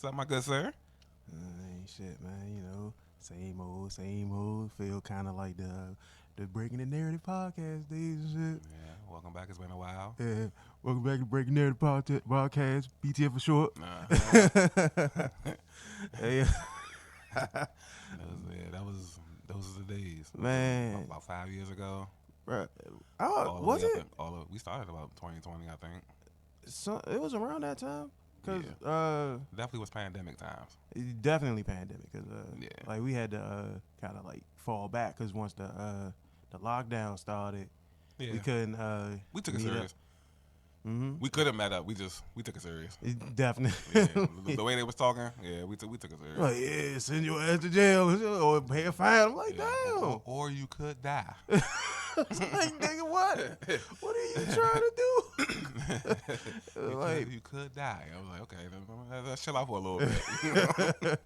What's up, my good sir? Ain't shit, man. You know, same old, same old. Feel kind of like the Breaking the Narrative podcast days and Yeah, welcome back. It's been a while. shit. Yeah. Welcome back to Breaking Narrative podcast, BTF for short. Hey, That was those are the days. man, About 5 years ago. bruh. All the Was way it? up. We started about 2020, I think. So it was around that time, cause Definitely was pandemic times. definitely pandemic, cause Yeah. like we had to kind of like fall back, cause once the lockdown started, Yeah, we couldn't we took it meet up. serious. Mm-hmm. We could have met up. We took it serious. Definitely. Yeah, the way they was talking, yeah, we took it serious. Like, yeah, send your ass to jail or pay a fine. I'm like, Yeah. damn. Or you could die. Like, nigga, what? What are you trying to do? Like, you could die. I was like, okay, let's chill out for a little bit.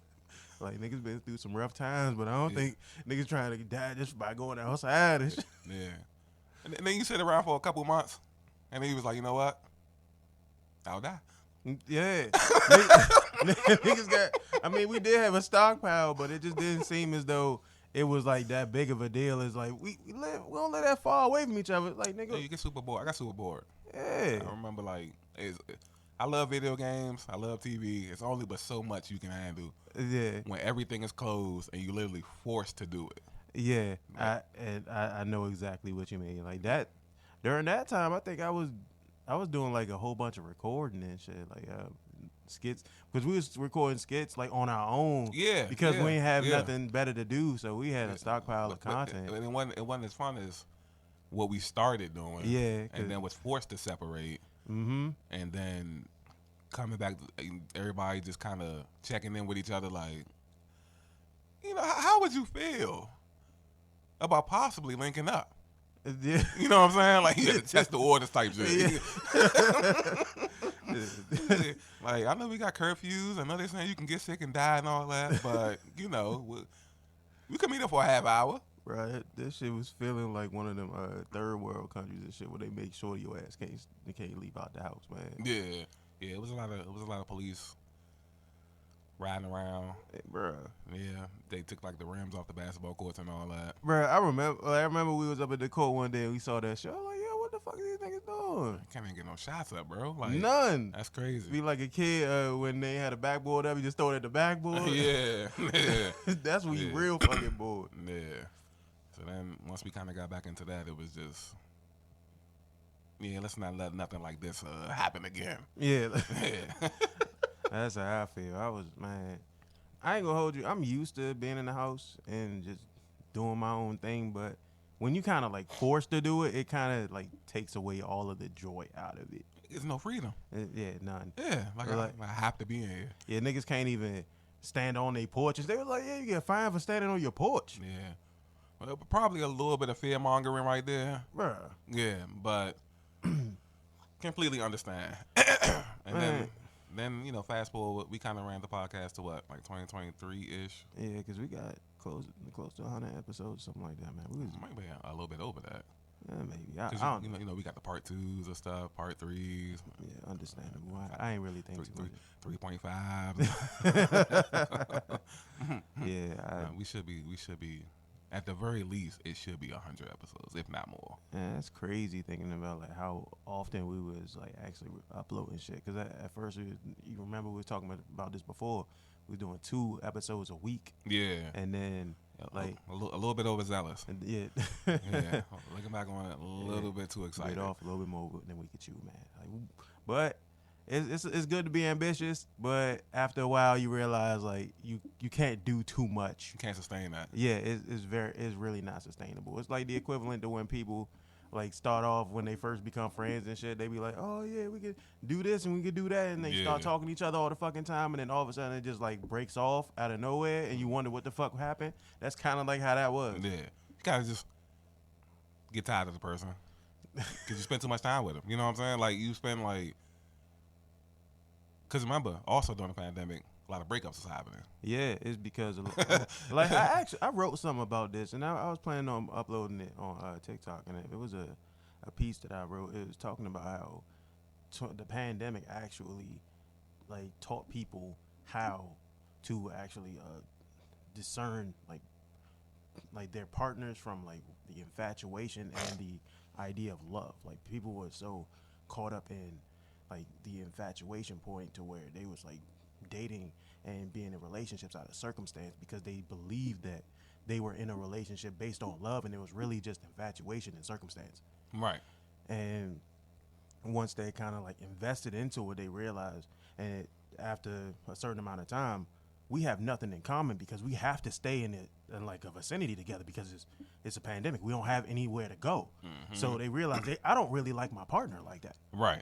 like, niggas been through some rough times, but I don't think niggas trying to die just by going outside and shit. Yeah. And then you sit around for a couple months, and then he was like, you know what? I'll die. Yeah. Niggas got, I mean, we did have a stockpile, but it just didn't seem as though it was like that big of a deal. It's like, we don't live that far away from each other. Like, nigga. Yeah, you get super bored. I got super bored. Yeah. I remember, like, I love video games. I love TV. It's only but so much you can handle Yeah. when everything is closed and you literally forced to do it. Yeah, I know exactly what you mean. Like that during that time, I think I was doing like a whole bunch of recording and shit, like skits, because we was recording skits like on our own. Yeah, because yeah, we ain't have yeah. nothing better to do, so we had a stockpile of content. But it wasn't as fun as what we started doing. Yeah, and then was forced to separate. Mm-hmm. And then coming back, everybody just kind of checking in with each other, like, you know, how would you feel about possibly linking up? Yeah. You know what I'm saying? Like, you had to test the orders type shit. Like, I know we got curfews. I know they're saying you can get sick and die and all that, but, you know, we could meet up for a half hour. Right, this shit was feeling like one of them third world countries and shit where they make sure your ass can't leave out the house, man. Yeah. It was a lot of police riding around. Hey, bruh. Yeah, they took like the rims off the basketball courts and all that. Bruh, I remember we was up at the court one day and we saw that shit. I was like, yo, what the fuck are these niggas doing? Can't even get no shots up, bro. Like, none. That's crazy. Be like a kid when they had a backboard up, you just throw it at the backboard. Yeah. That's when you Yeah. real fucking bored. Yeah. So then once we kind of got back into that, it was just, yeah, let's not let nothing like this happen again. Yeah. Yeah. That's how I feel. I ain't gonna hold you. I'm used to being in the house and just doing my own thing, but when you kind of like forced to do it, it kind of like takes away all of the joy out of it. There's no freedom. Yeah, none. Yeah, like I have to be in here. Yeah, niggas can't even stand on their porches. They were like, yeah, you get fined for standing on your porch. Yeah. Well, probably a little bit of fear mongering right there. Bruh. Yeah, but completely understand. And then you know, fast forward, we kind of ran the podcast to what, like 2023-ish? Yeah, because we got close to 100 episodes, something like that, man. We was Might be a little bit over that. maybe. I 'Cause don't you know, we got the part 2s and stuff, part 3s. Yeah, understandable. I ain't really think too much. 3.5. Yeah, We should be, at the very least, it should be 100 episodes, if not more. that's crazy thinking about like how often we was like actually uploading shit. Because at first, you remember we was talking about this before. We were doing 2 episodes a week, Yeah. and then like a little bit overzealous. yeah, Yeah. Looking back on it, a little bit too excited. bit off a little bit more than we could chew, man. Like, but it's good to be ambitious, but after a while you realize like you can't do too much. You can't sustain that. Yeah, it's really not sustainable. It's like the equivalent to when people like start off when they first become friends and shit. They be like, oh yeah, we could do this and we could do that, and they start talking to each other all the fucking time, and then all of a sudden it just like breaks off out of nowhere, and you wonder what the fuck happened. That's kind of like how that was. Yeah. You gotta just get tired of the person because you spend too much time with them. You know what I'm saying? Like you spend like, because remember, also during the pandemic, a lot of breakups was happening. Yeah, it's because of like I wrote something about this, and I was planning on uploading it on TikTok, and it was a piece that I wrote. It was talking about how the pandemic actually like taught people how to actually discern like their partners from like the infatuation and the idea of love. Like people were so caught up in like the infatuation point to where they was like dating and being in relationships out of circumstance because they believed that they were in a relationship based on love, and it was really just infatuation and circumstance. Right. And once they kind of like invested into it, they realized, and after a certain amount of time, we have nothing in common because we have to stay in like a vicinity together because it's a pandemic. We don't have anywhere to go. So they realized I don't really like my partner like that. Right.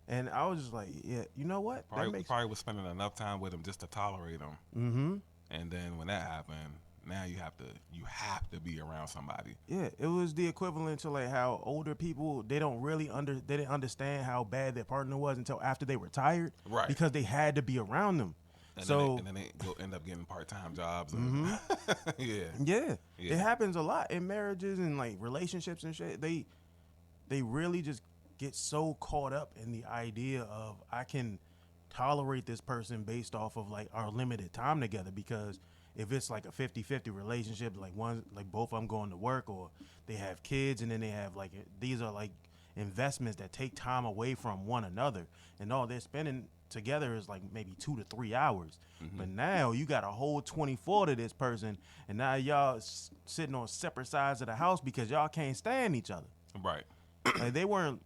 And I was just like, yeah, you know what? Probably was spending enough time with him just to tolerate him. Mm-hmm. And then when that happened, now you have to be around somebody. Yeah, it was the equivalent to like how older people they didn't understand how bad their partner was until after they retired, right? Because they had to be around them. And so then they go end up getting part-time jobs. And, yeah, it happens a lot in marriages and like relationships and shit. They really just get so caught up in the idea of I can tolerate this person based off of like our limited time together, because if it's like a 50-50 relationship, like both of them going to work or they have kids and then they have like, these are like investments that take time away from one another, and all they're spending together is like maybe 2 to 3 hours. But now you got a whole 24 to this person, and now y'all sitting on separate sides of the house because y'all can't stand each other. Right. Like they weren't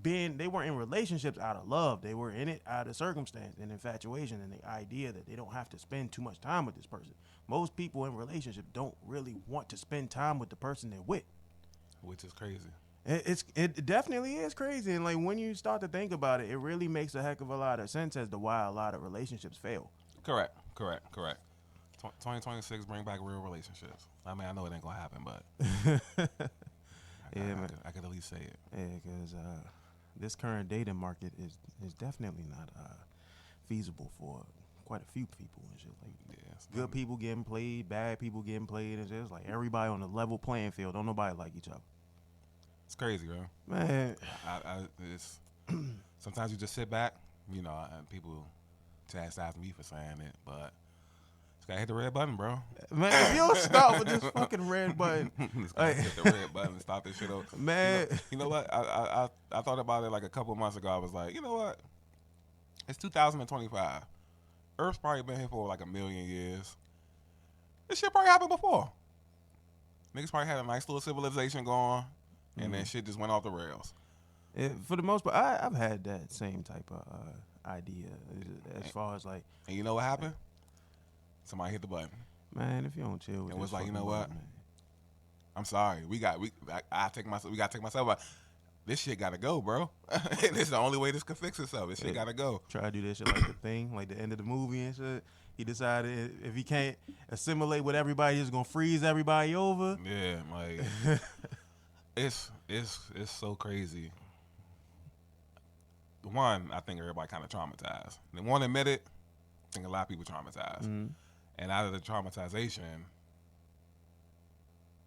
in relationships out of love. They were in it out of circumstance and infatuation and the idea that they don't have to spend too much time with this person. Most people in relationships don't really want to spend time with the person they're with, which is crazy. It definitely is crazy. And like when you start to think about it, it really makes a heck of a lot of sense as to why a lot of relationships fail. Correct. 2026 bring back real relationships. I mean, I know it ain't gonna happen, but I could at least say it. Yeah, because this current dating market is definitely not feasible for quite a few people and shit. Like, good people getting played, bad people getting played, and it's like everybody on a level playing field. Don't nobody like each other. It's crazy, bro. Man, it's sometimes you just sit back, you know, and people chastise me for saying it, but just gotta hit the red button, bro. Man, if you don't stop with this fucking red button, just gotta hit the red button and stop this shit over. Man, you know what? I thought about it like a couple months ago. I was like, you know what? It's 2025. Earth's probably been here for like 1 million years. This shit probably happened before. Niggas probably had a nice little civilization going, and then shit just went off the rails. For the most part, I've had that same type of idea as far as like. And you know what happened? Somebody hit the button. Man, if you don't chill with it was like, you know button, what? Man. I'm sorry. We gotta take myself out. This shit gotta go, bro. And it's the only way this can fix itself. This shit gotta go. Try to do this shit like the thing, like the end of the movie and shit. He decided if he can't assimilate with everybody, he's just gonna freeze everybody over. Yeah, like it's so crazy. One, I think everybody kind of traumatized. They won't admit it. I think a lot of people traumatized. And out of the traumatization,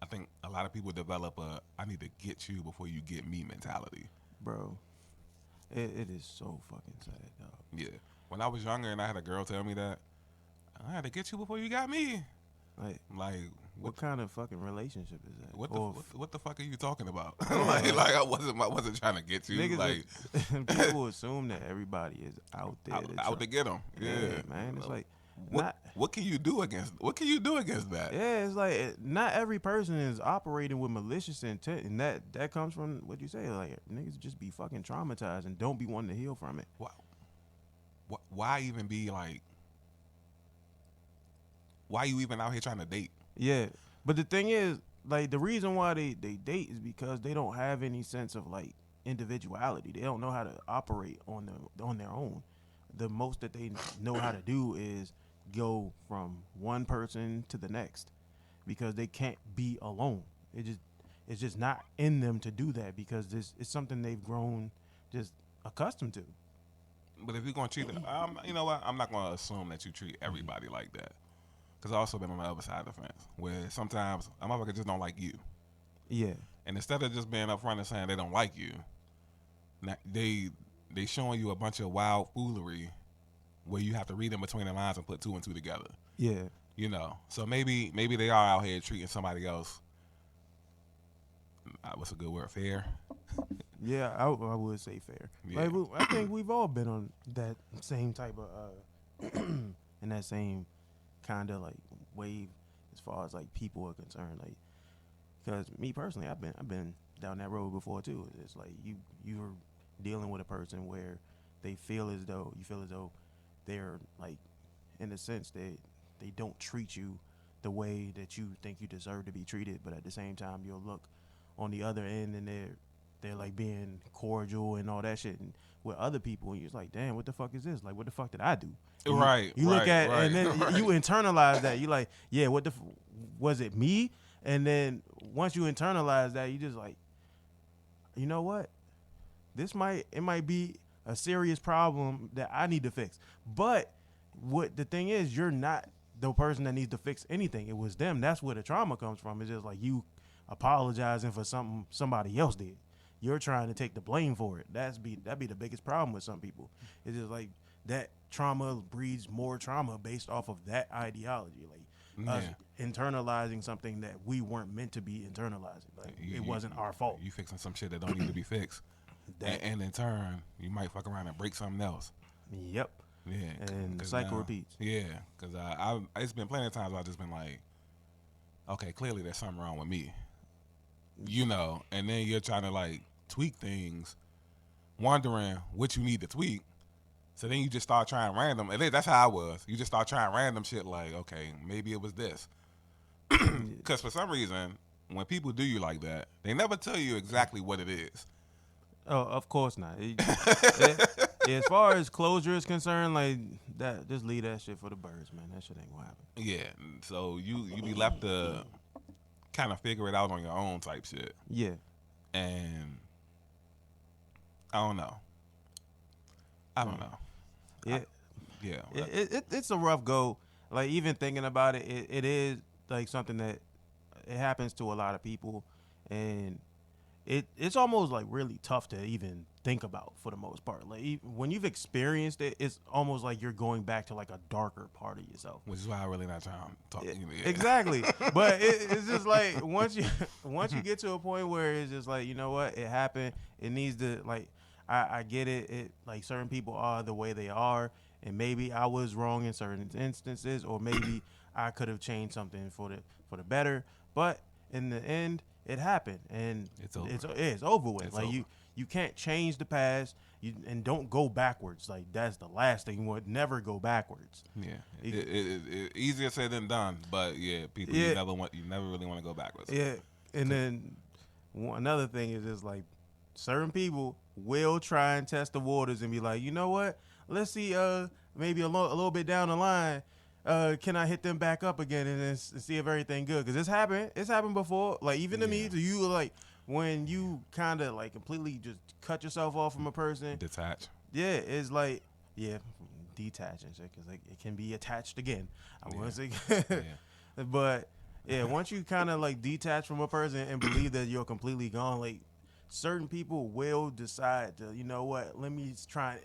I think a lot of people develop a I need to get you before you get me mentality. Bro, it is so fucking sad, dog. Yeah. When I was younger and I had a girl tell me that, I had to get you before you got me. Like what kind of fucking relationship is that? What the fuck are you talking about? like I wasn't trying to get you. Niggas like people assume that everybody is out there out to get them. Yeah, man. It's like what can you do against that? Yeah, it's like not every person is operating with malicious intent, and that comes from what you say. Like niggas just be fucking traumatized and don't be wanting to heal from it. Why even be like? Why you even out here trying to date? Yeah, but the thing is, like the reason why they date is because they don't have any sense of like individuality. They don't know how to operate on their own. The most that they know how to do is go from one person to the next, because they can't be alone. It's just not in them to do that, because it's something they've grown just accustomed to. But if you're gonna treat them, you know what? I'm not gonna assume that you treat everybody like that. Because I've also been on the other side of the fence, where sometimes a motherfucker just don't like you. Yeah. And instead of just being upfront and saying they don't like you, they showing you a bunch of wild foolery where you have to read in between the lines and put 2 and 2 together. Yeah. You know, so maybe they are out here treating somebody else. What's a good word? Fair. Yeah, I would say fair. Yeah. Like, I think we've all been on that same type of in that same kind of like wave as far as like people are concerned. Like, because me personally, I've been down that road before too. It's like you're dealing with a person where you feel as though they're like, in a sense that they don't treat you the way that you think you deserve to be treated, but at the same time you'll look on the other end and they're like being cordial and all that shit, and with other people, and you're like, damn, what the fuck is this? Like, what the fuck did I do? And you look at and then you internalize that. You like, yeah, was it me? And then once you internalize that, you just like, you know what? It might be a serious problem that I need to fix. But what the thing is, you're not the person that needs to fix anything. It was them. That's where the trauma comes from. It's just like you apologizing for something somebody else did. You're trying to take the blame for it. That'd be the biggest problem with some people. It's just like that trauma breeds more trauma based off of that ideology. Like us internalizing something that we weren't meant to be internalizing. Like it wasn't our fault. You fixing some shit that don't need to be fixed. And in turn, you might fuck around and break something else. Yep. Yeah. And the cycle repeats. Yeah. Because it's been plenty of times where I've just been like, okay, clearly there's something wrong with me. You know, and then you're trying to like tweak things, wondering what you need to tweak. So then you just start trying random. And that's how I was. You just start trying random shit like, okay, maybe it was this. Because for some reason, when people do you like that, they never tell you exactly what it is. Oh, of course not. As far as closure is concerned, like that, just leave that shit for the birds, man. That shit ain't gonna happen. Yeah. So you be left to kind of figure it out on your own type shit. Yeah. And I don't know. Yeah. It's a rough go. Like, even thinking about it, it is like something that it happens to a lot of people, and it's almost like really tough to even think about for the most part. Like, when you've experienced it, it's almost like you're going back to like a darker part of yourself. Which is why I really not trying to talk. Exactly. But it's just like once you get to a point where it's just like, you know what, it happened. It needs to, like, I get it. It, like, certain people are the way they are, and maybe I was wrong in certain instances, or maybe I could have changed something for the better. But in the end, it happened, and it's over with. It's like over. You can't change the past, and don't go backwards. Like, that's the last thing you want. Never go backwards. Yeah, it easier said than done. But yeah, people, you never really want to go backwards. Yeah, and then another thing is just like, certain people will try and test the waters and be like, you know what? Let's see, maybe a little bit down the line, can I hit them back up again and then see if everything good? Because it's happened before. Like, even to me, to you, like, when you kind of like completely just cut yourself off from a person. Detach. Yeah, it's like, detach and shit, because like, it can be attached again. I want to say, but yeah, once you kind of like detach from a person and believe that you're completely gone, like, certain people will decide to, you know what, let me try and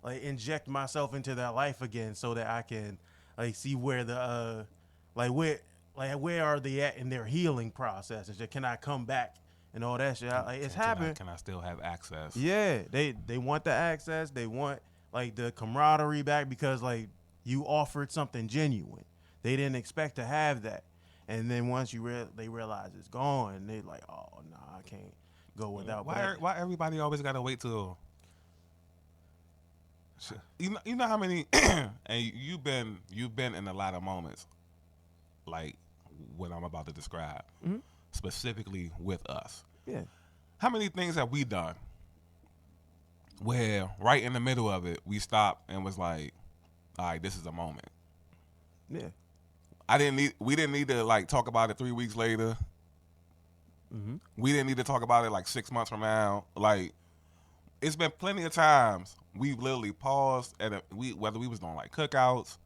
like inject myself into their life again so that I can like see where the where are they at in their healing process, and can I come back and all that shit. It's happened. Can I still have access? Yeah, they want the access. They want like the camaraderie back, because like you offered something genuine. They didn't expect to have that, and then once they realize it's gone, they like, oh no, I can't go without. Why everybody always gotta wait till? You know how many, and you've been in a lot of moments, like what I'm about to describe, specifically with us. Yeah. How many things have we done where right in the middle of it we stopped and was like, all right, this is a moment. Yeah. We didn't need to like talk about it 3 weeks later. We didn't need to talk about it like 6 months from now. Like, it's been plenty of times we've literally paused whether we was doing like cookouts,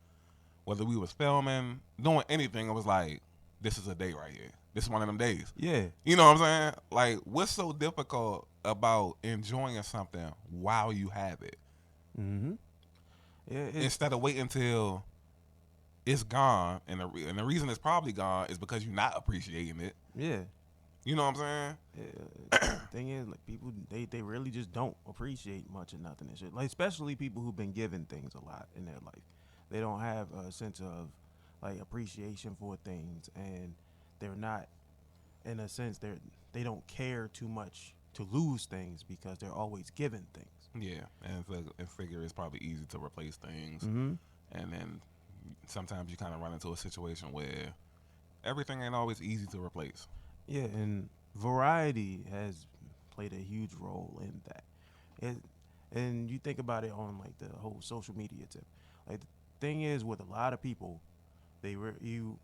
whether we was filming, doing anything. It was like, this is a day right here. This is one of them days. Yeah. You know what I'm saying? Like, what's so difficult about enjoying something while you have it? Yeah, instead of waiting until it's gone, and the reason it's probably gone is because you're not appreciating it. Yeah. You know what I'm saying? Yeah. The thing is, like, people, they really just don't appreciate much of nothing and shit. Like, especially people who've been given things a lot in their life. They don't have a sense of, like, appreciation for things, and they're not, in a sense, they don't care too much to lose things because they're always given things. Yeah, and figure it's probably easy to replace things, Mm-hmm. and then sometimes you kind of run into a situation where everything ain't always easy to replace. Yeah, and variety has played a huge role in that. It, and you think about it on like the whole social media tip. Like the thing is, with a lot of people, you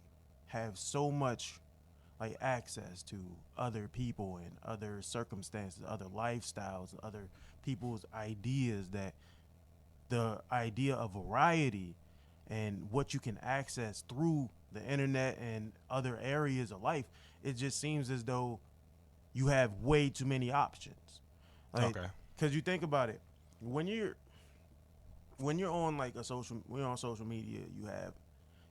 have so much like access to other people and other circumstances, other lifestyles, other people's ideas, that the idea of variety and what you can access through the internet and other areas of life, it just seems as though you have way too many options. Like, Okay. because you think about it, when you're on like when you're on social media,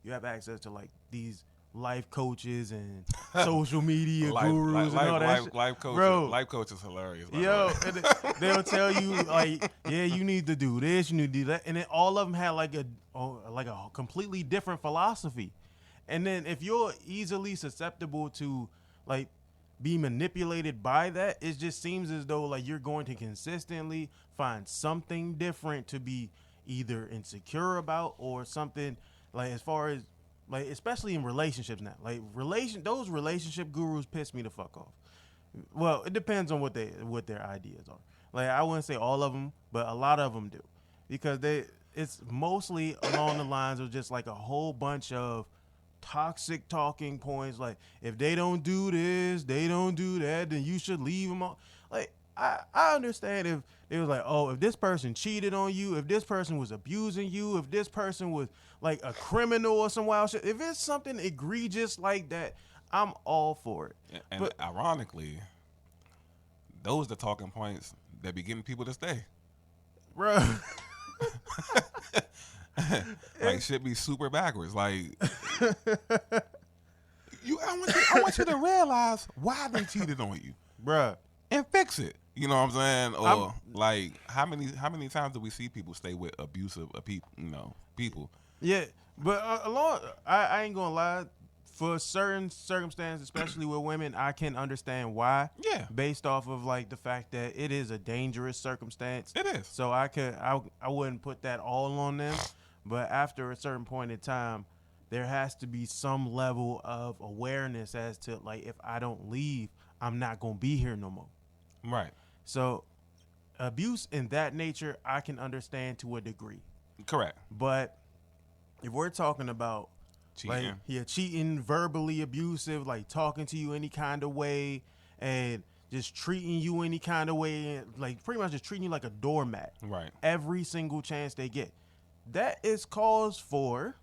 you have access to like these life coaches and social media gurus and all that shit. Life coach, Bro. life coach is hilarious. By Yo, the way. and they'll tell you like, yeah, you need to do this, you need to do that, and then all of them had like a completely different philosophy. And then if you're easily susceptible to like be manipulated by that, it just seems as though like you're going to consistently find something different to be either insecure about or something, like as far as like, especially in relationships now, like those relationship gurus piss me the fuck off. Well, it depends on what their ideas are. Like, I wouldn't say all of them, but a lot of them do, because it's mostly along the lines of just like a whole bunch of toxic talking points. Like, if they don't do this, they don't do that, then you should leave them on. Like, I understand if it was like, oh, if this person cheated on you, if this person was abusing you, if this person was like a criminal or some wild shit, if it's something egregious like that, I'm all for it. And ironically, those the talking points that be getting people to stay. Bro. Like, shit be super backwards. Like, I want you to realize why they cheated on you, Bruh. and fix it. You know what I'm saying? Or like, how many times do we see people stay with abusive people? Yeah, but I ain't gonna lie. For certain circumstances, especially with women, I can understand why. Yeah. Based off of like the fact that it is a dangerous circumstance. It is. So I wouldn't put that all on them. But after a certain point in time, there has to be some level of awareness as to like, if I don't leave, I'm not gonna be here no more. Right. So abuse in that nature, I can understand to a degree. Correct. But if we're talking about cheating, like, cheating, verbally abusive, like talking to you any kind of way, and just treating you any kind of way, and like pretty much just treating you like a doormat. Right. Every single chance they get. That is cause for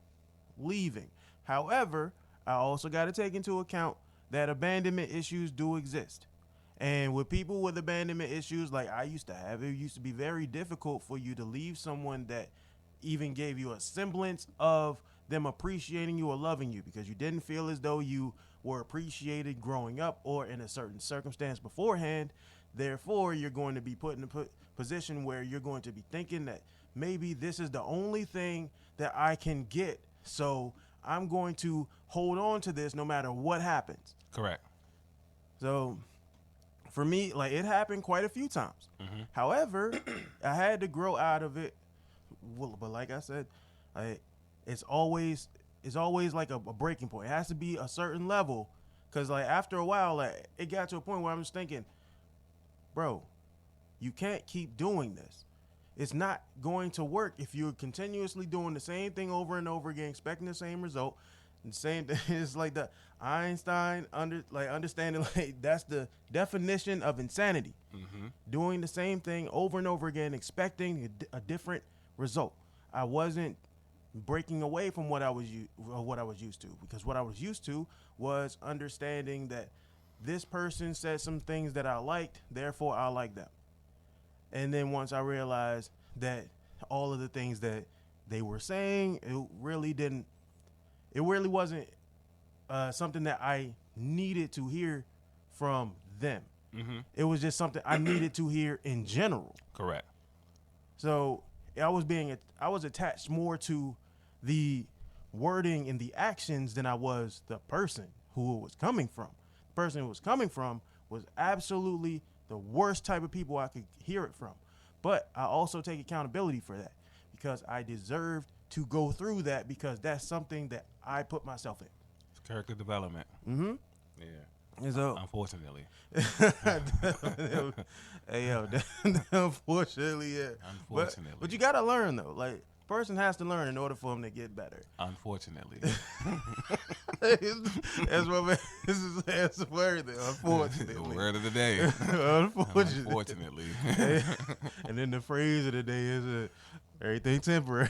leaving. However, I also got to take into account that abandonment issues do exist. And with people with abandonment issues like I used to have, it used to be very difficult for you to leave someone that even gave you a semblance of them appreciating you or loving you, because you didn't feel as though you were appreciated growing up or in a certain circumstance beforehand. Therefore, you're going to be put in a position where you're going to be thinking that maybe this is the only thing that I can get. So I'm going to hold on to this no matter what happens. Correct. So for me, like, it happened quite a few times. Mm-hmm. However, I had to grow out of it. But like I said, it's always like a breaking point. It has to be a certain level, because like after a while, like, it got to a point where I'm just thinking, bro, you can't keep doing this. It's not going to work if you're continuously doing the same thing over and over again, expecting the same result. And same thing is like the Einstein understanding, like, that's the definition of insanity. Mm-hmm. Doing the same thing over and over again, expecting a different result. I wasn't breaking away from what I was used to, because what I was used to was understanding that this person said some things that I liked, therefore I like them. And then once I realized that all of the things that they were saying, it really wasn't something that I needed to hear from them. Mm-hmm. It was just something I needed to hear in general. Correct. So I was attached more to the wording and the actions than I was the person who it was coming from. The person it was coming from was absolutely the worst type of people I could hear it from. But I also take accountability for that because I deserved to go through that because that's something that I put myself in. It's character development. Mm-hmm. Yeah. And so, unfortunately. Hey, yo, unfortunately, yeah. Unfortunately. But you got to learn, though. Like, person has to learn in order for them to get better. Unfortunately. That's what man. That's the word. Unfortunately. The word of the day. Unfortunately. And then the phrase of the day is everything temporary.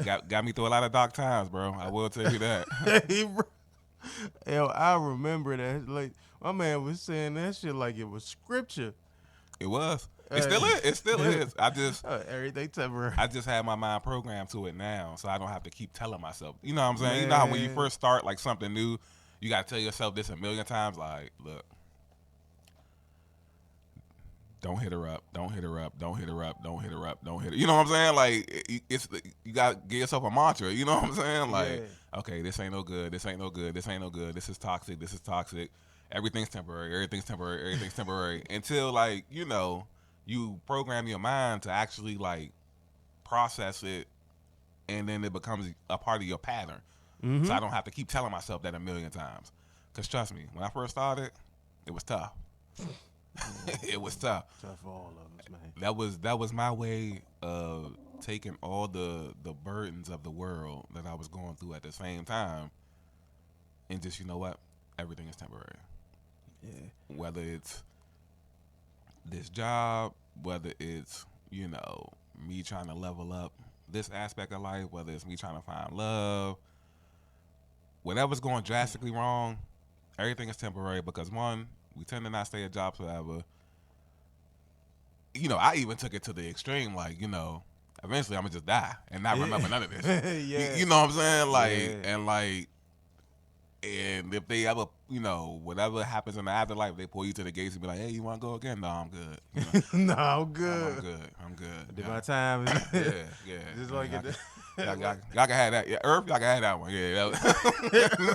Got me through a lot of dark times, bro. I will tell you that. Hey, bro. Yo, I remember that. Like, my man was saying that shit like it was scripture. It was. It still is. It still is. Everything temporary. I just have my mind programmed to it now, so I don't have to keep telling myself. You know what I'm saying? Man. You know how when you first start like something new, you got to tell yourself this a million times. Like, look, don't hit her up. Don't hit her up. Don't hit her up. Don't hit her up. Don't hit her. You know what I'm saying? Like, you got to give yourself a mantra. You know what I'm saying? Like, okay, this ain't no good. This ain't no good. This ain't no good. This is toxic. This is toxic. Everything's temporary. Everything's temporary. Everything's temporary. Until, like, you know, you program your mind to actually, like, process it, and then it becomes a part of your pattern. Mm-hmm. So I don't have to keep telling myself that a million times. Because trust me, when I first started, it was tough. It was tough. Tough for all of us, man. That was my way of taking all the burdens of the world that I was going through at the same time, and just, you know what, everything is temporary. Yeah. Whether it's this job, whether it's, you know, me trying to level up this aspect of life, whether it's me trying to find love, whatever's going drastically wrong, everything is temporary because one, we tend to not stay at jobs forever. You know, I even took it to the extreme, like, you know, eventually I'm going to just die and not remember none of this. Yeah. You know what I'm saying? Like, and if they ever, you know, whatever happens in the afterlife, they pull you to the gates and be like, hey, you want to go again? No, I'm good. You know? No, I'm good. I'm good. Did my time. Yeah. Just like it. Y'all can have that. Yeah, Earth, y'all can have that one. Yeah.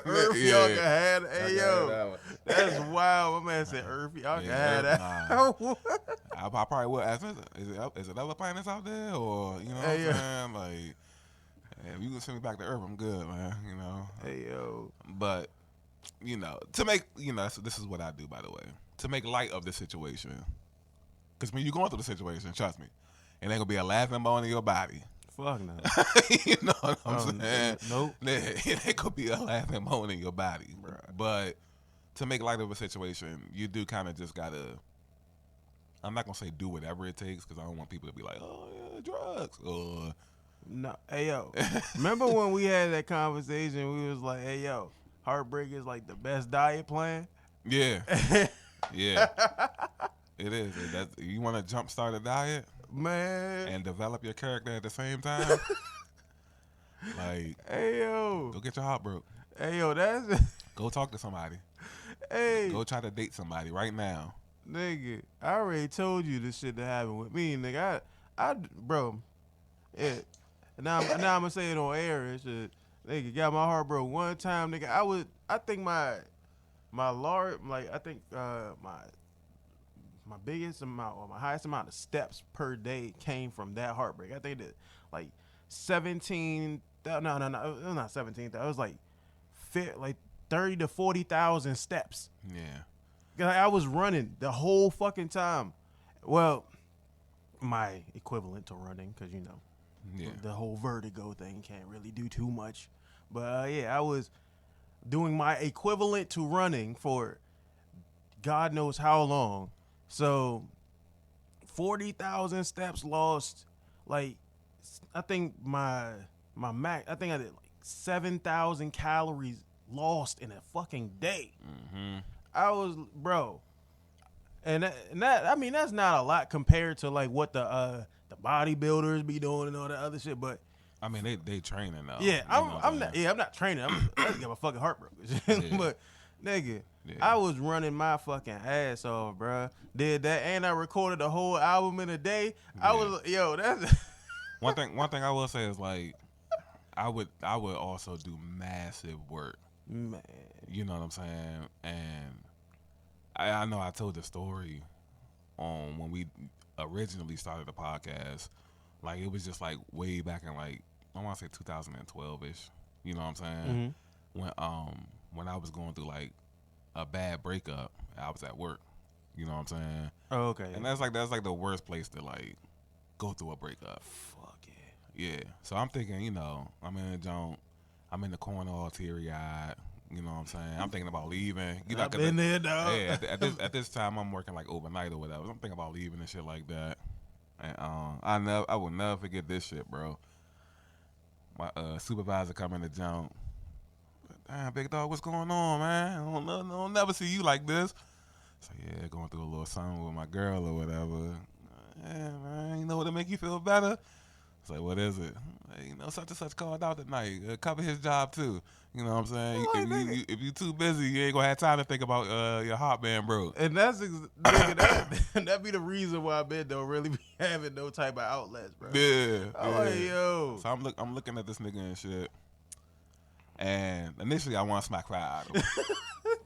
Earth, y'all can have that. Hey, yo. That's wild. My man said Earth, y'all can have that. Nah. I probably will ask, is it other planets out there? Or, you know what I'm saying? Like, if you can send me back to Earth, I'm good, man. You know? Hey, yo. But, you know, to make, you know, this is what I do, by the way. To make light of the situation. Because when you're going through the situation, trust me, it ain't going to be a laughing bone in your body. Fuck no. You know what I'm saying? Nope. It ain't gonna be a laughing bone in your body. Right. But to make light of a situation, you do kind of just gotta, I'm not gonna say do whatever it takes because I don't want people to be like, oh yeah, drugs. No. Hey yo, remember when we had that conversation? We was like, hey yo, heartbreak is like the best diet plan. Yeah. Yeah. It is. You want to jumpstart a diet? Man. And develop your character at the same time? Like, hey, yo. Go get your heart broke. Hey, yo, that's... Go talk to somebody. Hey. Go try to date somebody right now. Nigga, I already told you this shit that happened with me, nigga. Bro, now I'm going to say it on air and shit. Nigga, got my heart broke one time, nigga. I think my biggest amount or my highest amount of steps per day came from that heartbreak. I think that like 17, no, it was not 17. It was like 30 to 40,000 steps. Yeah. I was running the whole fucking time. Well, my equivalent to running, because, you know, the whole vertigo thing can't really do too much. But, I was doing my equivalent to running for God knows how long. So 40,000 steps lost. Like, I think my max, I think I did like 7,000 calories lost in a fucking day. Mm-hmm. I was, bro. And that, I mean, that's not a lot compared to like what the the bodybuilders be doing and all that other shit. But I mean, they training though. yeah, You know what I'm not. Yeah, I'm not training. I just got my fucking heart broken. Yeah. But nigga, Yeah. I was running my fucking ass off, bruh. Did that, and I recorded the whole album in a day. I was that's one thing I will say is like, I would also do massive work. man. You know what I'm saying? And I know I told the story on when we originally started the podcast. Like it was just like way back in like I want to say 2012ish. You know what I'm saying? When I was going through like a bad breakup, I was at work. You know what I'm saying? Oh, okay. And that's like the worst place to like go through a breakup. Fuck yeah. Yeah. So I'm thinking, you know, I'm in the joint, I'm in the corner all teary eyed. You know what I'm saying? I'm thinking about leaving. You know, I've been there, dog. Yeah, at this time I'm working like overnight or whatever. I'm thinking about leaving and shit like that. And I will never forget this shit, bro. My supervisor come in the joint. Damn, big dog, what's going on, man? I don't never see you like this. So yeah, going through a little something with my girl or whatever. Yeah, man, you know what'll make you feel better? It's like, what is it? Hey, you know, such and such called out tonight. Cover his job too. You know what I'm saying? If you too busy, you ain't gonna have time to think about your hot man, bro. And that's nigga, that be the reason why Ben don't really be having no type of outlets, bro. Yeah. I'm like, yo. So I'm looking at this nigga and shit. And initially, I want to smack fire out of him.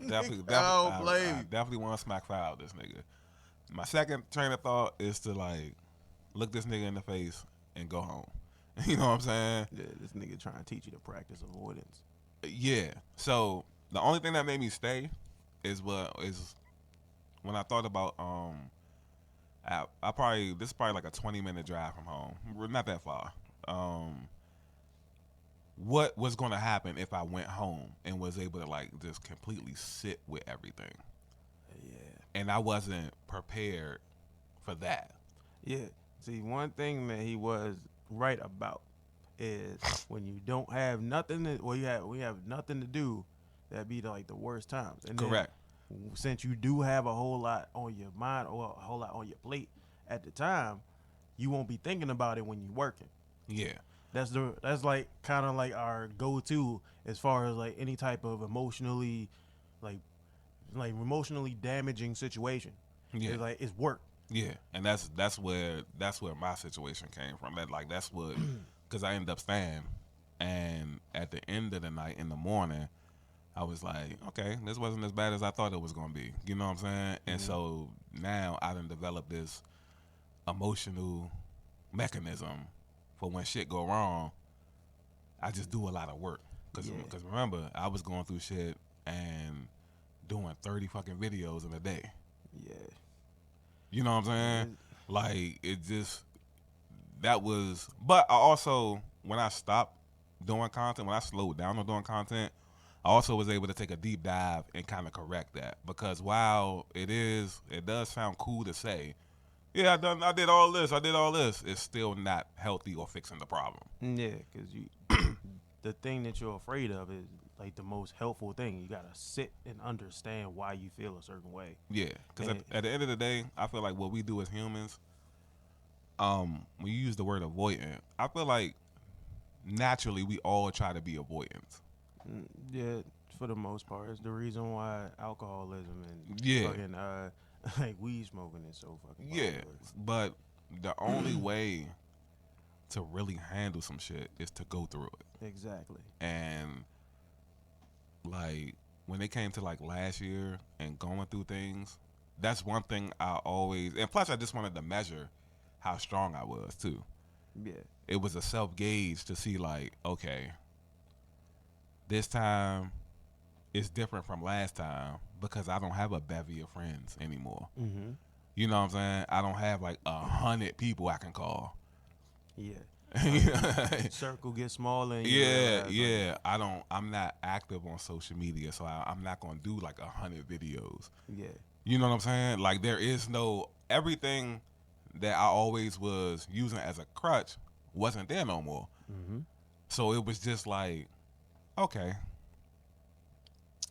I definitely want to smack fire out of this nigga. My second train of thought is to like look this nigga in the face and go home. You know what I'm saying? Yeah, this nigga trying to teach you the practice avoidance. Yeah. So the only thing that made me stay is when I thought about this is probably like a 20-minute drive from home. We're not that far. What was going to happen if I went home and was able to like just completely sit with everything? Yeah. And I wasn't prepared for that. Yeah. See, one thing that he was right about is when you don't have nothing we have nothing to do, that'd be like the worst times. And correct. Then, since you do have a whole lot on your mind or a whole lot on your plate at the time, you won't be thinking about it when you're working. Yeah. That's like kind of like our go-to as far as like any type of emotionally damaging situation. Yeah. It's work. Yeah, and that's where my situation came from. That's what, because I ended up staying, and at the end of the night, in the morning, I was like, okay, this wasn't as bad as I thought it was gonna be. You know what I'm saying? And so now I done developed this emotional mechanism for when shit go wrong. I just do a lot of work because remember I was going through shit and doing 30 fucking videos in a day. Yeah. You know what I'm saying? Like, it just, that was, but I also, when I stopped doing content, when I slowed down on doing content, I also was able to take a deep dive and kind of correct that. Because while it does sound cool to say, yeah, I did all this, it's still not healthy or fixing the problem. Yeah, because the thing that you're afraid of is like the most helpful thing. You gotta sit and understand why you feel a certain way. Yeah, because at the end of the day, I feel like what we do as humans, when you use the word avoidant, I feel like naturally we all try to be avoidant. Yeah, for the most part, it's the reason why alcoholism and fucking like weed smoking is so fucking popular. But the only way to really handle some shit is to go through it. Exactly. And like when it came to like last year and going through things, that's one thing I always, and plus I just wanted to measure how strong I was too. Yeah. It was a self-gauge to see like, okay, this time it's different from last time because I don't have a bevy of friends anymore. Mm-hmm. You know what I'm saying? I don't have like 100 people I can call. Yeah. Circle gets smaller. And yeah. I'm not active on social media, so I'm not gonna do like 100 videos. Yeah. You know what I'm saying? Like there is no, everything that I always was using as a crutch wasn't there no more. Mm-hmm. So it was just like, okay,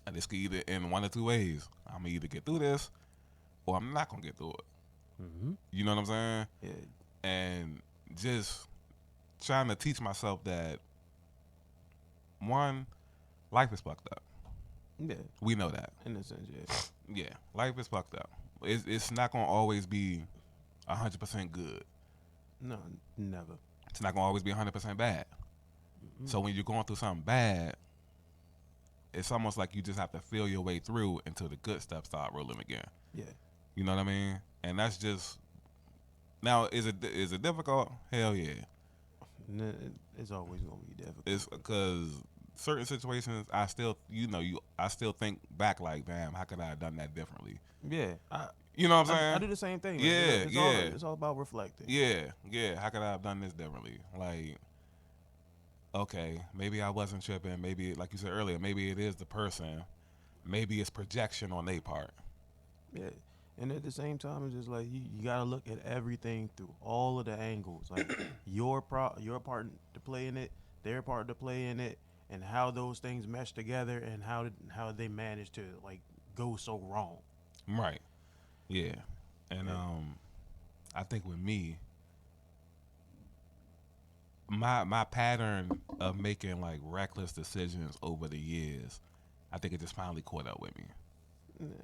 and this could either in one or two ways. I'm gonna either get through this, or I'm not gonna get through it. Mm-hmm. You know what I'm saying? Yeah. and just trying to teach myself that one, life is fucked up. Yeah. We know that. In a sense, yeah. Yeah, life is fucked up. It's not gonna always be 100% good. No, never. It's not gonna always be 100% bad. Mm-hmm. So when you're going through something bad, it's almost like you just have to feel your way through until the good stuff start rolling again. Yeah. You know what I mean? And that's just now. Is it difficult? Hell yeah. It's always gonna be difficult. It's because certain situations, I still think back like, damn, how could I have done that differently? Yeah. You know what I'm saying? I do the same thing. Yeah, It's all about reflecting. Yeah. How could I have done this differently? Like, okay, maybe I wasn't tripping. Maybe, like you said earlier, maybe it is the person. Maybe it's projection on their part. Yeah. And at the same time, it's just like you got to look at everything through all of the angles. Like your part to play in it, their part to play in it, and how those things mesh together and how they manage to like go so wrong. Right. Yeah. And I think with me, my pattern of making like reckless decisions over the years, I think it just finally caught up with me.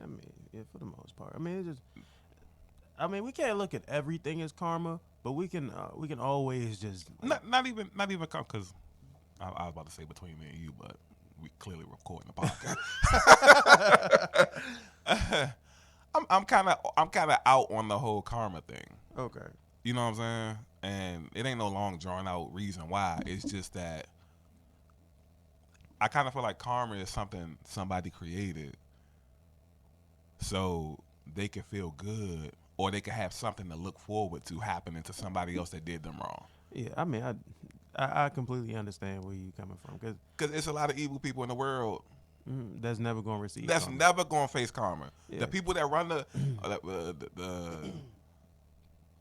I mean, yeah, for the most part. I mean, it's just. I mean, we can't look at everything as karma, but we can always just like, not even because I was about to say between me and you, but we clearly recording the podcast. I'm kind of out on the whole karma thing. Okay. You know what I'm saying? And it ain't no long drawn out reason why. It's just that I kind of feel like karma is something somebody created so they can feel good or they can have something to look forward to happening to somebody else that did them wrong. Yeah, I mean, I completely understand where you're coming from because it's a lot of evil people in the world that's never going to receive. That's karma. never going to face karma. Yeah. The people that run the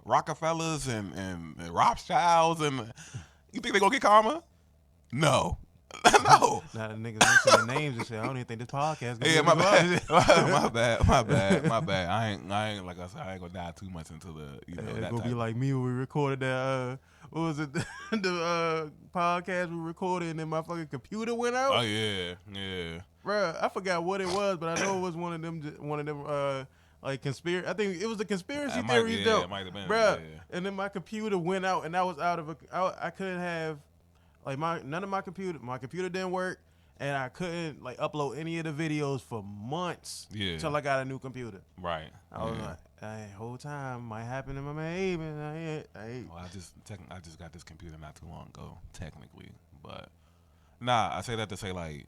Rockefellers and Rothschilds and you think they gonna get karma? No. No. Now the niggas mention the names and shit. I don't even think this podcast. Yeah, my bad. my bad. I ain't like I said. I ain't gonna dive too much into the it's that gonna be like me when we recorded that. What was it? The podcast we recorded and then my fucking computer went out. Oh yeah. Bruh, I forgot what it was, but I know it was one of them. Like conspiracy. I think it was the conspiracy theories, though. It might have been, bruh. Yeah. And then my computer went out, and I was out of I couldn't have. Like none of my computer didn't work, and I couldn't like upload any of the videos for months. Yeah. Till I got a new computer. Right. I was like, hey, whole time might happen to my man. Well, I just got this computer not too long ago, technically, but nah. I say that to say like,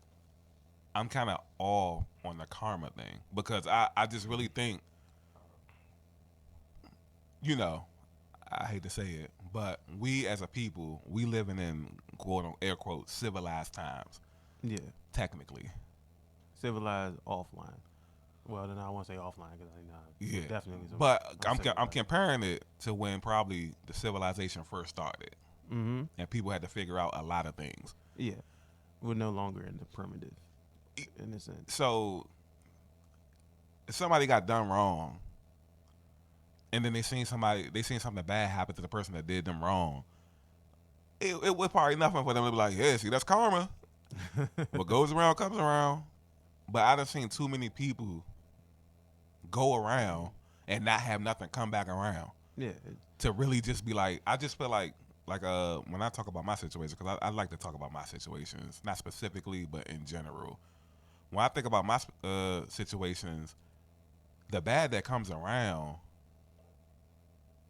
I'm kind of all on the karma thing because I just really think, I hate to say it, but we as a people, we living in quote air quote civilized times. Yeah. Technically. Civilized offline. Well, then I won't say offline because definitely. But I'm comparing it to when probably the civilization first started, and people had to figure out a lot of things. Yeah, we're no longer in the primitive, in a sense. So, if somebody got done wrong, and then they seen something bad happen to the person that did them wrong, it was probably nothing for them to be like, yeah, see, that's karma. What goes around comes around. But I done seen too many people go around and not have nothing come back around. Yeah. To really just be like, I just feel like when I talk about my situation, because I like to talk about my situations, not specifically, but in general. When I think about my situations, the bad that comes around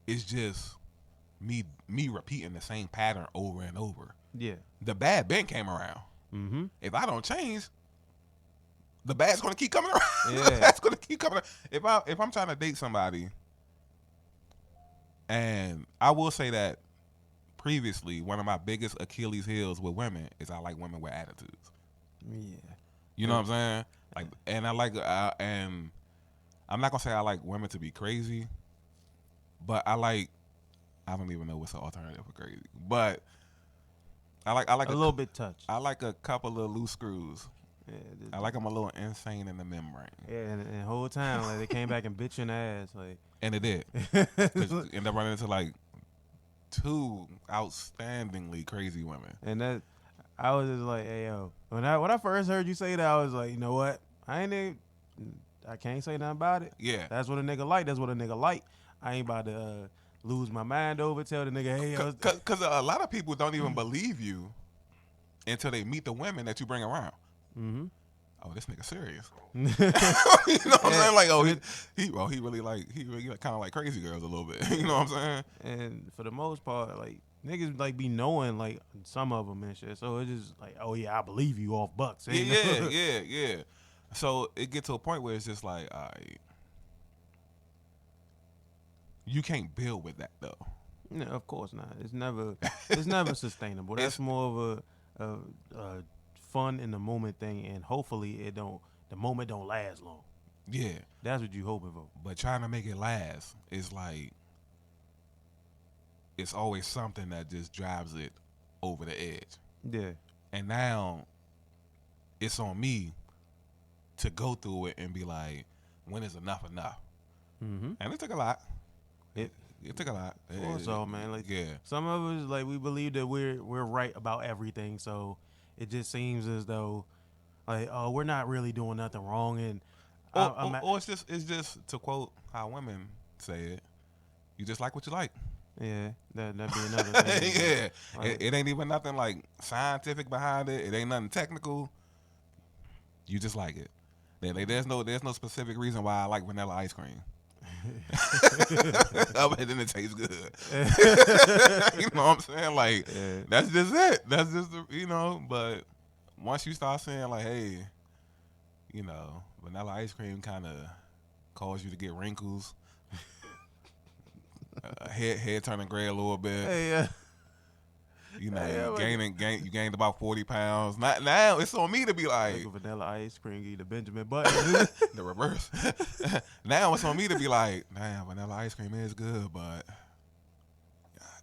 is just me repeating the same pattern over and over. Yeah. The bad been came around. Mm-hmm. If I don't change, the bad's gonna keep coming around. Yeah. That's gonna keep coming around. If I'm trying to date somebody, and I will say that previously, one of my biggest Achilles heels with women is I like women with attitudes. Yeah. You know what I'm saying? Like, and I like, and I'm not gonna say I like women to be crazy, but I don't even know what's the alternative for crazy, but I like a little bit touched. I like a couple of loose screws. Yeah, I like them a little insane in the membrane. Yeah, and the whole time like they came back and bitch in the ass, like. And it did. 'Cause you end up running into like two outstandingly crazy women. And that, I was just like, hey yo, when I first heard you say that, I was like, you know what? I can't say nothing about it. Yeah. That's what a nigga like. That's what a nigga like. I ain't about to lose my mind over. Tell the nigga, hey yo, because a lot of people don't even believe you until they meet the women that you bring around. Mm-hmm. Oh, this nigga serious. You know what I'm saying? Like, oh, he really kind of like crazy girls a little bit. You know what I'm saying? And for the most part, like niggas like be knowing like some of them and shit. So it's just like, oh yeah, I believe you off bucks. Yeah. So it gets to a point where it's just like, all right, you can't build with that though. No, of course not. It's never sustainable. That's more of a fun in the moment thing, and hopefully the moment don't last long. Yeah, that's what you hoping for. But trying to make it last is like, it's always something that just drives it over the edge. Yeah. And now it's on me to go through it and be like, when is enough enough? Mm-hmm. And it took a lot. It took a lot. Also, man, like, yeah. Some of us, like, we believe that we're right about everything, so it just seems as though, like, oh, we're not really doing nothing wrong, and or it's just to quote how women say it, you just like what you like. Yeah, that'd be another thing. Yeah, like, it ain't even nothing like scientific behind it. It ain't nothing technical. You just like it. There's no specific reason why I like vanilla ice cream. Other than it tastes good. You know what I'm saying? Like, that's just it. That's just But once you start saying like, hey, vanilla ice cream kind of cause you to get wrinkles, head turning gray a little bit. Hey, you gained about 40 pounds. Now it's on me to be like vanilla ice cream, eat the Benjamin Button. The reverse. Now it's on me to be like, damn, vanilla ice cream is good, but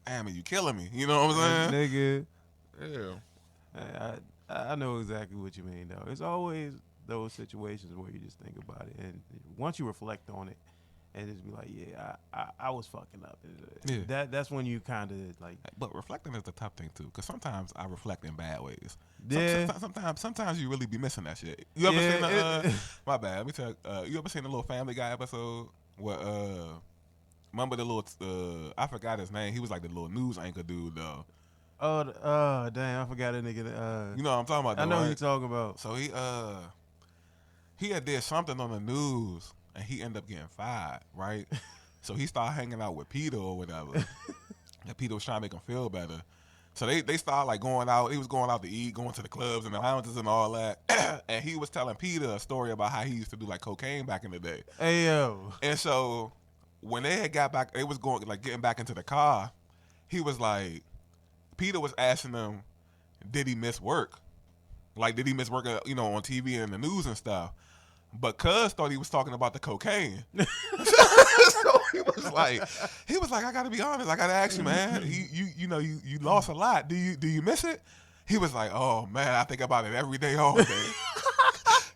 damn it, you killing me. You know what I'm saying? Nigga. Yeah. I know exactly what you mean, though. It's always those situations where you just think about it, and once you reflect on it, and just be like, yeah, I was fucking up. Yeah. That's when you kind of like. But reflecting is the tough thing too, because sometimes I reflect in bad ways. Yeah. Sometimes you really be missing that shit. You ever seen the? My bad. Let me tell you. You ever seen the little Family Guy episode where remember the little I forgot his name. He was like the little news anchor dude though. Oh, damn! I forgot that nigga. You know what I'm talking about? Though, I know right? who you talking about. So he had did something on the news. And he ended up getting fired, right? So he started hanging out with Peter or whatever. And Peter was trying to make him feel better. So they started like going out. He was going out to eat, going to the clubs and the lounges and all that. And he was telling Peter a story about how he used to do like cocaine back in the day. Hey yo. And so when they had got back, they was going like getting back into the car. He was like, Peter was asking him, did he miss work? Like, did he miss work, on TV and the news and stuff? But Cuz thought he was talking about the cocaine. So he was like, I gotta be honest, I gotta ask you, man. You lost a lot. Do you miss it? He was like, oh man, I think about it every day, all day.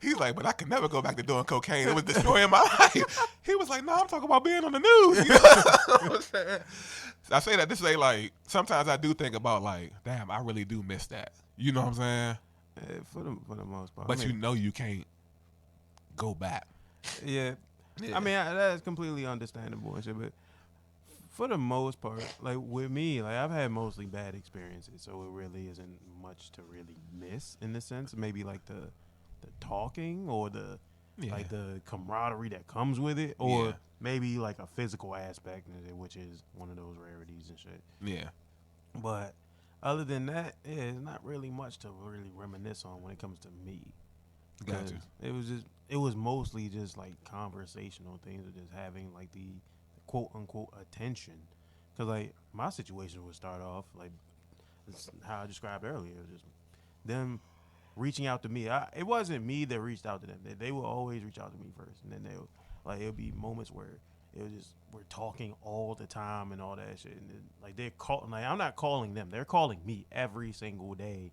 He's like, but I could never go back to doing cocaine. It was destroying my life. He was like, no, I'm talking about being on the news. You know what I'm saying? I say that to say like, sometimes I do think about like, damn, I really do miss that. You know what I'm saying? Yeah, for the most part. But you can't go back. Yeah. I mean, that's completely understandable and shit, but for the most part, like with me, like I've had mostly bad experiences, so it really isn't much to really miss in the sense. Maybe like the talking or the like the camaraderie that comes with it, or maybe like a physical aspect, which is one of those rarities and shit. Yeah. But other than that, it's not really much to really reminisce on when it comes to me. Gotcha. It was mostly just like conversational things, or just having like the quote unquote attention. Cause like my situation would start off like it's how I described earlier, just them reaching out to me. It wasn't me that reached out to them. They would always reach out to me first, and then it would be moments where it was just we're talking all the time and all that shit. And then, like they're calling, like I'm not calling them, they're calling me every single day,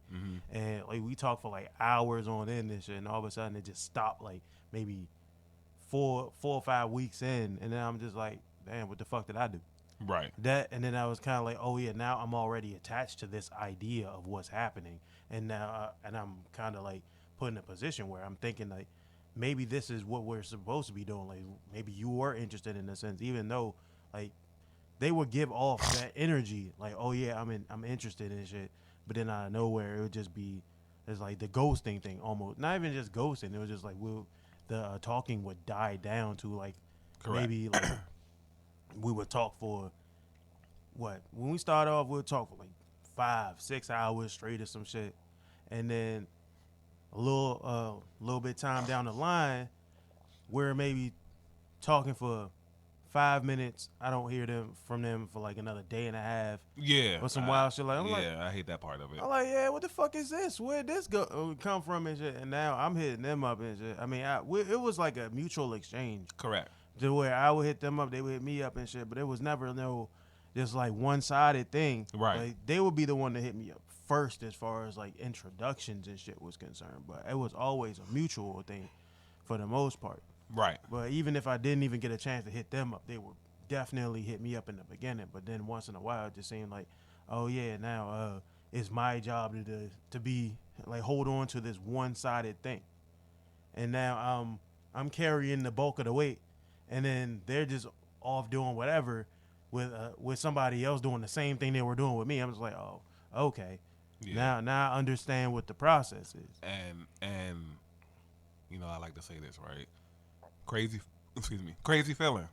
and like we talk for like hours on end and shit. And all of a sudden it just stopped, like maybe 4 or 5 weeks in, and then I'm just like, damn, what the fuck did I do? Right. And then I was kind of like, oh yeah, now I'm already attached to this idea of what's happening, and now and I'm kind of like put in a position where I'm thinking like maybe this is what we're supposed to be doing. Like maybe you were interested in a sense, even though like they would give off that energy, like oh yeah, I'm interested in shit, but then out of nowhere it would just be it's like the ghosting thing almost. Not even just ghosting. It was just like the talking would die down to like Correct. maybe like we would talk for what when we started off we'd talk for like 5-6 hours straight or some shit, and then a little bit time down the line we're maybe talking for 5 minutes. I don't hear from them for like another day and a half. Yeah. Or some wild shit. Like I hate that part of it. I'm like, yeah, what the fuck is this? Where'd this come from and shit? And now I'm hitting them up and shit. I mean, it was like a mutual exchange. Correct. To where I would hit them up, they would hit me up and shit. But it was never just like one-sided thing. Right. Like, they would be the one to hit me up first as far as like introductions and shit was concerned. But it was always a mutual thing for the most part. Right. But even if I didn't even get a chance to hit them up, they would definitely hit me up in the beginning. But then once in a while, it just seemed like, oh yeah, now it's my job to be like hold on to this one-sided thing, and now I'm carrying the bulk of the weight, and then they're just off doing whatever with somebody else doing the same thing they were doing with me. I'm just like, oh, okay, now I understand what the process is. And you know, I like to say this, right? Crazy feeling.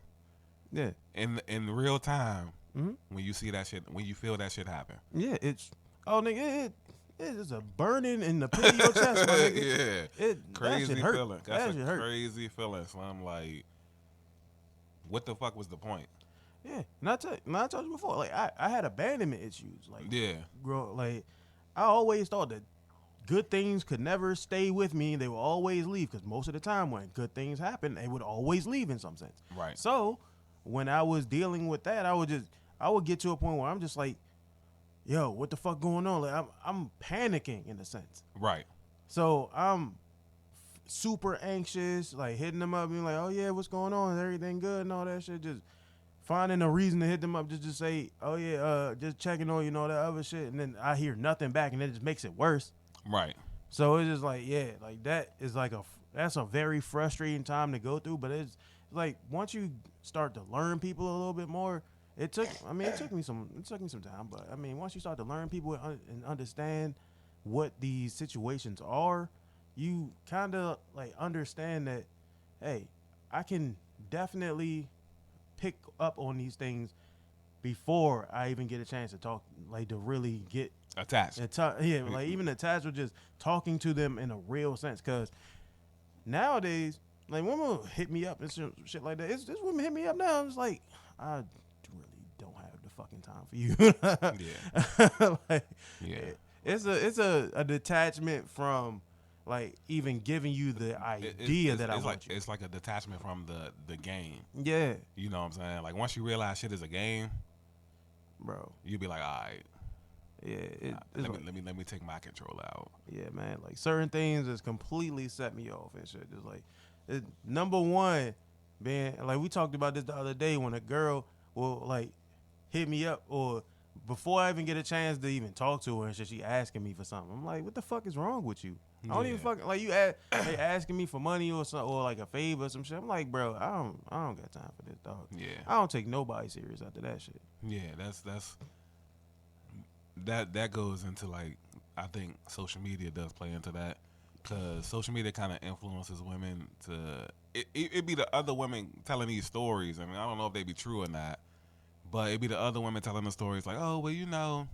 Yeah. In real time, mm-hmm. when you see that shit, when you feel that shit happen. Yeah, nigga, it is a burning in the pit of your chest, my nigga. Yeah. Crazy that feeling. That's a hurt. crazy feeling. So I'm like, what the fuck was the point? Yeah. And I told you before, like I had abandonment issues. Like like I always thought that good things could never stay with me. They would always leave because most of the time when good things happen, they would always leave in some sense. Right. So when I was dealing with that, I would get to a point where I'm just like, yo, what the fuck going on? Like I'm panicking in a sense. Right. So I'm super anxious, like hitting them up, being like, oh yeah, what's going on? Is everything good and all that shit? Just finding a reason to hit them up, just to say, oh yeah, just checking on you and all that other shit, and then I hear nothing back, and it just makes it worse. Right. So it's just like, yeah, like that is like that's a very frustrating time to go through. But it's like once you start to learn people a little bit more, it took me some time. But I mean, once you start to learn people and understand what these situations are, you kind of like understand that, hey, I can definitely pick up on these things before I even get a chance to talk, like to really get attached. Like even attached with just talking to them in a real sense. Because nowadays, like women hit me up and shit like that. This women hit me up now. I'm just like, I really don't have the fucking time for you. Like, yeah. It's a detachment from like even giving you the idea that I want you. It's like a detachment from the game. Yeah. You know what I'm saying? Like once you realize shit is a game, bro, you'll be like, all right. Yeah, let me take my control out. Yeah, man. Like certain things just completely set me off and shit. Just like number one, being like we talked about this the other day when a girl will like hit me up or before I even get a chance to even talk to her and shit, she asking me for something. I'm like, what the fuck is wrong with you? I don't even fucking like you they asking me for money or something or like a favor or some shit. I'm like, bro, I don't got time for this, dog. Yeah, I don't take nobody serious after that shit. Yeah, that goes into like I think social media does play into that because social media kind of influences women to it be the other women telling these stories. I mean, I don't know if they be true or not, but it be the other women telling the stories like, oh well, you know,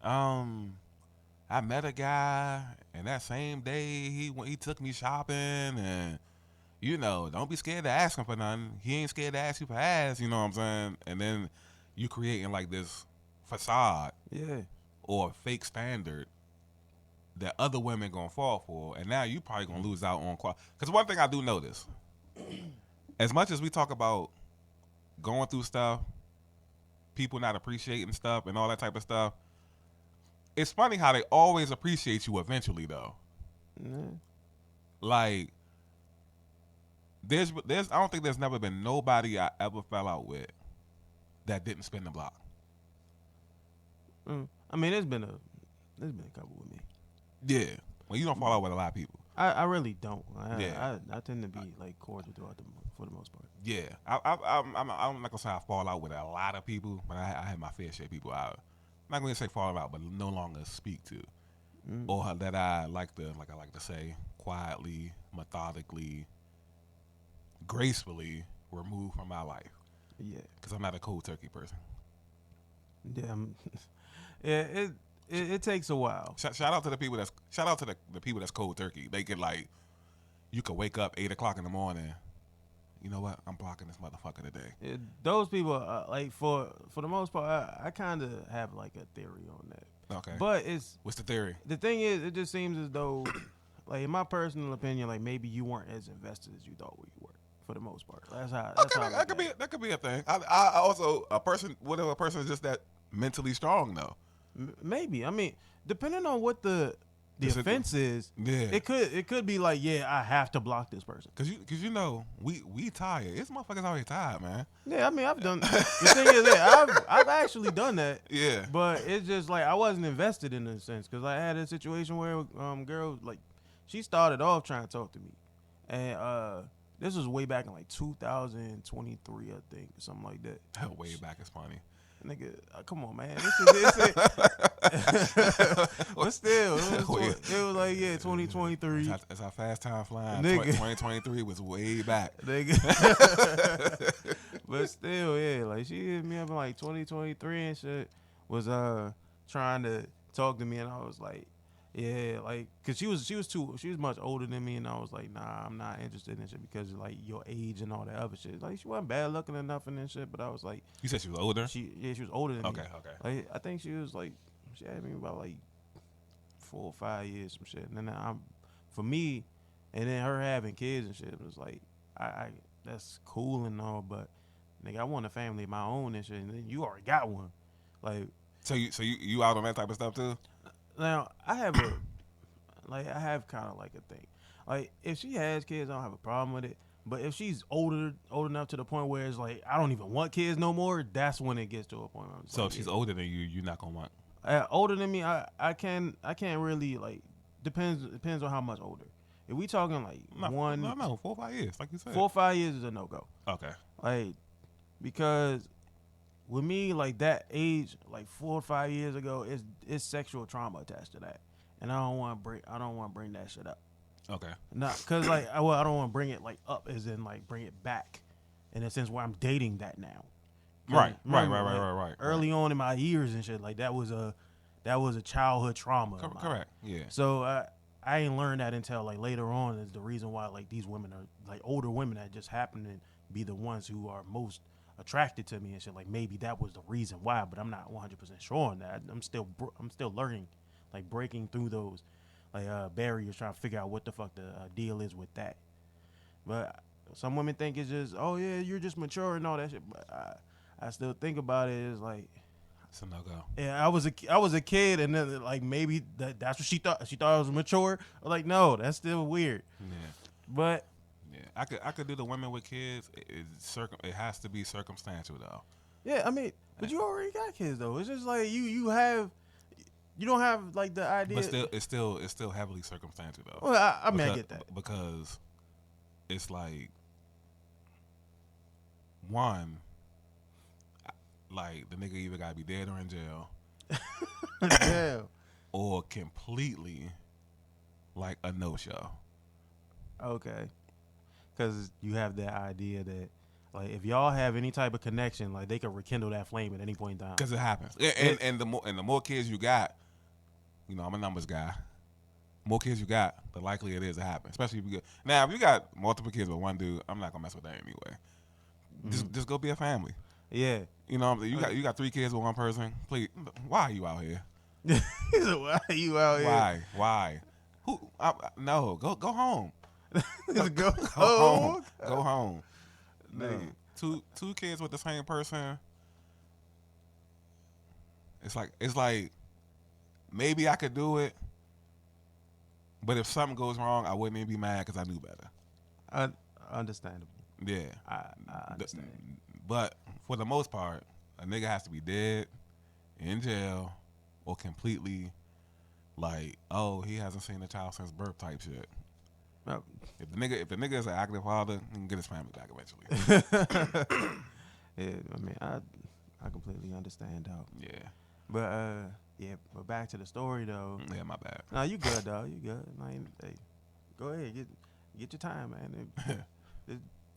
I met a guy and that same day he took me shopping and you know, don't be scared to ask him for nothing. He ain't scared to ask you for ass. You know what I'm saying? And then you creating like this facade, or a fake standard that other women gonna fall for, and now you probably gonna lose out on quality. Because one thing I do notice, as much as we talk about going through stuff, people not appreciating stuff and all that type of stuff, it's funny how they always appreciate you eventually, though. Mm-hmm. Like, there's I don't think there's never been nobody I ever fell out with that didn't spin the block? I mean, there's been a couple with me. Yeah. Well, you don't fall out with a lot of people. I really don't. Yeah. I tend to be like cordial for the most part. Yeah. I'm not gonna say I fall out with a lot of people, but I have my fair share of people I'm not gonna say fall out, but no longer speak to, or that I like to say quietly, methodically, gracefully remove from my life. Yeah. Because I'm not a cold turkey person. Yeah. Yeah. It takes a while. Shout out to the people the people that's cold turkey. They could you could wake up 8:00 in the morning. You know what? I'm blocking this motherfucker today. Yeah, those people, for the most part, I kind of have like a theory on that. Okay. But what's the theory? The thing is, it just seems as though, like in my personal opinion, like maybe you weren't as invested as you thought you were. For the most part, that could be a thing. I also a person is just that mentally strong though. Maybe. I mean, depending on what the offense is, yeah, it could be like, yeah, I have to block this person. Cause we tired. It's motherfuckers already tired, man. Yeah, I mean, I've done. The thing is, yeah, I've actually done that. Yeah. But it's just like I wasn't invested in a sense because I had a situation where girl like she started off trying to talk to me, and this was way back in like 2023, I think, something like that. Way back is funny. Nigga, come on, man. This is but still, it was like, yeah, 2023. That's how fast time flying. Nigga. 2023 was way back. Nigga. But still, yeah, like she hit me up in like 2023 and shit, was trying to talk to me, and I was like, yeah, like, cause she was much older than me, and I was like, nah, I'm not interested in shit because of like your age and all that other shit. Like she wasn't bad looking or nothing and shit, but I was like, you said she was older. She was older than me. Okay. Like I think she was like, she had me about like 4 or 5 years, some shit. And then for me, and then her having kids and shit, it was like, I that's cool and all, but nigga, I want a family of my own and shit. And then you already got one, like. So you out on that type of stuff too? Now, I have kind of like a thing. Like, if she has kids, I don't have a problem with it. But if she's old enough to the point where it's like, I don't even want kids no more, that's when it gets to a point where I'm so like, if she's older than you, you're not going to want? Older than me, I can't really, like, depends on how much older. If we talking, like, no, 4 or 5 years, like you said. 4 or 5 years is a no-go. Okay. Like, because with me, like that age, like 4 or 5 years ago, it's sexual trauma attached to that, and I don't want to bring that shit up. Okay. Not cause like I don't want to bring it like up, as in like bring it back, in a sense where I'm dating that now. Right. Early on in my years and shit, like that was a childhood trauma. Correct. Yeah. So I ain't learned that until like later on. Is the reason why like these women are like older women that just happen to be the ones who are most attracted to me and shit. Like maybe that was the reason why, but I'm not 100% sure on that. I'm still learning, like breaking through those like barriers, trying to figure out what the fuck the deal is with that. But some women think it's just, oh yeah, you're just mature and all that shit. But I still think about it as like, it's a no-go. Yeah, I was a kid, and then like maybe that's what she thought. She thought I was mature. I'm like, no, that's still weird. Yeah. But yeah, I could do the women with kids. It has to be circumstantial though. Yeah, I mean, but you already got kids though. It's just like you don't have like the idea. But it's still heavily circumstantial though. Well, I mean, I get that because it's like one. Like, the nigga either gotta be dead or in jail. Damn. Or completely, like, a no-show. Okay. Because you have that idea that, like, if y'all have any type of connection, like, they can rekindle that flame at any point in time. Because it happens. And the more kids you got, you know, I'm a numbers guy. The more kids you got, the likely it is to happen. Especially if you get... Now, if you got multiple kids with one dude, I'm not gonna mess with that anyway. Just go be a family. Yeah. You know, you got 3 kids with one person. Please, why are you out here? Why are you out here? Why? Who? No, go home. Go home. Go home. No. Two kids with the same person. It's like maybe I could do it, but if something goes wrong, I wouldn't even be mad because I knew better. Understandable. Yeah. I understand. But for the most part, a nigga has to be dead, in jail, or completely like, oh, he hasn't seen a child since birth type shit. No. If the nigga is an active father, he can get his family back eventually. Yeah, I mean, I completely understand, dog. Yeah. But back to the story though. Yeah, my bad. No, you good, dog. You good. Like, hey, go ahead, get your time, man.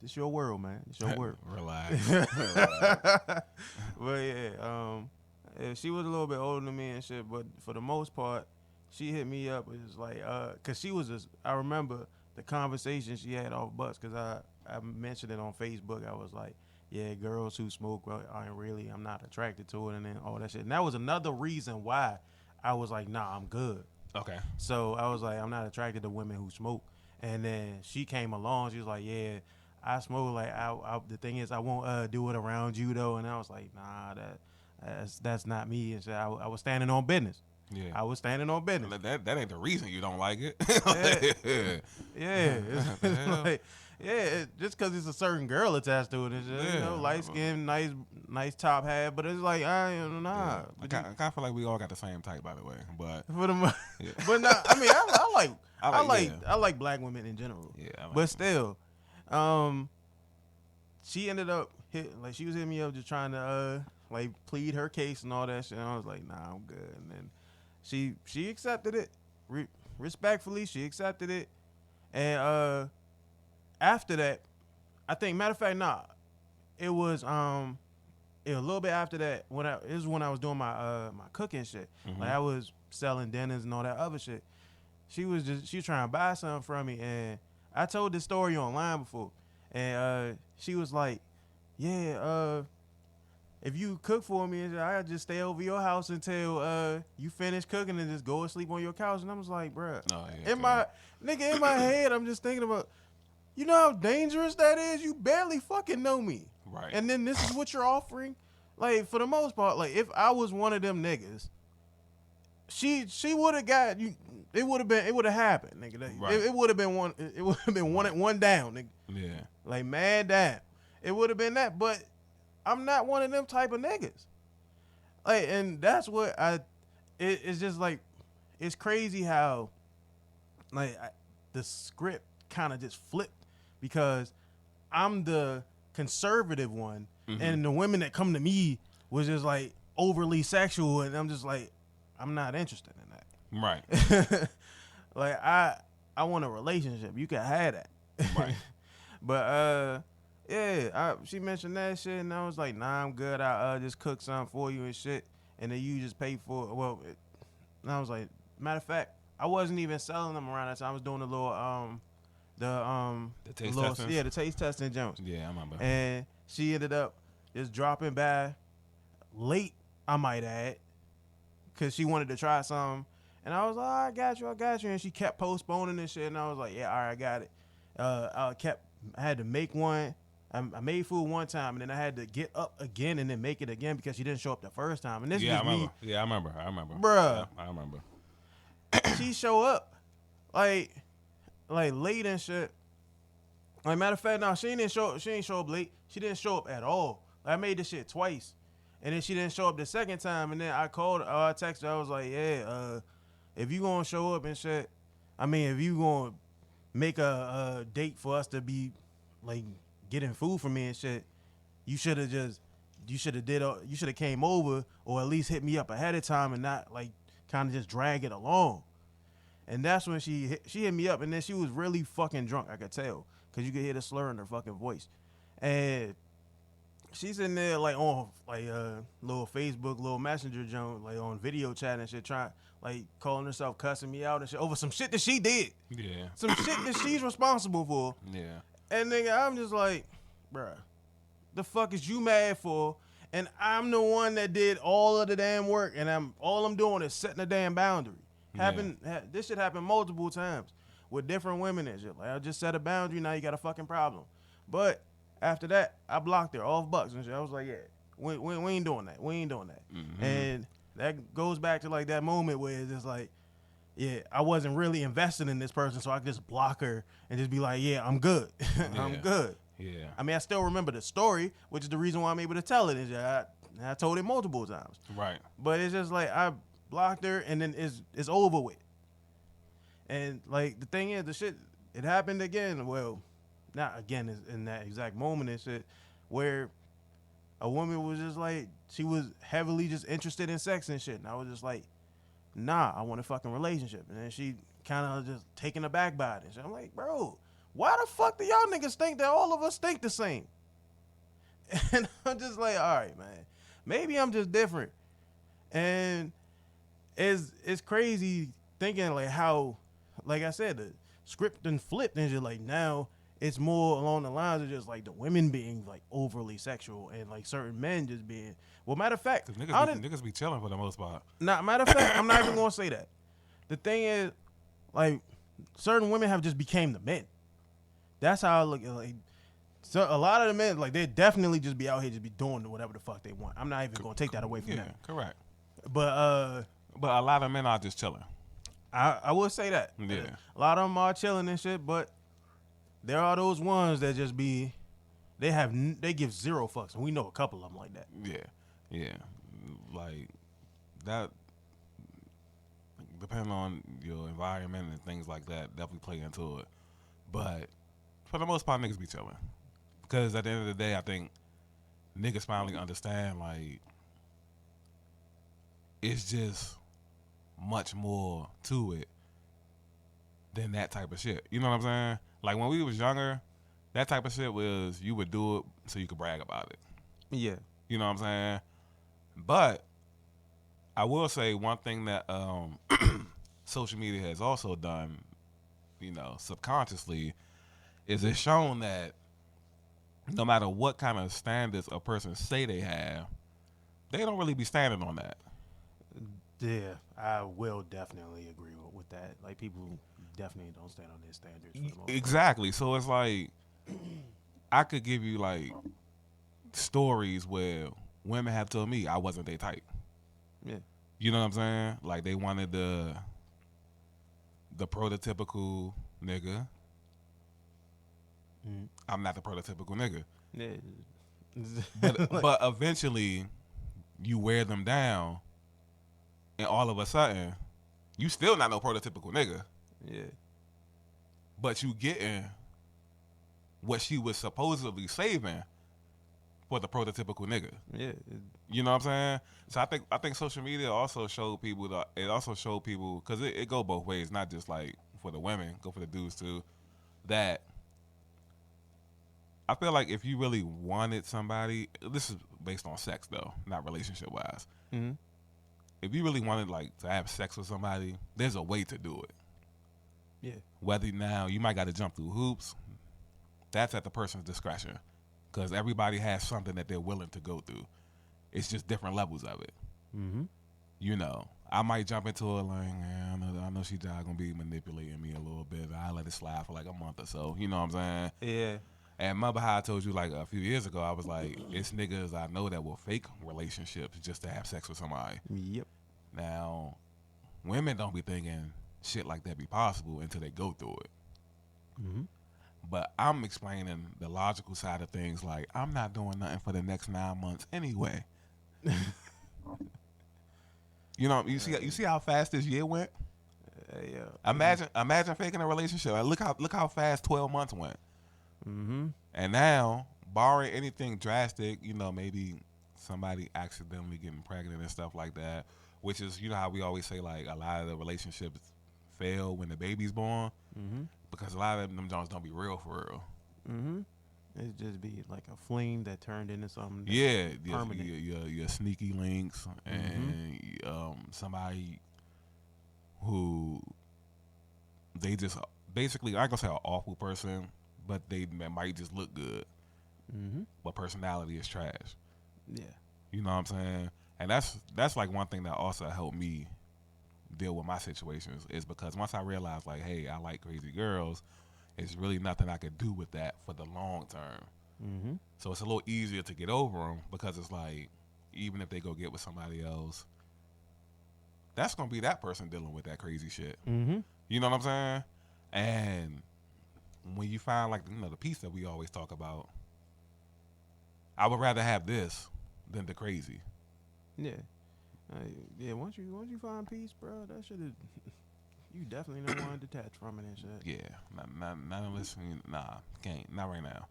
It's your world, man. It's your world. Relax. But yeah, she was a little bit older than me and shit, but for the most part, she hit me up. It was like, cause she was just, I remember the conversation she had off bus, cause I mentioned it on Facebook. I was like, yeah, girls who smoke, well, I'm not attracted to it, and then all that shit. And that was another reason why I was like, nah, I'm good. Okay. So I was like, I'm not attracted to women who smoke. And then she came along. She was like, yeah, I smoke. Like, the thing is, I won't do it around you though. And I was like, nah, that's not me. And so I was standing on business. Yeah. I was standing on business. That ain't the reason you don't like it. Just because it's a certain girl attached to it. It's just, you know, light skin, nice top hat. But it's like, nah. Yeah. I kind of feel like we all got the same type, by the way. But but no, I mean, I like black women in general. Yeah. But still, she ended up she was hitting me up just trying to like plead her case and all that shit. And I was like, nah, I'm good. And then she accepted it respectfully. She accepted it, and after that, I think, matter of fact, it was a little bit after that it was when I was doing my my cooking shit. Mm-hmm. Like I was selling dinners and all that other shit. She was trying to buy something from me, and I told this story online before, and she was like, yeah, if you cook for me, I just stay over your house until you finish cooking and just go and sleep on your couch. And I was like, bruh, in my head, I'm just thinking about, you know how dangerous that is? You barely fucking know me. Right. And then this is what you're offering? Like, for the most part, like, if I was one of them niggas, she would have got you. It would have happened, nigga. Right. It would have been one. It would have been one down, nigga. Yeah. Like, man down. It would have been that, but I'm not one of them type of niggas. Like, and that's what it's just like, it's crazy how, like, the script kind of just flipped because I'm the conservative one, mm-hmm. and the women that come to me was just like overly sexual, and I'm just like, I'm not interested in that. Right. Like, I want a relationship. You can have that. Right. But she mentioned that shit, and I was like, nah, I'm good. I just cook something for you and shit, and then you just pay for it. Well, and I was like, matter of fact, I wasn't even selling them around that time. I was doing a little the taste testing. Yeah, the taste testing Jones. Yeah, I remember. And she ended up just dropping by late, I might add, because she wanted to try something. And I was like, I got you. And she kept postponing this shit, and I was like, yeah, all right, I got it. I had to make one. I made food one time, and then I had to get up again and then make it again because she didn't show up the first time. And this is me. Yeah, I remember. Bruh. Yeah, I remember. She show up like late and shit. Like, matter of fact, no, she ain't show up late. She didn't show up at all. I made this shit twice, and then she didn't show up the second time. And then I called her, I texted her. I was like, yeah, if you gonna show up and shit, I mean, if you gonna make a date for us to be like getting food from me and shit, you should have came over, or at least hit me up ahead of time and not like kind of just drag it along. And that's when she hit me up, and then she was really fucking drunk. I could tell because you could hear the slur in her fucking voice. And she's in there like on like little Facebook, little messenger joint, like on video chat and shit, trying like calling herself cussing me out and shit over some shit that she did. Yeah. Some shit that she's responsible for. Yeah. And nigga, I'm just like, bruh, the fuck is you mad for? And I'm the one that did all of the damn work, and all I'm doing is setting a damn boundary. This shit happened multiple times with different women and shit. Like, I just set a boundary, now you got a fucking problem. But after that, I blocked her off bucks and shit. I was like, yeah, we ain't doing that. We ain't doing that. Mm-hmm. And that goes back to like that moment where it's just like, yeah, I wasn't really invested in this person, so I could just block her and just be like, yeah, I'm good. I'm good. Yeah. I mean, I still remember the story, which is the reason why I'm able to tell it. Is And I told him multiple times. Right. But it's just like I blocked her, and then it's over with. And like the thing is, the shit it happened again. Well, not again in that exact moment and shit, where a woman was just like she was heavily just interested in sex and shit, and I was just like, nah, I want a fucking relationship. And then she kind of just taken aback by it. And shit. I'm like, bro, why the fuck do y'all niggas think that all of us think the same? And I'm just like, all right, man, maybe I'm just different. And it's crazy thinking like how, like I said, the script and flipped and just like now it's more along the lines of just like the women being like overly sexual and like certain men just being. Well, matter of fact, niggas be chilling for the most part. Nah, matter of fact, I'm not even gonna say that. The thing is, like, certain women have just became the men. That's how I look at like. So a lot of the men, like, they definitely just be out here just be doing whatever the fuck they want. I'm not even gonna take that away from them. Correct. But a lot of men are just chilling. I will say that. Yeah. A lot of them are chilling and shit, but there are those ones that just be, they give zero fucks, and we know a couple of them like that. Yeah, like that. Depending on your environment and things like that, definitely play into it. But for the most part, niggas be chilling. Because at the end of the day, I think niggas finally understand, like, it's just much more to it than that type of shit. You know what I'm saying? Like, when we was younger, that type of shit was, you would do it so you could brag about it. Yeah. You know what I'm saying? But I will say one thing that social media has also done, you know, subconsciously, is it's shown that no matter what kind of standards a person say they have, they don't really be standing on that. Yeah, I will definitely agree with that. Like, people definitely don't stand on their standards for the most part. Exactly. So it's like, I could give you, like, stories where women have told me I wasn't their type. Yeah. You know what I'm saying? Like, they wanted the prototypical nigga. Mm. I'm not the prototypical nigga. Yeah. But eventually, you wear them down, and all of a sudden, you still not no prototypical nigga. Yeah. But you getting what she was supposedly saving for the prototypical nigga. Yeah. You know what I'm saying? So I think social media also showed people because it go both ways, not just like for the women, go for the dudes too. That I feel like if you really wanted somebody, this is based on sex though, not relationship wise. Mm-hmm. If you really wanted like to have sex with somebody, there's a way to do it. Yeah. Whether now you might got to jump through hoops, that's at the person's discretion, because everybody has something that they're willing to go through. It's just different levels of it. Mm-hmm. You know, I might jump into it like, I know she's gonna be manipulating me a little bit. I'll let it slide for like a month or so. You know what I'm saying? Yeah. And remember how I told you like a few years ago, I was like, it's niggas I know that will fake relationships just to have sex with somebody. Yep. Now, women don't be thinking shit like that be possible until they go through it. Mm-hmm. But I'm explaining the logical side of things, like, I'm not doing nothing for the next 9 months anyway. You know, you see how fast this year went? Yeah. Imagine faking a relationship. Like, look how fast 12 months went. Mm-hmm. And now, barring anything drastic, you know, maybe somebody accidentally getting pregnant and stuff like that, which is, you know how we always say, like, a lot of the relationships fail when the baby's born, Mm-hmm. because a lot of them Jones don't be real for real. Mm-hmm. It just be like a fling that turned into something. Yeah, permanent. your sneaky links and somebody who they just basically, I ain't gonna say an awful person, but they might just look good, Mm-hmm. but personality is trash. Yeah. You know what I'm saying? And that's like one thing that also helped me deal with my situations, is because once I realized, like, hey, I like crazy girls, it's really nothing I could do with that for the long term. Mm-hmm. So it's a little easier to get over them, because it's like, even if they go get with somebody else, that's going to be that person dealing with that crazy shit. Mm-hmm. You know what I'm saying? And when you find, like, you know, the piece that we always talk about, I would rather have this than the crazy. Yeah. Yeah, once you find peace, bro, that shit is you definitely don't want to detach from it and shit. Yeah, not unless can't, not right now.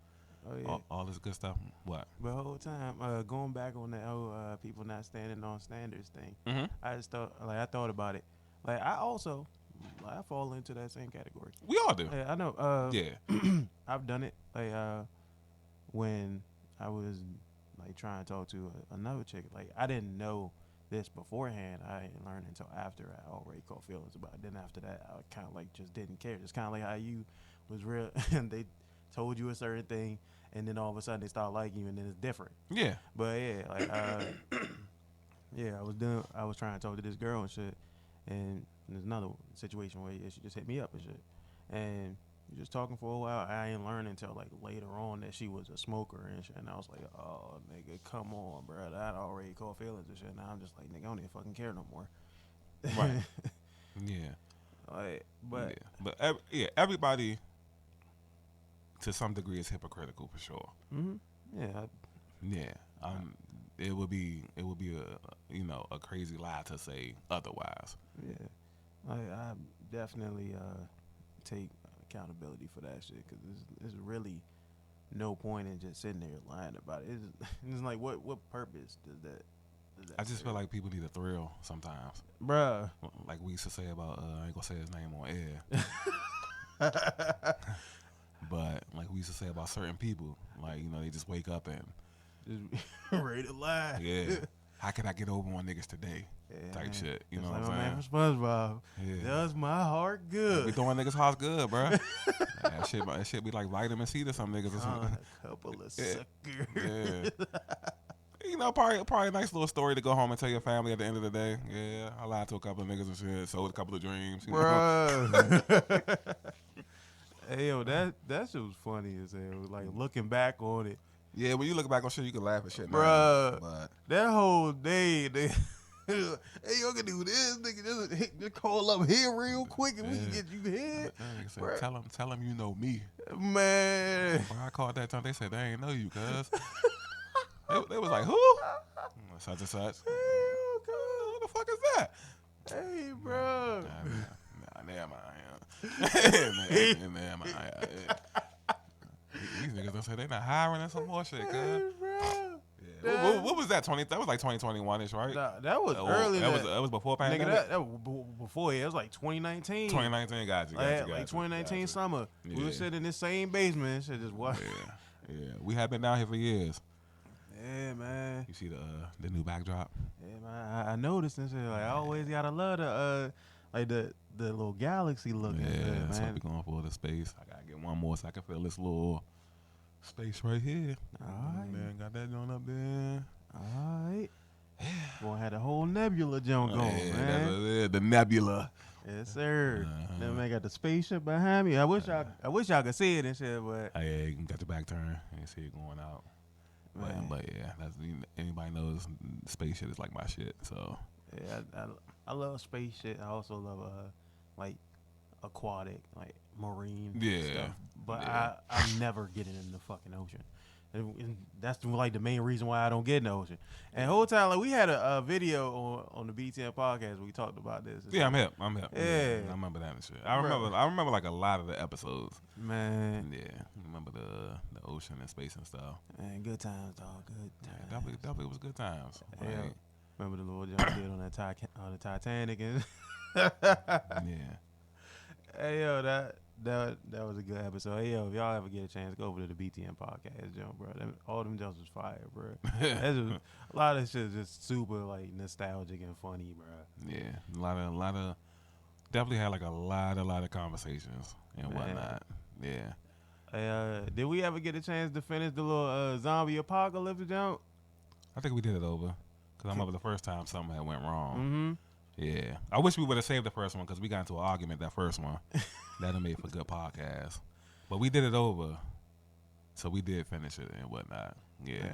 Oh yeah. All this good stuff. What? But the whole time, going back on that whole people not standing on standards thing, Mm-hmm. I thought about it. Like I also, I fall into that same category. We all do. I know. Yeah. I've done it. Like when I was like trying to talk to another chick. Like I didn't know this beforehand. I didn't learn until after I already caught feelings about it. Then after that, I kind of like just didn't care. It's kind of like how you was real and they told you a certain thing, and then all of a sudden they start liking you, and then it's different. Yeah. But yeah, like yeah, I was trying to talk to this girl and shit, and there's another situation where she just hit me up and shit, and we just talking for a while. I ain't learn until like later on that she was a smoker and shit, and I was like, oh nigga, come on, bro. I already caught feelings and shit. Now I'm just like, nigga, I don't even fucking care no more. Right. Yeah. Like, but everybody to some degree is hypocritical for sure. mm-hmm. Yeah. It would be a crazy lie to say otherwise. Yeah. I definitely take accountability for that shit because there's really no point in just sitting there lying about it. It's like what purpose does that I just feel like people need a thrill sometimes. Bruh. Like we used to say about I ain't gonna say his name on air. But like we used to say about certain people, like, they just wake up and Just ready to lie. yeah, how can I get over on niggas today? Type shit. You know what I'm saying? Man from SpongeBob. Yeah. Does my heart good. We throwing niggas' hearts good, bro. That shit be like vitamin C to some niggas or something. A couple of Yeah. suckers. Yeah. Probably a nice little story to go home and tell your family at the end of the day. Yeah, I lied to a couple of niggas and shit, sold a couple of dreams. Bruh. Hey, yo, that shit was funny as hell. Like, looking back on it. Yeah, when you look back on shit, you can laugh at shit. Bruh. But That whole day, hey, y'all can do this, nigga. Just call up here real quick and we can get you here. tell them you know me. Man. When I called that time, they said they ain't know you, cuz. they was like, who? Such and such. Who the fuck is that? Hey, bro. Never mind. Never mind. These niggas don't say they not hiring and some more shit, cuz. Hey, bro. Yeah. What was that? That was like 2021-ish, right? Nah, that was early. That was before pandemic. Nigga, that was before. Yeah, it was like 2019. 2019, got you. Like 2019 summer. Yeah. We were sitting in this same basement and shit just what? Yeah. We have been down here for years. Yeah, man. You see the new backdrop? Yeah, man. I noticed and shit. Like I always gotta love the little galaxy looking. Yeah, man. so we going for the space. I gotta get one more so I can feel this little space right here. Alright. Man, got that joint up there. Alright. Gonna have the whole nebula joint going, man. That's the nebula. Yes, sir. Then man got the spaceship behind me. I wish y'all could see it and shit, but Yeah, you got the back turn and see it going out. But yeah, anybody knows space shit is like my shit. So yeah, I love space shit. I also love like aquatic, like marine stuff. But I'm never getting in the fucking ocean. And that's like the main reason why I don't get in the ocean. And the whole time, like we had a video on the BTN podcast where we talked about this. Yeah, I'm hip. Yeah. I remember that and shit. I remember like a lot of the episodes. Man. Yeah, I remember the ocean and space and stuff. Man, good times, dog. Good times. Yeah, definitely was good times. Yeah. Right? Remember the little jump did on the Titanic and Yeah. Hey yo, that was a good episode. Hey yo, if y'all ever get a chance, go over to the BTN podcast, jump, bro. All them jumps was fire, bro. A lot of shit is just super like nostalgic and funny, bro. Yeah, a lot of definitely had like a lot of conversations and whatnot. Yeah. Hey, did we ever get a chance to finish the little zombie apocalypse jump? I think we did it over because I remember the first time something had went wrong. Mm-hmm. Yeah, I wish we would have saved the first one because we got into an argument that first one. That'd made for good podcast. But we did it over, so we did finish it and whatnot. Yeah,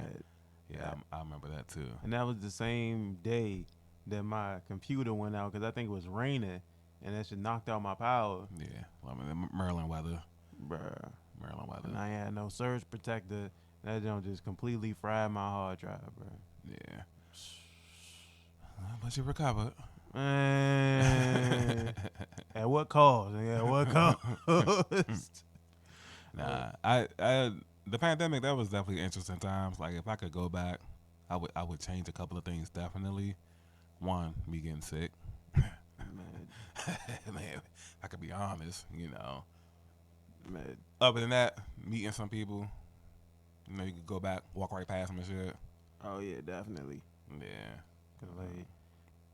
I remember that too. And that was the same day that my computer went out because I think it was raining, and that shit knocked out my power. Yeah, I mean, Maryland weather. Bruh. Maryland weather. And I had no surge protector. That junk just completely fried my hard drive, bro. Yeah. But you recovered. Man, at what cost? At what cost? Nah, the pandemic, that was definitely interesting times. Like if I could go back, I would change a couple of things definitely. One, me getting sick. Man, Man, I could be honest, man. Other than that, meeting some people, you could go back, walk right past them and shit. Oh yeah, definitely. Yeah. 'Cause, like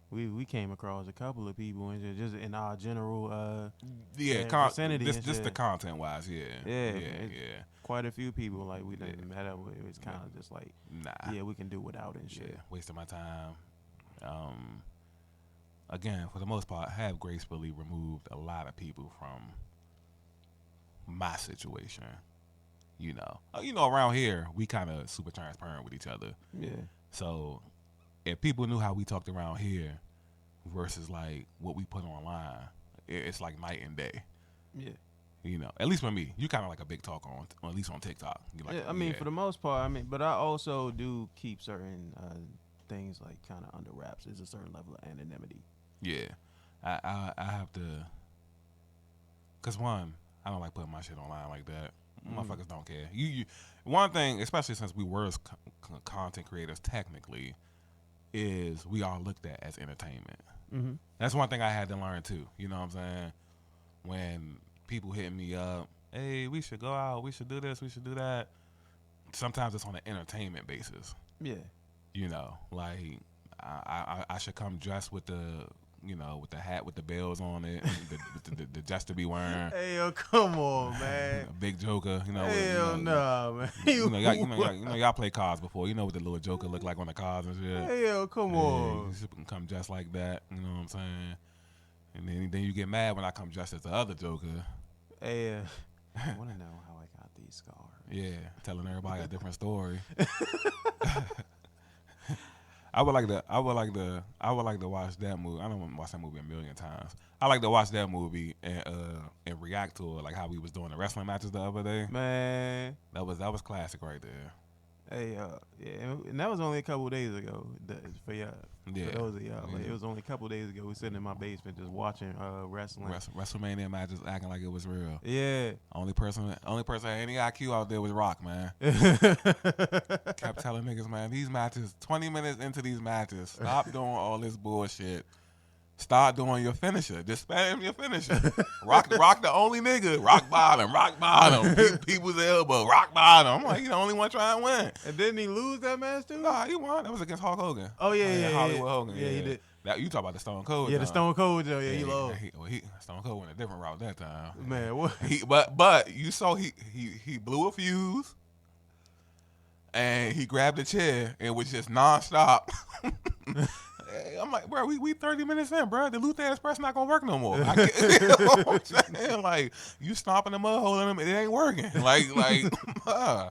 we came across a couple of people and just in our general vicinity. Just the content wise, yeah. Yeah. Quite a few people like we done met up with. It's kind of just like, nah, yeah, we can do without it and shit. Yeah, wasting my time. Again, for the most part, I have gracefully removed a lot of people from my situation. Around here we kind of super transparent with each other. Yeah. So if people knew how we talked around here versus like what we put online, it's like night and day. Yeah. At least for me, you kind of like a big talker at least on TikTok. For the most part, but I also do keep certain things like kind of under wraps. There's a certain level of anonymity. Yeah, I have to, cause one, I don't like putting my shit online like that. Motherfuckers don't care. You one thing, especially since we were content creators technically, is we are looked at as entertainment. Mm-hmm. That's one thing I had to learn too. You know what I'm saying? When people hit me up, hey, we should go out, we should do this, we should do that. Sometimes it's on an entertainment basis. Yeah. Like I should come dressed with the with the hat with the bells on it, the just to be wearing. Hey yo, come on, man. A big joker, Hell nah, man. Y'all play cards before. You know what the little joker look like on the cards and shit. Hey yo, come on. You should come dressed like that. You know what I'm saying? And then you get mad when I come dressed as the other joker. Hey, I want to know how I got these scars. Yeah, telling everybody a different story. I would like to watch that movie. I don't want to watch that movie a million times. I like to watch that movie and react to it, like how we was doing the wrestling matches the other day. Man, that was classic right there. Hey, and that was only a couple of days ago. For those of y'all, like, it was only a couple of days ago. We sitting in my basement just watching wrestling. WrestleMania matches, acting like it was real. Yeah. Only person with any IQ out there was Rock, man. Kept telling niggas, man, these matches, 20 minutes into these matches, stop doing all this bullshit. Start doing your finisher. Just spam your finisher. Rock the only nigga. Rock bottom. People's elbow. Rock bottom. I'm like, he the only one trying to win. And didn't he lose that match too? Nah, he won. That was against Hulk Hogan. Oh yeah. Hollywood Hogan. Yeah, he did. You talk about the Stone Cold. Yeah, the Stone Cold. Yeah, he lost. Stone Cold went a different route that time. Man, what? But you saw he blew a fuse. And he grabbed a chair and was just nonstop. I'm like, bro, we 30 minutes in, bro. The Luther Express not gonna work no more. You know what I'm saying? Like, you stomping the mud hole in him, it ain't working. Yeah.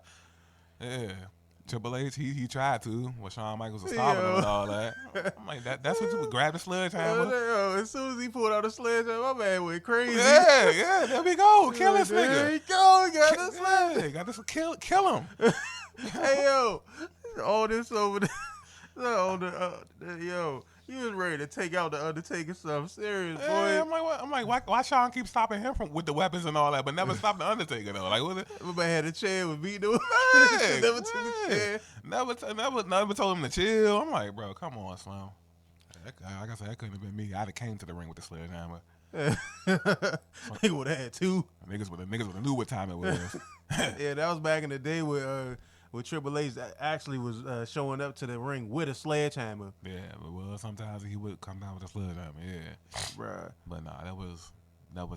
Triple H, he tried to when Shawn Michaels was stopping him and all that. I'm like, that's what you would grab the sledgehammer. As soon as he pulled out the sledgehammer, my man went crazy. Yeah, there we go. Kill this nigga. There he go. Got this sledgehammer. Yeah, got this. Kill him. Hey yo, all this over there. Yo, you was ready to take out the Undertaker stuff. Serious, boy. I'm like, why Shawn keep stopping him with the weapons and all that, but never stop the Undertaker though? Like, was it? My man had a chair with beat him. Never took the chair. Never told him to chill. I'm like, bro, come on, Slim. Like I said, that couldn't have been me. I'd have came to the ring with the sledgehammer. He would have had two. Niggas would have knew what time it was. Yeah, that was back in the day where Triple H actually was showing up to the ring with a sledgehammer. Yeah, well, sometimes he would come down with a sledgehammer. Yeah, bruh. But nah, that was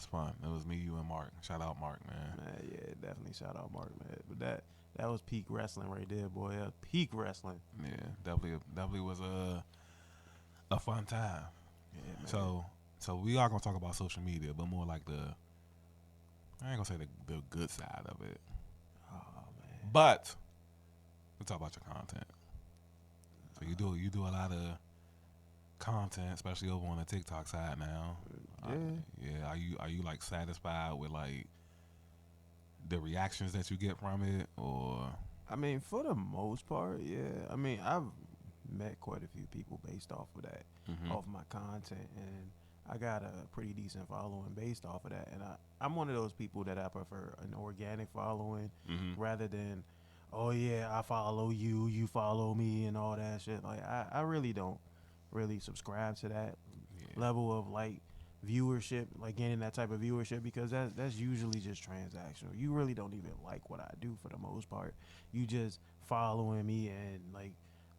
fun. It was me, you, and Mark. Shout out Mark, man. Yeah, definitely shout out Mark, man. But that was peak wrestling right there, boy. Peak wrestling. Yeah, definitely was a fun time. Yeah, man. So we are gonna talk about social media, but more like I ain't gonna say the good side of it. Oh man. But we talk about your content. So you do a lot of content, especially over on the TikTok side now. Yeah. Are you like satisfied with like the reactions that you get from it, or? I mean, for the most part, yeah. I mean, met quite a few people based off of that, off my content, and I got a pretty decent following based off of that. And I'm one of those people that I prefer an organic following rather than, oh yeah, I follow you, you follow me, and all that shit. Like I really don't really subscribe to that level of like viewership, like gaining that type of viewership, because that's usually just transactional. You really don't even like what I do for the most part. You just following me and like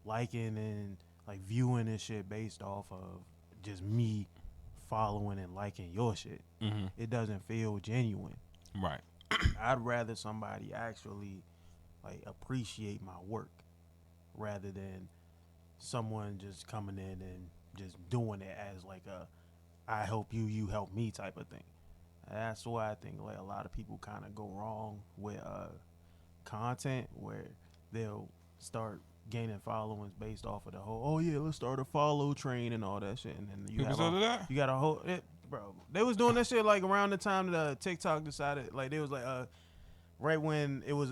liking and like viewing this shit based off of just me following and liking your shit. It doesn't feel genuine. Right. I'd rather somebody actually like appreciate my work rather than someone just coming in and just doing it as like a I help you, you help me type of thing. That's why I think like a lot of people kind of go wrong with content, where they'll start gaining followings based off of the whole, oh yeah, let's start a follow train and all that shit. And then you got a whole, bro. They was doing that shit like around the time that TikTok decided, like they was like right when it was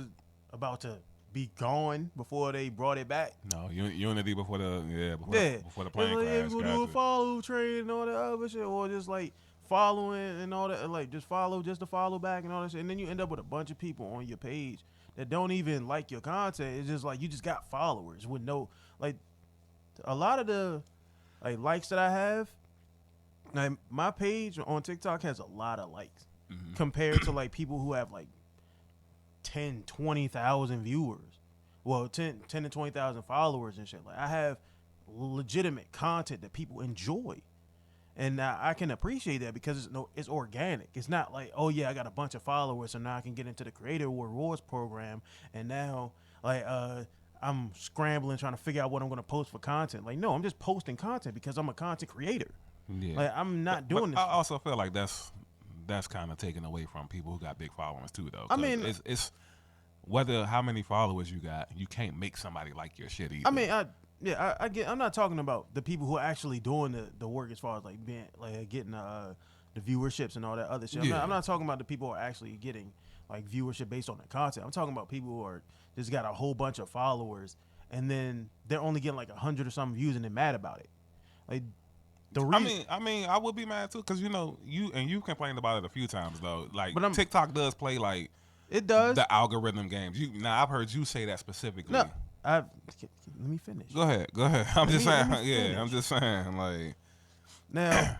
about to be gone before they brought it back. No, Unity before the plane like, crash. Yeah, we'll do a follow train and all that other shit, or just like following and all that, like just follow just to follow back and all that shit. And then you end up with a bunch of people on your page that don't even like your content. It's just like you just got followers with no, like, a lot of the like likes that I have. Like my page on TikTok has a lot of likes compared to like people who have like 10, 20,000 viewers. Well, 10 to 20,000 followers and shit. Like I have legitimate content that people enjoy. And I can appreciate that because it's organic. It's not like, oh yeah, I got a bunch of followers, so now I can get into the Creator Rewards program, and now like I'm scrambling trying to figure out what I'm going to post for content. Like, no, I'm just posting content because I'm a content creator. Yeah. Like I'm not doing this. I also feel like that's kind of taken away from people who got big followings too, though. I mean, it's whether how many followers you got, you can't make somebody like your shit either. I mean, I get. I'm not talking about the people who are actually doing the work as far as like being like getting the viewerships and all that other shit. I'm not talking about the people who are actually getting like viewership based on the content. I'm talking about people who are just got a whole bunch of followers and then they're only getting like 100 or something views and they're mad about it. Like the reason, I mean, I would be mad too because you complained about it a few times though. Like TikTok does play like it does the algorithm games. Now I've heard you say that specifically. No. Let me finish. Go ahead. I'm just saying, like. Now,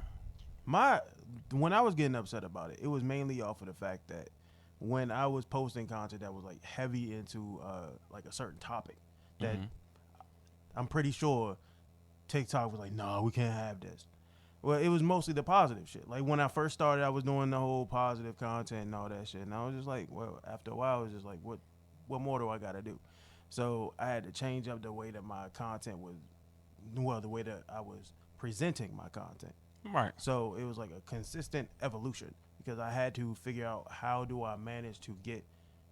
when I was getting upset about it, it was mainly off of the fact that when I was posting content that was like heavy into like a certain topic, that I'm pretty sure TikTok was like, no, we can't have this. Well, it was mostly the positive shit. Like when I first started, I was doing the whole positive content and all that shit, and I was just like, well, after a while, I was just like, what more do I got to do? So I had to change up the way that my content was, the way that I was presenting my content. Right. So it was like a consistent evolution because I had to figure out how do I manage to get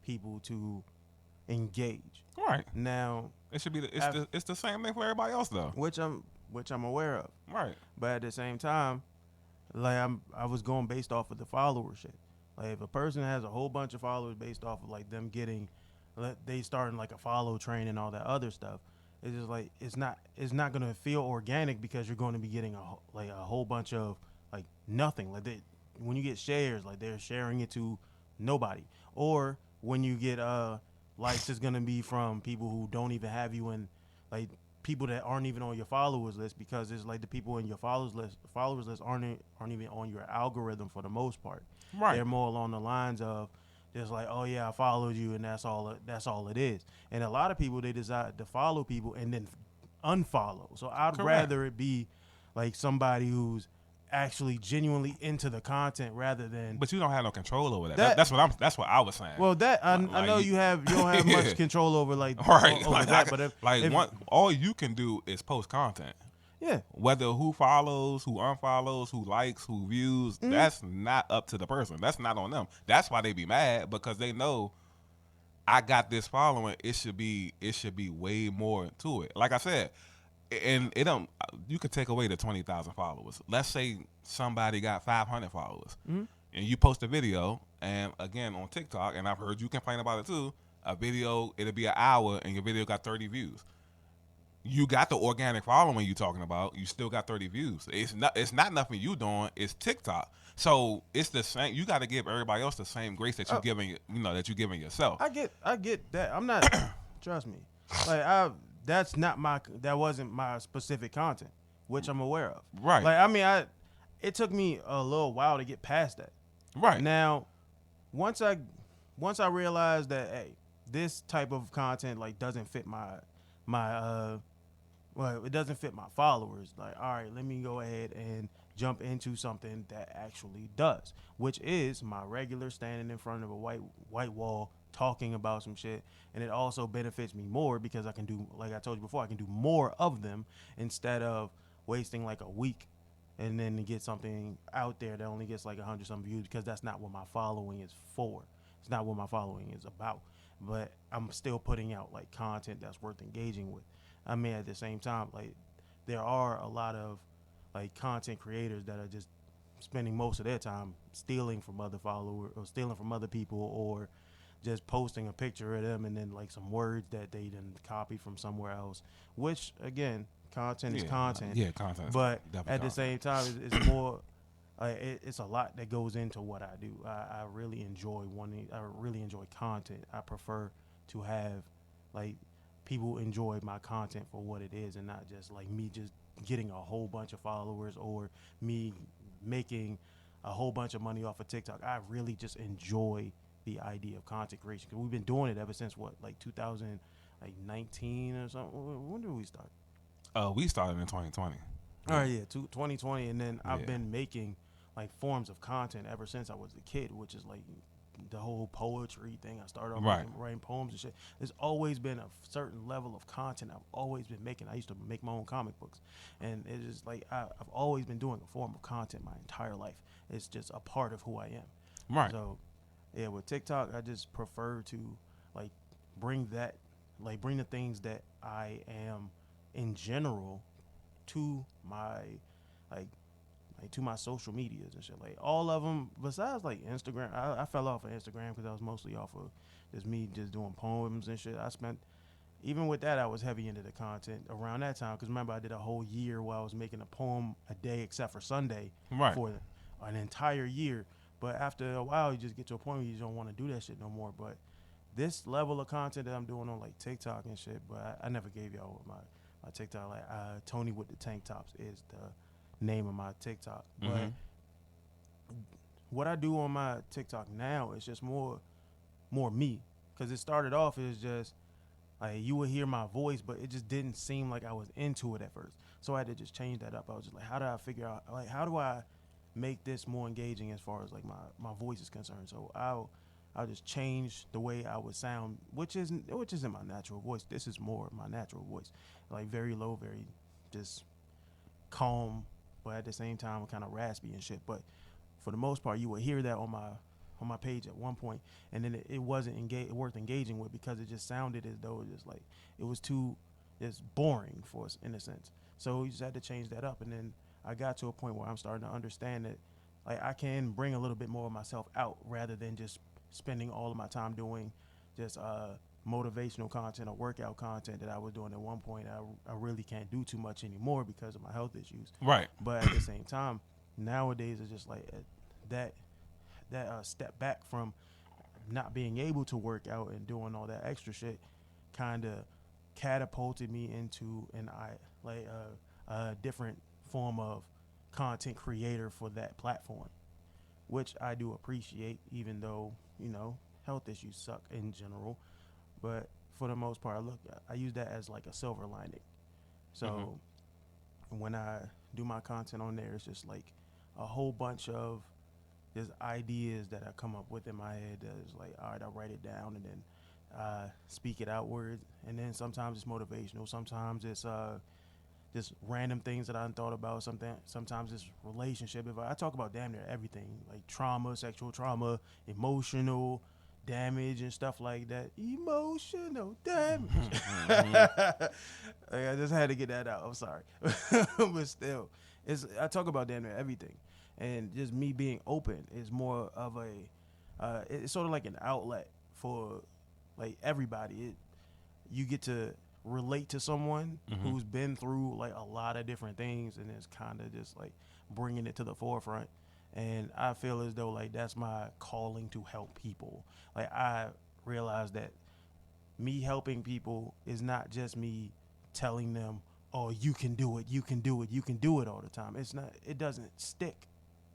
people to engage. Right. Now it should be it's the same thing for everybody else though. Which I'm aware of. Right. But at the same time, like I was going based off of the followership. Like if a person has a whole bunch of followers based off of like them getting, they starting like a follow train and all that other stuff. It's just like it's not gonna feel organic because you're going to be getting a whole bunch of like nothing. Like when you get shares, like they're sharing it to nobody. Or when you get likes, it's gonna be from people who don't even have you in, like people that aren't even on your followers list, because it's like the people in your followers list aren't even on your algorithm for the most part. Right. They're more along the lines of just like, oh yeah, I followed you and that's all it is. And a lot of people, they decide to follow people and then unfollow. So I'd rather it be like somebody who's actually genuinely into the content rather than. But you don't have no control over that. That's what I was saying. Well, that I know you don't have much control over like right. over like that. But all you can do is post content. Yeah. Whether who follows, who unfollows, who likes, who views, that's not up to the person. That's not on them. That's why they be mad, because they know I got this following. It should be way more to it. Like I said, and you could take away the 20,000 followers. Let's say somebody got 500 followers and you post a video, and again on TikTok, and I've heard you complain about it too, a video, it'll be an hour and your video got 30 views. you got the organic following you talking about. You still got 30 views. It's not nothing you doing. It's TikTok. So it's the same. You got to give everybody else the same grace that you giving that you giving yourself. I get that. I'm not. Trust me. Like that wasn't my specific content, which I'm aware of. Right. Like I mean, it took me a little while to get past that. Right. Now, once I realized that this type of content like doesn't fit it doesn't fit my followers. Like, all right, let me go ahead and jump into something that actually does, which is my regular standing in front of a white wall talking about some shit. And it also benefits me more because I can do, like I told you before, I can do more of them instead of wasting like a week and then to get something out there that only gets like 100 some views, because that's not what my following is for. It's not what my following is about. But I'm still putting out like content that's worth engaging with. I mean, at the same time, like there are a lot of like content creators that are just spending most of their time stealing from other followers or stealing from other people, or just posting a picture of them and then like some words that they didn't copy from somewhere else, which again, content is content. Yeah, content. But at the same time, it's more. It's a lot that goes into what I do. I really enjoy content. I prefer to have like people enjoy my content for what it is, and not just like me just getting a whole bunch of followers or me making a whole bunch of money off of TikTok. I really just enjoy the idea of content creation, because we've been doing it ever since like 2019 or something. When did we start? We started in 2020. All right, 2020, and then I've been making like forms of content ever since I was a kid, which is like the whole poetry thing. I started off writing poems and shit. There's always been a certain level of content I've always been making. I used to make my own comic books, and it's just like I've always been doing a form of content my entire life. It's just a part of who I am. Right. So, yeah, with TikTok, I just prefer to like bring the things that I am in general to my to my social medias and shit. Like all of them besides like Instagram. I fell off of Instagram because I was mostly off of just me just doing poems and shit. Even with that, I was heavy into the content around that time, because remember I did a whole year where I was making a poem a day except for Sunday for an entire year. But after a while, you just get to a point where you don't want to do that shit no more. But this level of content that I'm doing on like TikTok and shit, but I never gave y'all my TikTok. Like Tony with the tank tops is the name of my TikTok. Mm-hmm. But what I do on my TikTok now is just more me, because it started off as just like you would hear my voice, but it just didn't seem like I was into it at first. So I had to just change that up. I was just like, how do I figure out, like, how do I make this more engaging as far as like my voice is concerned? So I'll just change the way I would sound, which isn't my natural voice. This is more my natural voice, like very low, very just calm, but at the same time kind of raspy and shit. But for the most part, you would hear that on my page at one point, and then it wasn't worth engaging with, because it just sounded as though it was too just boring for us in a sense. So we just had to change that up, and then I got to a point where I'm starting to understand that like I can bring a little bit more of myself out rather than just spending all of my time doing just motivational content or workout content that I was doing at one point. I really can't do too much anymore because of my health issues. Right. But at the same time, nowadays it's just like that step back from not being able to work out and doing all that extra shit kind of catapulted me into a different form of content creator for that platform, which I do appreciate, even though, health issues suck in general. But for the most part, I use that as like a silver lining. So when I do my content on there, it's just like a whole bunch of just ideas that I come up with in my head that is like, all right, I write it down and then speak it outward. And then sometimes it's motivational. Sometimes it's just random things that I thought about. Sometimes it's relationship. If I talk about damn near everything, like trauma, sexual trauma, emotional damage and stuff like that. Emotional damage. I just had to get that out. I'm sorry. But still, I talk about damn near everything. And just me being open is more of it's sort of like an outlet for like everybody. You get to, relate to someone who's been through like a lot of different things, and it's kind of just like bringing it to the forefront. And I feel as though like that's my calling, to help people. Like I realize that me helping people is not just me telling them, oh, you can do it, you can do it, you can do it all the time. It's not, it doesn't stick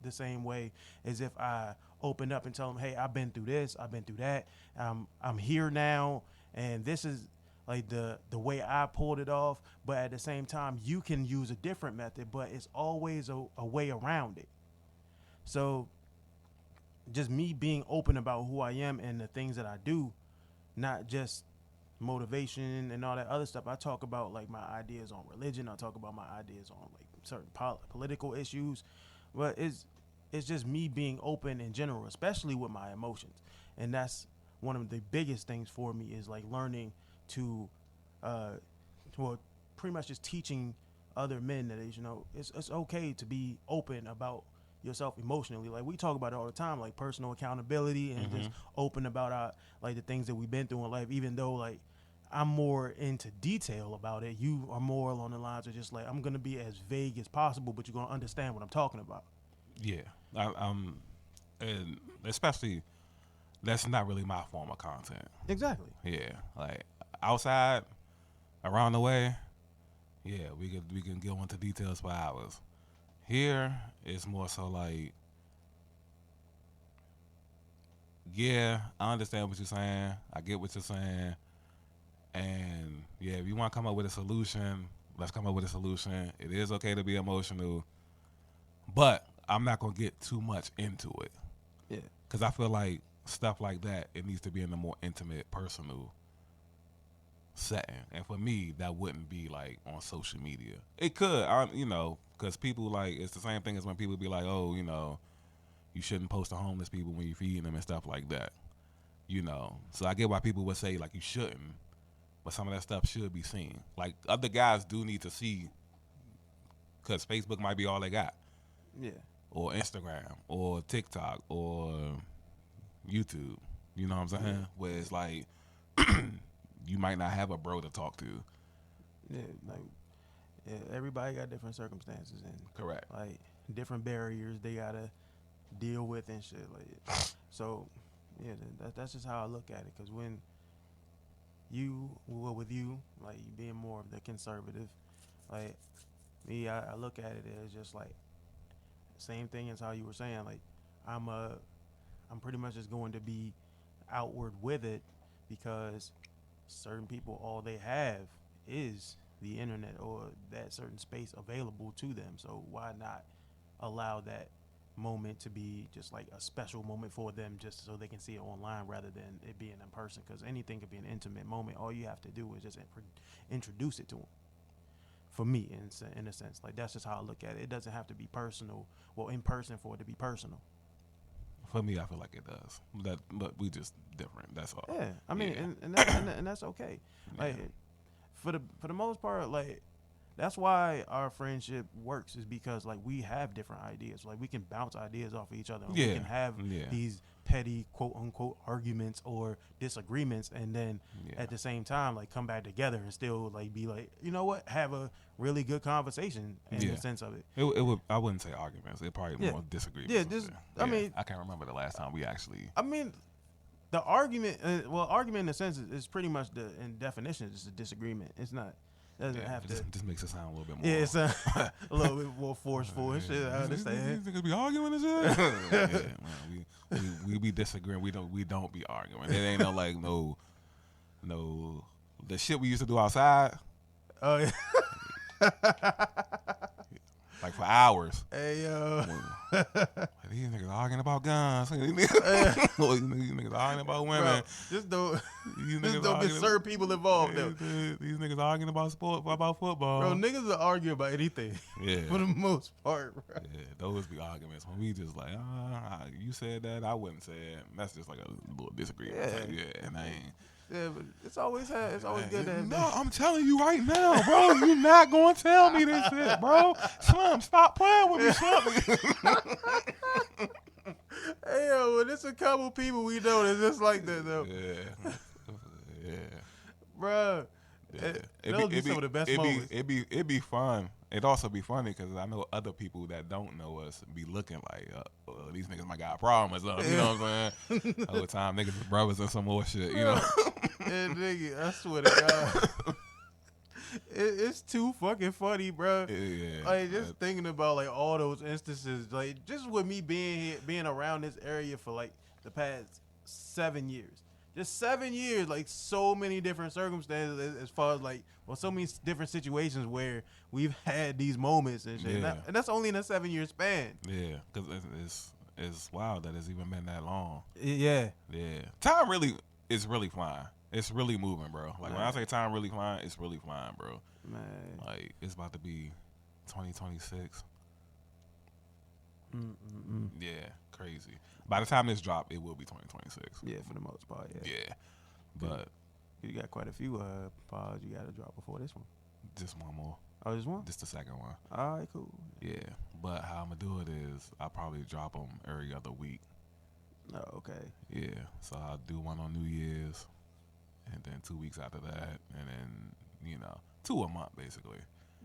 the same way as if I open up and tell them, hey, I've been through this, I've been through that, I'm here now, and this is like the way I pulled it off. But at the same time, you can use a different method, but it's always a way around it. So just me being open about who I am and the things that I do, not just motivation and all that other stuff. I talk about like my ideas on religion. I talk about my ideas on like certain political issues, but it's just me being open in general, especially with my emotions. And that's one of the biggest things for me, is like learning to, well, pretty much just teaching other men that is, you know, it's okay to be open about yourself emotionally. Like we talk about it all the time, like personal accountability, and just open about our, like the things that we've been through in life. Even though like I'm more into detail about it, you are more along the lines of just like, I'm gonna be as vague as possible, but you're gonna understand what I'm talking about. Yeah, and especially that's not really my form of content. Exactly. Yeah, like outside, around the way, yeah, we can go into details for hours. Here, it's more so like, yeah, I understand what you're saying. I get what you're saying. And, yeah, if you want to come up with a solution, let's come up with a solution. It is okay to be emotional. But I'm not going to get too much into it. Yeah. Because I feel like stuff like that, it needs to be in a more intimate, personal setting. And for me, that wouldn't be, like, on social media. It could, you know, because people, like, it's the same thing as when people be like, oh, you know, you shouldn't post to homeless people when you're feeding them and stuff like that. You know, so I get why people would say, like, you shouldn't. But some of that stuff should be seen. Like, other guys do need to see, because Facebook might be all they got. Yeah. Or Instagram, or TikTok, or YouTube. You know what I'm saying? Yeah. Where it's like, you might not have a bro to talk to. Yeah, like, yeah, everybody got different circumstances. And correct. Like, different barriers they got to deal with and shit. Like, so, yeah, that's just how I look at it. Because when with you, like, you being more of the conservative, like, me, I look at it as just, like, same thing as how you were saying. Like, I'm pretty much just going to be outward with it, because certain people, all they have is the internet or that certain space available to them. So why not allow that moment to be just like a special moment for them, just so they can see it online rather than it being in person? Because anything could be an intimate moment. All you have to do is just introduce it to them. For me, in a sense, like, that's just how I look at it. It doesn't have to be personal, well, in person, for it to be personal. For me, I feel like it does. But we just different. That's all. Yeah, I mean, yeah. and that's okay. Like, for the most part, like, that's why our friendship works, is because, like, we have different ideas. Like, we can bounce ideas off of each other. Yeah. We can have these petty, quote unquote, arguments or disagreements, and then at the same time, like, come back together and still, like, be like, you know what, have a really good conversation in the sense of it. It would, I wouldn't say arguments. It probably more disagreements. Yeah, just I mean, I can't remember the last time we actually. I mean, the argument, argument in a sense is pretty much in definition is just a disagreement. It's not. Doesn't have to. Just makes it sound a little bit more. Yeah, it's a little bit more forceful and shit. I understand. These niggas be arguing and shit. We be disagreeing. We don't be arguing. It ain't no the shit we used to do outside. Oh yeah. Like for hours. Hey yo. These niggas arguing about guns. These niggas arguing about women. Bro, just don't get certain people involved though. These niggas arguing about football. Bro, niggas are arguing about anything. Yeah. For the most part, bro. Yeah, those be arguments when we just like, you said that, I wouldn't say it. That's just like a little disagreement. Yeah, and I ain't. Yeah, but it's always good to have. No, I'm telling you right now, bro. You're not gonna tell me this shit, bro. Slim, stop playing with me, Slim. Hey yo, when it's a couple people we know that's just like that though. Yeah. Bruh. Those be some of the best moments. It'd be fun. It'd also be funny because I know other people that don't know us be looking like, these niggas might got a problem or something. You know what I'm saying? All the time, niggas is brothers and some more shit, you know? Yeah, nigga, I swear to God. It's too fucking funny, bro. Yeah. Like, just thinking about, like, all those instances. Like, just with me being around this area for, like, the past 7 years. Just 7 years, like, so many different circumstances as far as, like, well, so many different situations where we've had these moments and shit. Yeah. And that's only in a 7-year span. Yeah, because it's wild that it's even been that long. Yeah. Yeah. Time really is really flying. It's really moving, bro. Like, when I say time really flying, it's really flying, bro. Man. Like, it's about to be 2026. Yeah, crazy. By the time this drop, it will be 2026. Yeah, for the most part, yeah. Yeah. But you got quite a few pods you got to drop before this one. just one more. Oh, just one? Just the second one. All right, cool. Yeah. But how I'm going to do it is I'll probably drop them every other week. Oh, okay. Yeah. So I'll do one on New Year's, and then 2 weeks after that, and then, 2 a month, basically.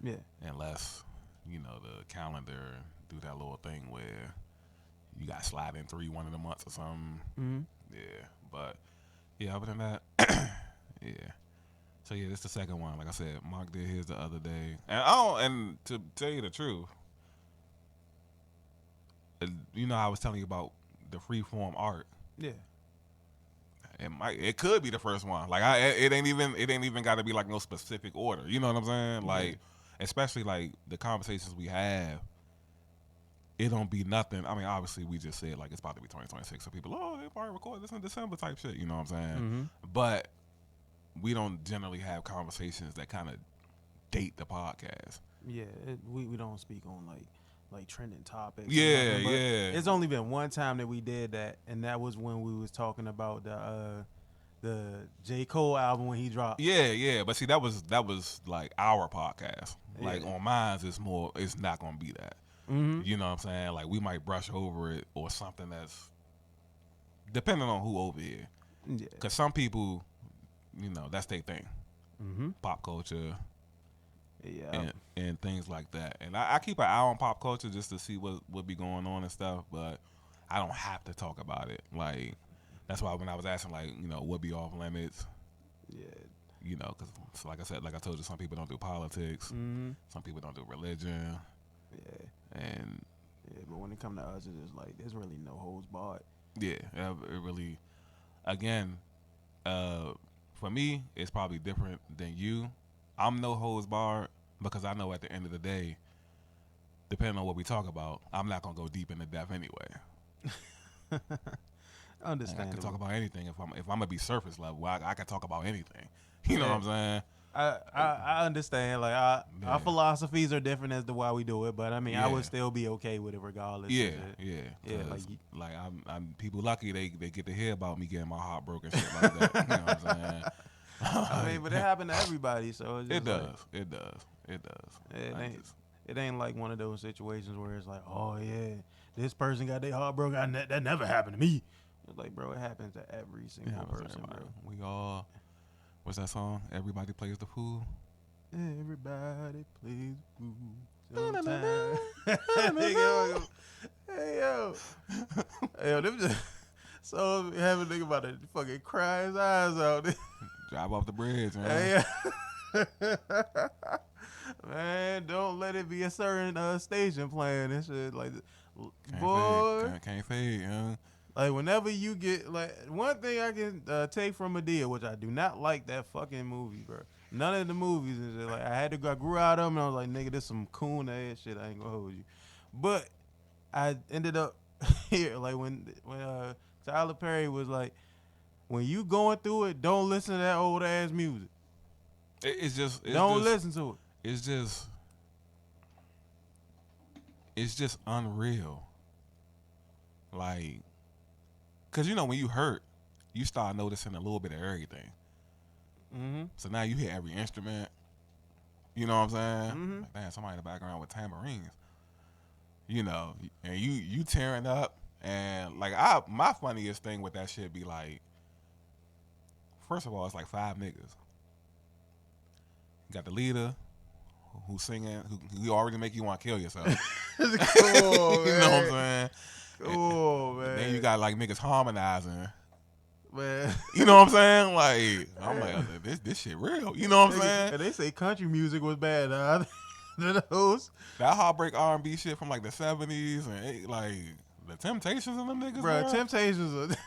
Yeah. Unless, the calendar do that little thing where you got slide in 3 one of the months or something. Mm-hmm. Yeah. But, yeah, other than that, yeah. So, yeah, this is the second one. Like I said, Mark did his the other day. And to tell you the truth, I was telling you about the freeform art. Yeah. It could be the first one. Like it ain't even got to be like no specific order. You know what I'm saying? Like, especially like the conversations we have, it don't be nothing. I mean, obviously we just said like it's about to be 2026, so people, they probably record this in December type shit. You know what I'm saying? Mm-hmm. But we don't generally have conversations that kind of date the podcast. Yeah, we don't speak on like trending topics. Yeah, yeah. It's only been one time that we did that, and that was when we was talking about the J. Cole album when he dropped. Yeah. But see, that was like our podcast. Like on mine, it's not gonna be that. Mm-hmm. You know what I'm saying? Like we might brush over it or something that's depending on who over here. Yeah. Because some people, that's their thing. Mm-hmm. Pop culture. Yeah. And things like that. And I keep an eye on pop culture just to see what be going on and stuff, but I don't have to talk about it. Like, that's why when I was asking, like, what be off limits? Yeah. Because, like I said, like I told you, some people don't do politics. Mm-hmm. Some people don't do religion. Yeah. And yeah, but when it comes to us, it's just like there's really no holds barred. Yeah, it really, again, for me, it's probably different than you. I'm no holds barred because I know at the end of the day, depending on what we talk about, I'm not gonna go deep into depth anyway. Understand. I can talk about anything if I'm gonna be surface level. I can talk about anything. You know what I'm saying? I understand. Like our philosophies are different as to why we do it, but I mean, I would still be okay with it regardless. Yeah. Like I'm people lucky they get to hear about me getting my heart broken, shit like that. You know what I'm saying? I mean, but it happened to everybody, so it's just it does. like, It does. It ain't like one of those situations where it's like, oh yeah, this person got their heart broken. That never happened to me. It's like, bro, it happens to every single person, bro. We all. What's that song? Everybody plays the fool. Everybody plays the fool. Sometimes. Hey yo, them just. So having a nigga about to fucking cry his eyes out. Drive off the bridge, man. Hey, man, don't let it be a certain station playing and shit. Like, can't fade, huh? Like, whenever you get, like, one thing I can take from Medea, which I do not like that fucking movie, bro. None of the movies and shit. Like, I grew out of them, and I was like, nigga, this some coon ass shit. I ain't gonna hold you. But I ended up here, like, when Tyler Perry was like, when you going through it, don't listen to that old ass music. Don't listen to it. It's just unreal. Like, cause when you hurt, you start noticing a little bit of everything. Mm-hmm. So now you hear every instrument. You know what I'm saying? Mm-hmm. Like, damn, somebody in the background with tambourines. And you tearing up, and like my funniest thing with that shit be like, first of all, it's like 5 niggas. You got the leader who's singing, who already make you want to kill yourself. Cool, You know what I'm saying? Cool, man. And then you got like niggas harmonizing. Man. You know what I'm saying? Like, I'm like, this shit real. You know what I'm saying? And they say country music was bad. Those that heartbreak R&B shit from like the 70s and like the Temptations and them niggas, bro. Temptations.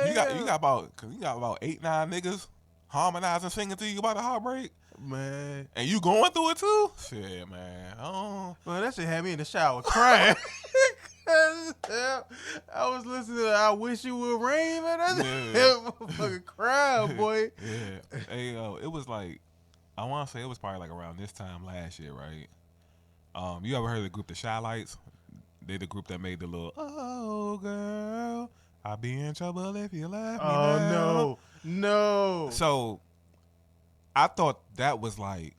You got about 8-9 niggas harmonizing, singing to you about a heartbreak, man. And you going through it too? Shit, man. Oh, well, that shit had me in the shower crying. I was listening to I Wish You Would Rain, man. That's fucking crying, boy. Yeah. Hey, it was like, I want to say it was probably like around this time last year, right? You ever heard of the group The Shy Lights? They the group that made the little, oh, girl, I'll be in trouble if you left me now. Oh, no. So, I thought that was like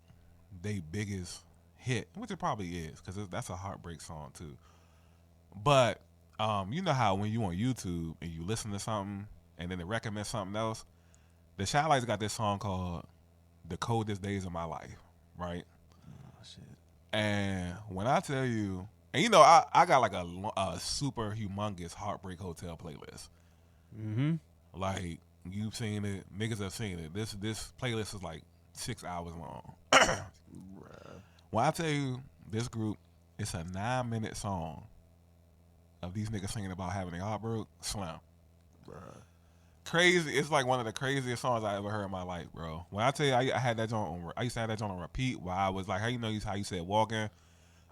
their biggest hit, which it probably is, because that's a heartbreak song, too. But you know how when you on YouTube and you listen to something and then it recommends something else, the Shy Lights got this song called The Coldest Days of My Life, right? Oh, shit. And when I tell you, and you know, I got like a super humongous Heartbreak Hotel playlist. Mm-hmm. Like, you've seen it, niggas have seen it. This playlist is like 6 hours long. When I tell you this group, it's a 9-minute song of these niggas singing about having a heartbreak, slam. Bruh. Crazy. It's like one of the craziest songs I ever heard in my life, bro. When I tell you I had that joint on, I used to have that joint on repeat while I was like, how you said walking?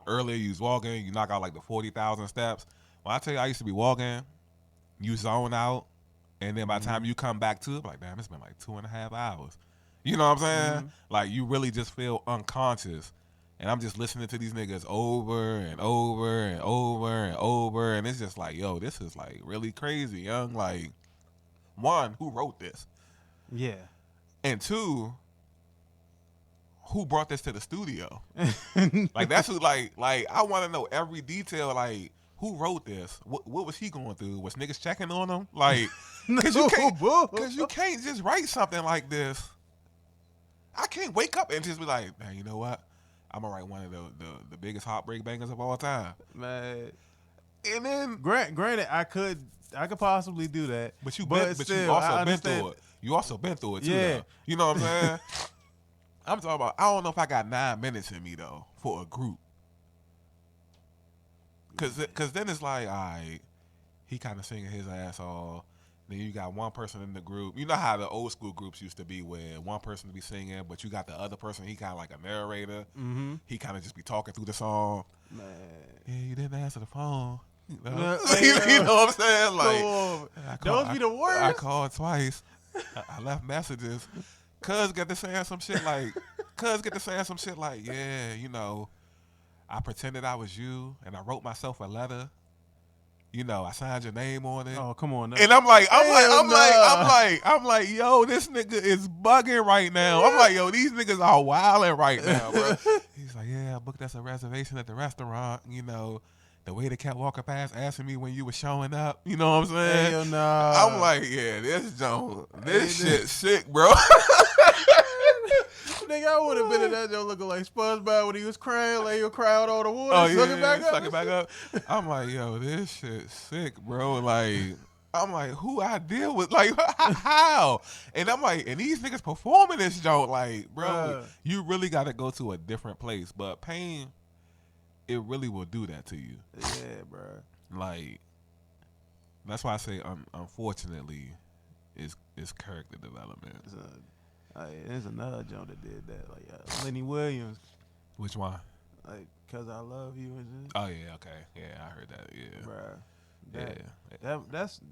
Earlier you was walking, you knock out like the 40,000 steps. When I tell you I used to be walking, you zone out, and then by the time you come back to it, like, damn, it's been like 2.5 hours. You know what I'm saying? Mm-hmm. Like, you really just feel unconscious. And I'm just listening to these niggas over and over and over and over. And it's just like, yo, this is like really crazy, young. Like, one, who wrote this? Yeah. And two, who brought this to the studio? Like, that's who, like I want to know every detail. Like, who wrote this? What was he going through? Was niggas checking on him? Like, because you can't just write something like this. I can't wake up and just be like, man, you know what? I'm gonna write one of the biggest heartbreak bangers of all time, man. And then, granted, I could possibly do that, but you also been through it. You also been through it too. Yeah, though. You know what I'm saying? I'm talking about. I don't know if I got 9 minutes in me though for a group, cause then it's like, all right, he kind of singing his ass off. Then you got one person in the group. You know how the old school groups used to be where one person be singing, but you got the other person, he kind of like a narrator. Mm-hmm. He kind of just be talking through the song. Man. Yeah, you didn't answer the phone. You know, you know what I'm saying? Like, those be the worst. I called twice. I left messages. Cuz get to saying some shit like, yeah, you know, I pretended I was you and I wrote myself a letter. You know, I signed your name on it. Oh, come on. Now. And I'm like, yo, this nigga is bugging right now. I'm like, yo, these niggas are wilding right now, bro. He's like, yeah, I booked us a reservation at the restaurant. You know, the waiter kept walking past asking me when you were showing up. You know what I'm saying? Hell no. I'm like, yeah, this shit sick, bro. Nigga, I would have been in that joke looking like SpongeBob when he was crying, like he was crying all the water, suck it back up. I'm like, yo, this shit sick, bro. Like, I'm like, who I deal with? Like, how? And I'm like, and these niggas performing this joke, like, bro, you really got to go to a different place. But pain, it really will do that to you. Yeah, bro. Like, that's why I say, unfortunately, it's character development. There's another joke that did that, like Lenny Williams. Which one? Like, 'Cause I Love You and shit. Oh yeah, okay, yeah, I heard that. Yeah,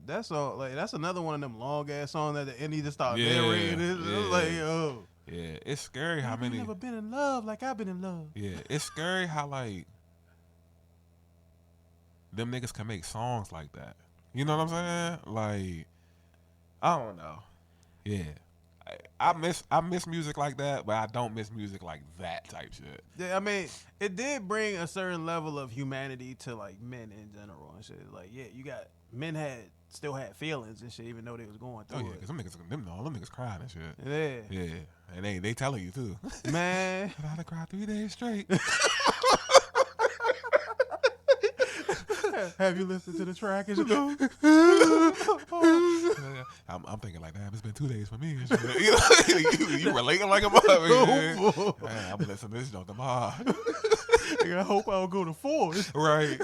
That's all. Like, that's another one of them long ass songs that the end he just start narrating. It's like, yo, yeah, it's scary how many. Never been in love like I've been in love. Yeah, it's scary how like them niggas can make songs like that. You know what I'm saying? Like, I don't know. Yeah. I miss music like that, but I don't miss music like that type shit. Yeah, I mean, it did bring a certain level of humanity to like men in general and shit. Like, yeah, you got men still had feelings and shit, even though they was going through Oh yeah, it. because them niggas crying and shit. Yeah, Yeah, and they telling you too. man. I had to cry 3 days straight. Have you listened to the track? And No. I'm thinking like, damn, it's been 2 days for me. And shit. You relating like a motherfucker. Man, I'm listening to this joint tomorrow. I hope I'll go to 4. Right.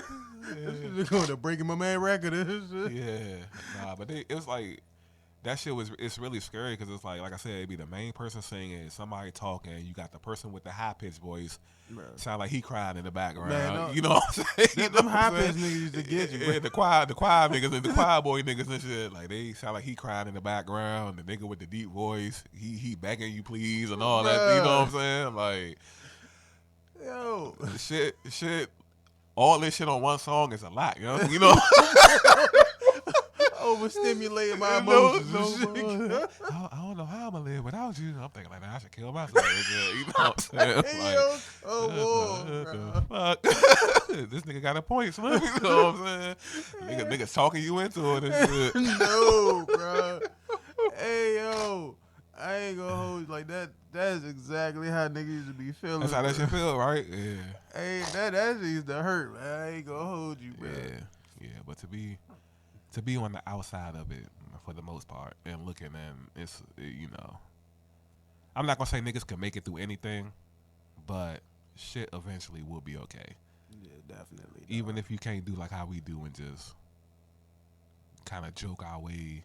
They're going to Breaking My Man record and shit. Yeah. Nah, but it was like, that shit it's really scary because it's like I said, it'd be the main person singing, somebody talking, you got the person with the high pitched voice, sound like he crying in the background. Man, no, you know what I'm saying? Them high pitched niggas used to get you. Yeah, the choir niggas and the choir boy niggas and shit, like they sound like he crying in the background. The nigga with the deep voice, he begging you please and all that. You know what I'm saying? Like, yo, shit. All this shit on one song is a lot, you know. Overstimulating my emotions. I don't know how I'm gonna live without you. I'm thinking like, I should kill myself. You know what I'm saying? Like, fuck. This nigga got a point, son. You know what I'm saying? Niggas talking you into it and shit. No, bro. Hey, yo. I ain't gonna hold you like that. That's exactly how niggas used to be feeling. That's how that shit feel, right? Yeah. Hey, that used to hurt, man. I ain't gonna hold you, bro. Yeah. But to be on the outside of it for the most part and looking and it's I'm not gonna say niggas can make it through anything, but shit eventually will be okay. Yeah, definitely. Even if you can't do like how we do and just kind of joke our way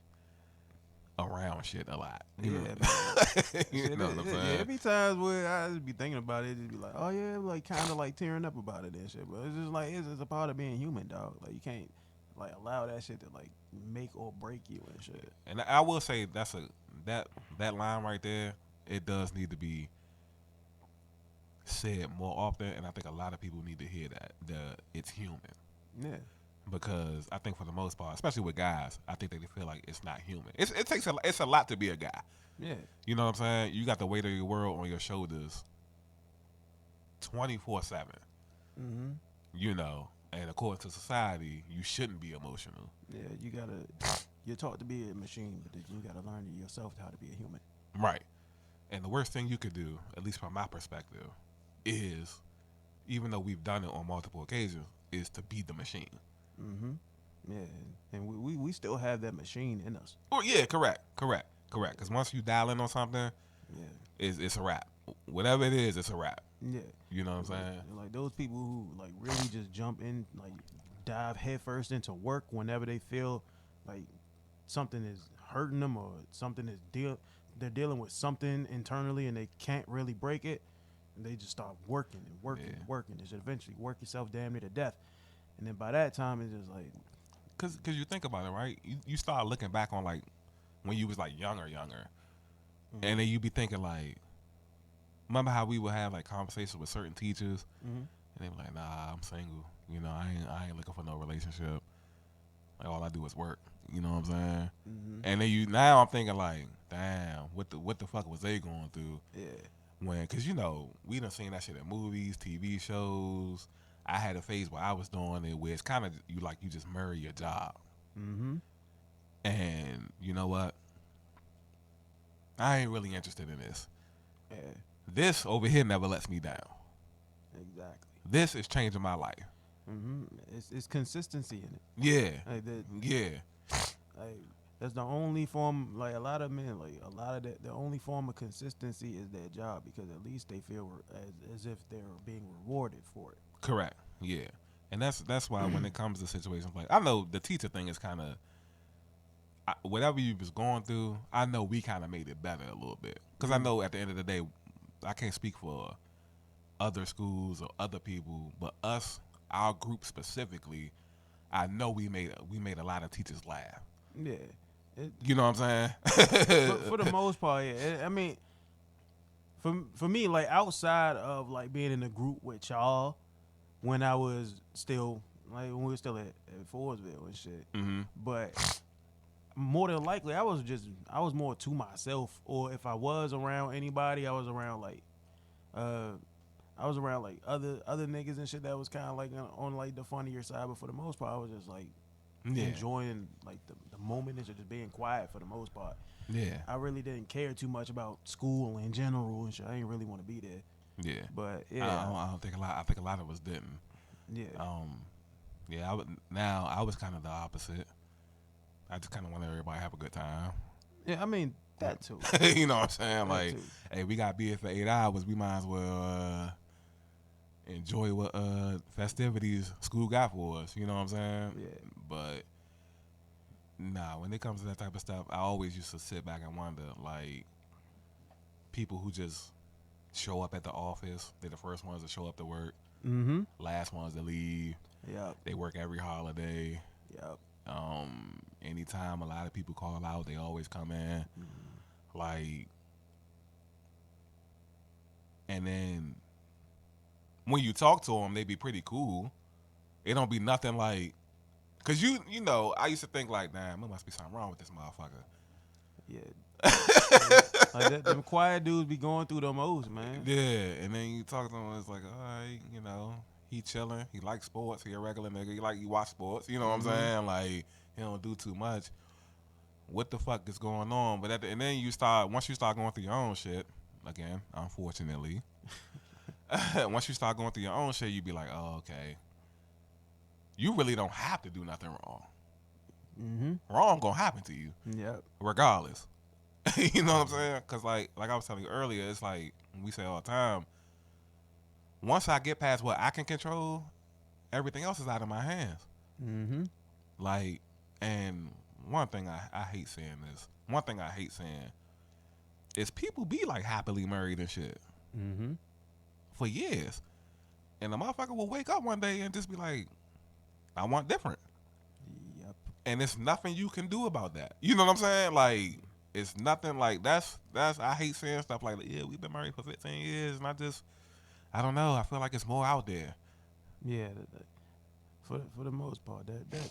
around shit a lot. You know what I'm saying? Yeah, every times where I just be thinking about it, just be like, oh yeah, like kind of like tearing up about it and shit. But it's just like it's a part of being human, dog. Like you can't like allow that shit to like make or break you and shit. And I will say that line right there, it does need to be said more often, and I think a lot of people need to hear that it's human. Yeah. Because I think for the most part, especially with guys, I think they feel like it's not human. It's a lot to be a guy. Yeah. You know what I'm saying? You got the weight of your world on your shoulders 24/7. Mm-hmm. You know, and according to society, you shouldn't be emotional. Yeah, you're taught to be a machine, but you gotta learn yourself how to be a human. Right. And the worst thing you could do, at least from my perspective, is, even though we've done it on multiple occasions, is to be the machine. Mm-hmm. Yeah, and we still have that machine in us. Oh yeah, correct. Because once you dial in on something, yeah, it's a wrap. Whatever it is, it's a wrap. Yeah, you know what I'm saying. Like those people who like really just jump in, like dive headfirst into work whenever they feel like something is hurting them or something is they're dealing with something internally and they can't really break it, and they just start working and working and working. They should eventually work yourself damn near to death. And then by that time, it's just like... Because you think about it, right? You start looking back on, like, when you was, like, younger. Mm-hmm. And then you be thinking, like... Remember how we would have, like, conversations with certain teachers? Mm-hmm. And they be like, nah, I'm single. You know, I ain't looking for no relationship. Like, all I do is work. You know what I'm saying? Mm-hmm. And then now I'm thinking, like, damn, what the fuck was they going through? Yeah. Because, you know, we done seen that shit in movies, TV shows... I had a phase where I was doing it where it's kind of you just marry your job. Mm-hmm. And you know what? I ain't really interested in this. Yeah. This over here never lets me down. Exactly. This is changing my life. Mm-hmm. It's consistency in it. Yeah. Like yeah. Like that's the only form. Like a lot of men, the only form of consistency is their job because at least they feel as if they're being rewarded for it. Correct. Yeah. And that's why when it comes to situations like, I know the teacher thing is kind of, whatever you was going through, I know we kind of made it better a little bit. Because I know at the end of the day, I can't speak for other schools or other people, but us, our group specifically, I know we made a lot of teachers laugh. Yeah. You know what I'm saying? for the most part, yeah. I mean, for me, like outside of like being in a group with y'all, when I was still when we were still at Fordsville and shit. Mm-hmm. But more than likely, I was more to myself, or if I was around anybody, I was around like other niggas and shit that was kind of like on like the funnier side, but for the most part, I was just like enjoying like the moment and just being quiet for the most part. Yeah. I really didn't care too much about school in general and shit. I didn't really want to be there. Yeah. But yeah, I don't think a lot. I think a lot of us didn't. yeah. Yeah. I was kind of the opposite. I just kind of wanted everybody to have a good time. Yeah, I mean that too. You know what I'm saying? That Like, too. hey, we got beer for 8 hours. We might as well enjoy what festivities school got for us. You know what I'm saying? Yeah. But nah, when it comes to that type of stuff, I always used to sit back and wonder, like, people who just show up at the office. They're the first ones to show up to work. Mm-hmm. Last ones to leave. Yep. They work every holiday. Yep. Anytime a lot of people call out, they always come in. Mm-hmm. Like, and then when you talk to them, they be pretty cool. It don't be nothing like, cause you know, I used to think like, damn, there must be something wrong with this motherfucker. Yeah. Like them quiet dudes be going through the most, man. Yeah, and then you talk to him, it's like, all right, you know, he chilling. He likes sports. He a regular nigga. He watch sports. You know what I'm saying? Like, he don't do too much. What the fuck is going on? But and then once you start going through your own shit, again, unfortunately, once you start going through your own shit, you be like, oh, okay. You really don't have to do nothing wrong. Mm-hmm. Wrong gonna happen to you. Yep. Regardless. You know what I'm saying? Because like I was telling you earlier, it's like we say all the time, once I get past what I can control, everything else is out of my hands. Mm-hmm. Like, and one thing I hate saying this. One thing I hate saying is people be like happily married and shit Mm-hmm. for years. And the motherfucker will wake up one day and just be like, I want different. Yep. And there's nothing you can do about that. You know what I'm saying? Like, it's nothing like that's I hate saying stuff like, yeah, we've been married for 15 years and I don't know, I feel like it's more out there. Yeah. For the most part, that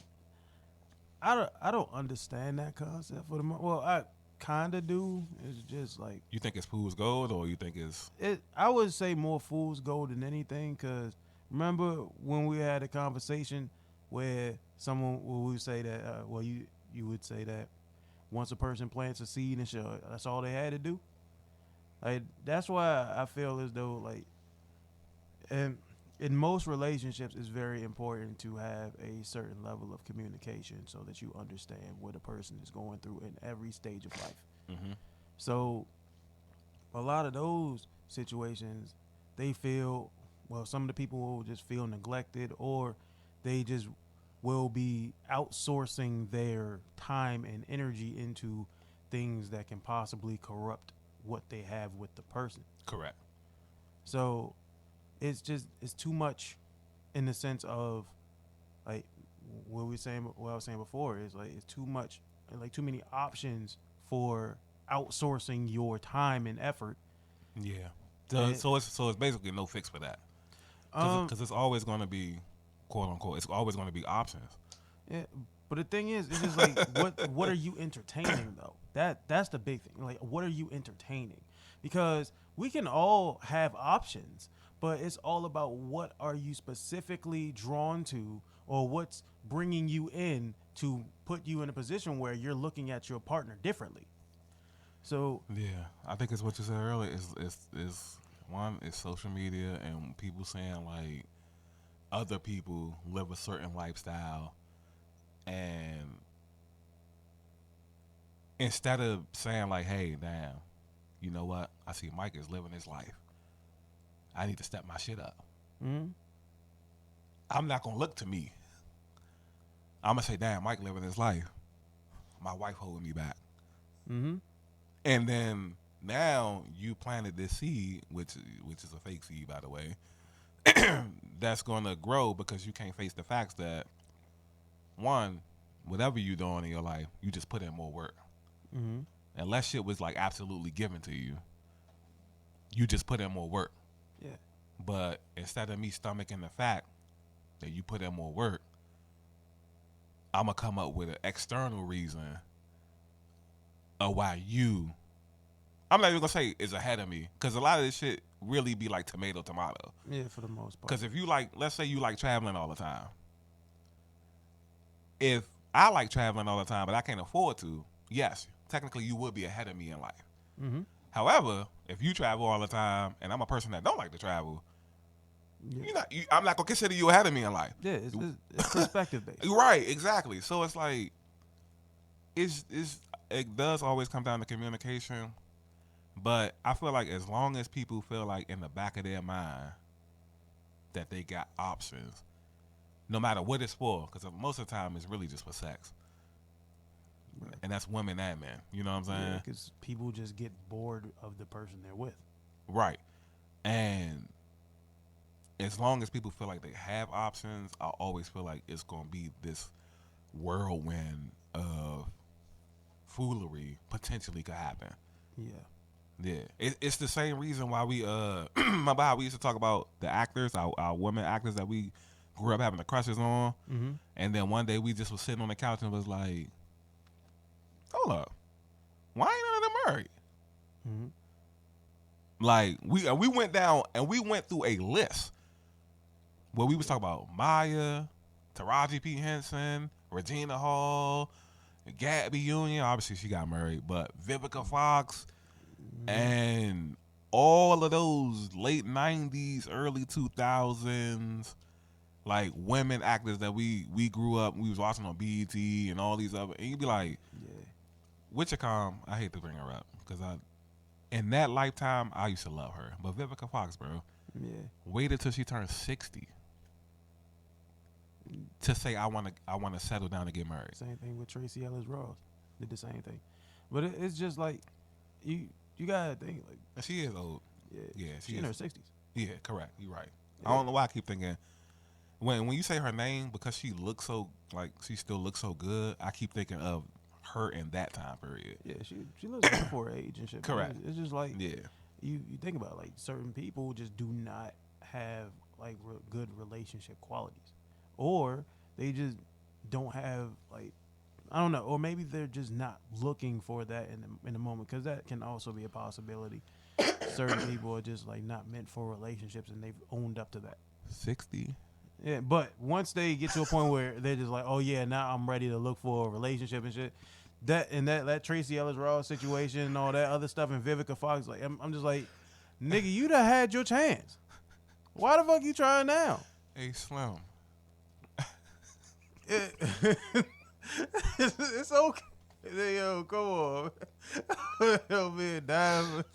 I don't understand that concept for the well, I kind of do. It's just like, You think it's fool's gold or you think it's I would say more fool's gold than anything, because remember when we had a conversation where someone would say that, you would say that once a person plants a seed and shit, that's all they had to do. Like, that's why I feel as though, like, and in most relationships, it's very important to have a certain level of communication so that you understand what a person is going through in every stage of life. mm-hmm. So a lot of those situations, they feel, well, some of the people will just feel neglected, or they just will be outsourcing their time and energy into things that can possibly corrupt what they have with the person. Correct. So it's too much in the sense of, like, what I was saying before is, like, it's too much, like, too many options for outsourcing your time and effort. Yeah. So it's basically no fix for that. Because it's always going to be, quote unquote, it's always going to be options. Yeah, but the thing is, it's just like, what are you entertaining though? That's the big thing. Like, what are you entertaining? Because we can all have options, but it's all about what are you specifically drawn to, or what's bringing you in to put you in a position where you're looking at your partner differently. So Yeah, I think it's what you said earlier. Is one is social media and people saying like other people live a certain lifestyle, and instead of saying like, hey, damn, you know what? I see Mike is living his life. I need to step my shit up. mm-hmm. I'm not gonna look to me. I'm gonna say, damn, Mike living his life. My wife holding me back. Mm-hmm. And then now you planted this seed, which is a fake seed, by the way, that's gonna grow because you can't face the facts that, one, whatever you're doing in your life, you just put in more work. Mm-hmm. Unless shit was like absolutely given to you, you just put in more work. Yeah. But instead of me stomaching the fact that you put in more work, I'm gonna come up with an external reason of why you. I'm not even gonna say is ahead of me because a lot of this shit really be like tomato. Yeah, for the most part. Because if you like, let's say you like traveling all the time. If I like traveling all the time, but I can't afford to, yes, technically you would be ahead of me in life. Mm-hmm. However, if you travel all the time and I'm a person that don't like to travel, I'm not gonna consider you ahead of me in life. Yeah, it's perspective based. Right, exactly. So it's like, it does always come down to communication. But I feel like as long as people feel like in the back of their mind that they got options, no matter what it's for, because most of the time it's really just for sex. Right. And that's women and men. You know what I'm saying? Yeah, because people just get bored of the person they're with. Right. And as long as people feel like they have options, I always feel like it's going to be this whirlwind of foolery potentially could happen. Yeah. Yeah, it's the same reason why we remember how we used to talk about the actors, our women actors that we grew up having the crushes on, and then one day we just was sitting on the couch and was like, hold up, why ain't none of them married? Like we went down and we went through a list where we was talking about Maya, Taraji P. Henson, Regina Hall, Gabby Union, obviously she got married, but Vivica Fox. And all of those late 90s, early 2000s, like women actors that we grew up, we was watching on BET and all these other, and you'd be like, Witchcom, I hate to bring her up, because in that lifetime, I used to love her. But Vivica Fox, bro, waited till she turned 60 to say, I want to settle down and get married. Same thing with Tracy Ellis Ross. Did the same thing. But it's just like, you gotta think like she is old. Yeah, she's in her 60s. Yeah, correct. You're right. Yeah. I don't know why I keep thinking when you say her name, because she looks so like she still looks so good. I keep thinking of her in that time period. Yeah, she looks good for her age and shit. Correct. It's just like you think about it, like certain people just do not have like good relationship qualities, or they just don't have like. I don't know, or maybe they're just not looking for that in the moment, because that can also be a possibility. Certain people are just like not meant for relationships, and they've owned up to that. 60. Yeah, but once they get to a point where they're just like, oh yeah, now I'm ready to look for a relationship and shit. That Tracy Ellis Ross situation and all that other stuff, and Vivica Fox, like I'm just like, nigga, you done had your chance. Why the fuck you trying now? Hey, Slim. It's okay. Yo, come on. Yo, man, diamond.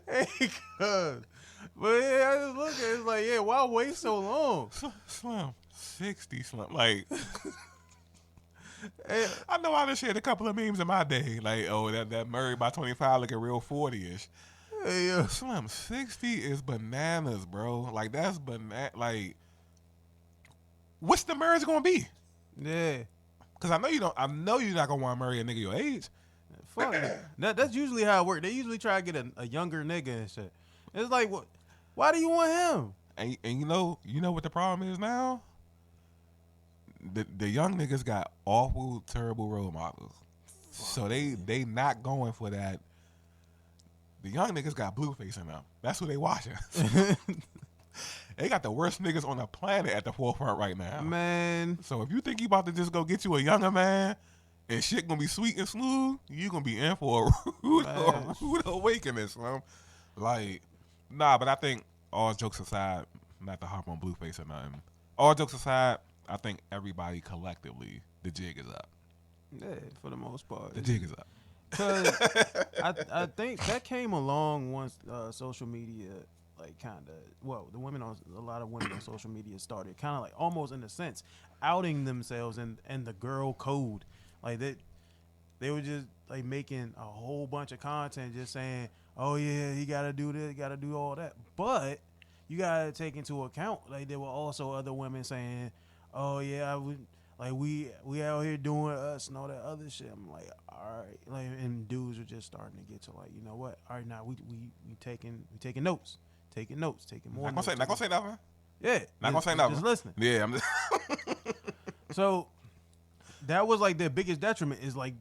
Hey, cuz. But yeah, I just look at it, it's like, yeah, why wait so long? Slim. 60 Slim. Like, hey, I know I done shared a couple of memes in my day. Like, oh, that married by 25 looking real 40-ish. Hey, yo. Slim, 60 is bananas, bro. Like, that's like, what's the marriage gonna be? Yeah, because I know you're not gonna want to marry a nigga your age. Fuck that's usually how it works. They usually try to get a younger nigga and shit. It's like, what? Why do you want him? And you know what the problem is now? The young niggas got awful, terrible role models. So they not going for that. The young niggas got Blueface in them. That's who they watching. They got the worst niggas on the planet at the forefront right now. Man. So if you think you about to just go get you a younger man and shit gonna be sweet and smooth, you gonna be in for a rude awakening, son. Like, nah, but I think all jokes aside, not to hop on Blueface or nothing, all jokes aside, I think everybody collectively, the jig is up. Yeah, for the most part. The jig is up. Because I think that came along once social media, like kind of, well, a lot of women on social media started kind of like almost in a sense outing themselves and the girl code. Like they were just like making a whole bunch of content just saying, oh yeah, he got to do this, got to do all that. But you got to take into account, like there were also other women saying, oh yeah, we out here doing us and all that other shit. I'm like, all right, like, and dudes are just starting to get to like, you know what? All right, now we taking notes, taking more. Not gonna say nothing. Yeah, not gonna say nothing. Just listening. Yeah, I'm just. So that was like their biggest detriment is like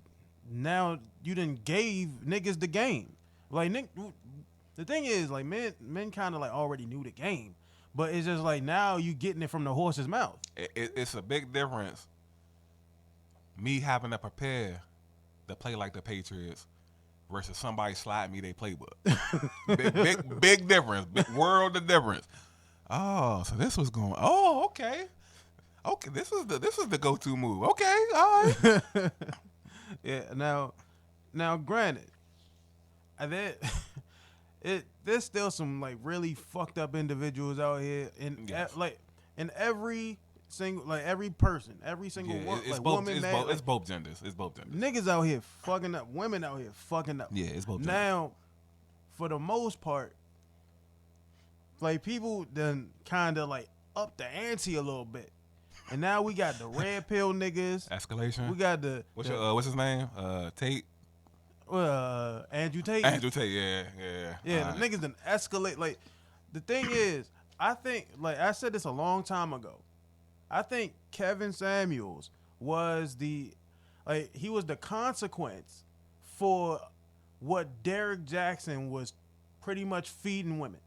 now you done gave niggas the game. Like, the thing is, like, men kind of like already knew the game, but it's just like now you getting it from the horse's mouth. It's a big difference. Me having to prepare to play like the Patriots versus somebody slide me their playbook. big difference. Big world of difference. Oh, so this was going. Oh, okay. Okay, this is the go-to move. Okay, all right. Yeah. Now, granted, there's still some like really fucked up individuals out here, and Yes. like in every single, like every person, every single woman, man, it's both genders. It's both genders. niggas out here fucking up, women out here fucking up. Yeah, it's both genders. Now, for the most part, like people done kind of like up the ante a little bit, and now we got the red pill niggas. Escalation. We got the what's his name? Tate. Andrew Tate. Andrew Tate. Yeah. Yeah, the niggas done escalate. Like, the thing is, I think, like I said this a long time ago, I think Kevin Samuels was the consequence for what Derek Jackson was pretty much feeding women.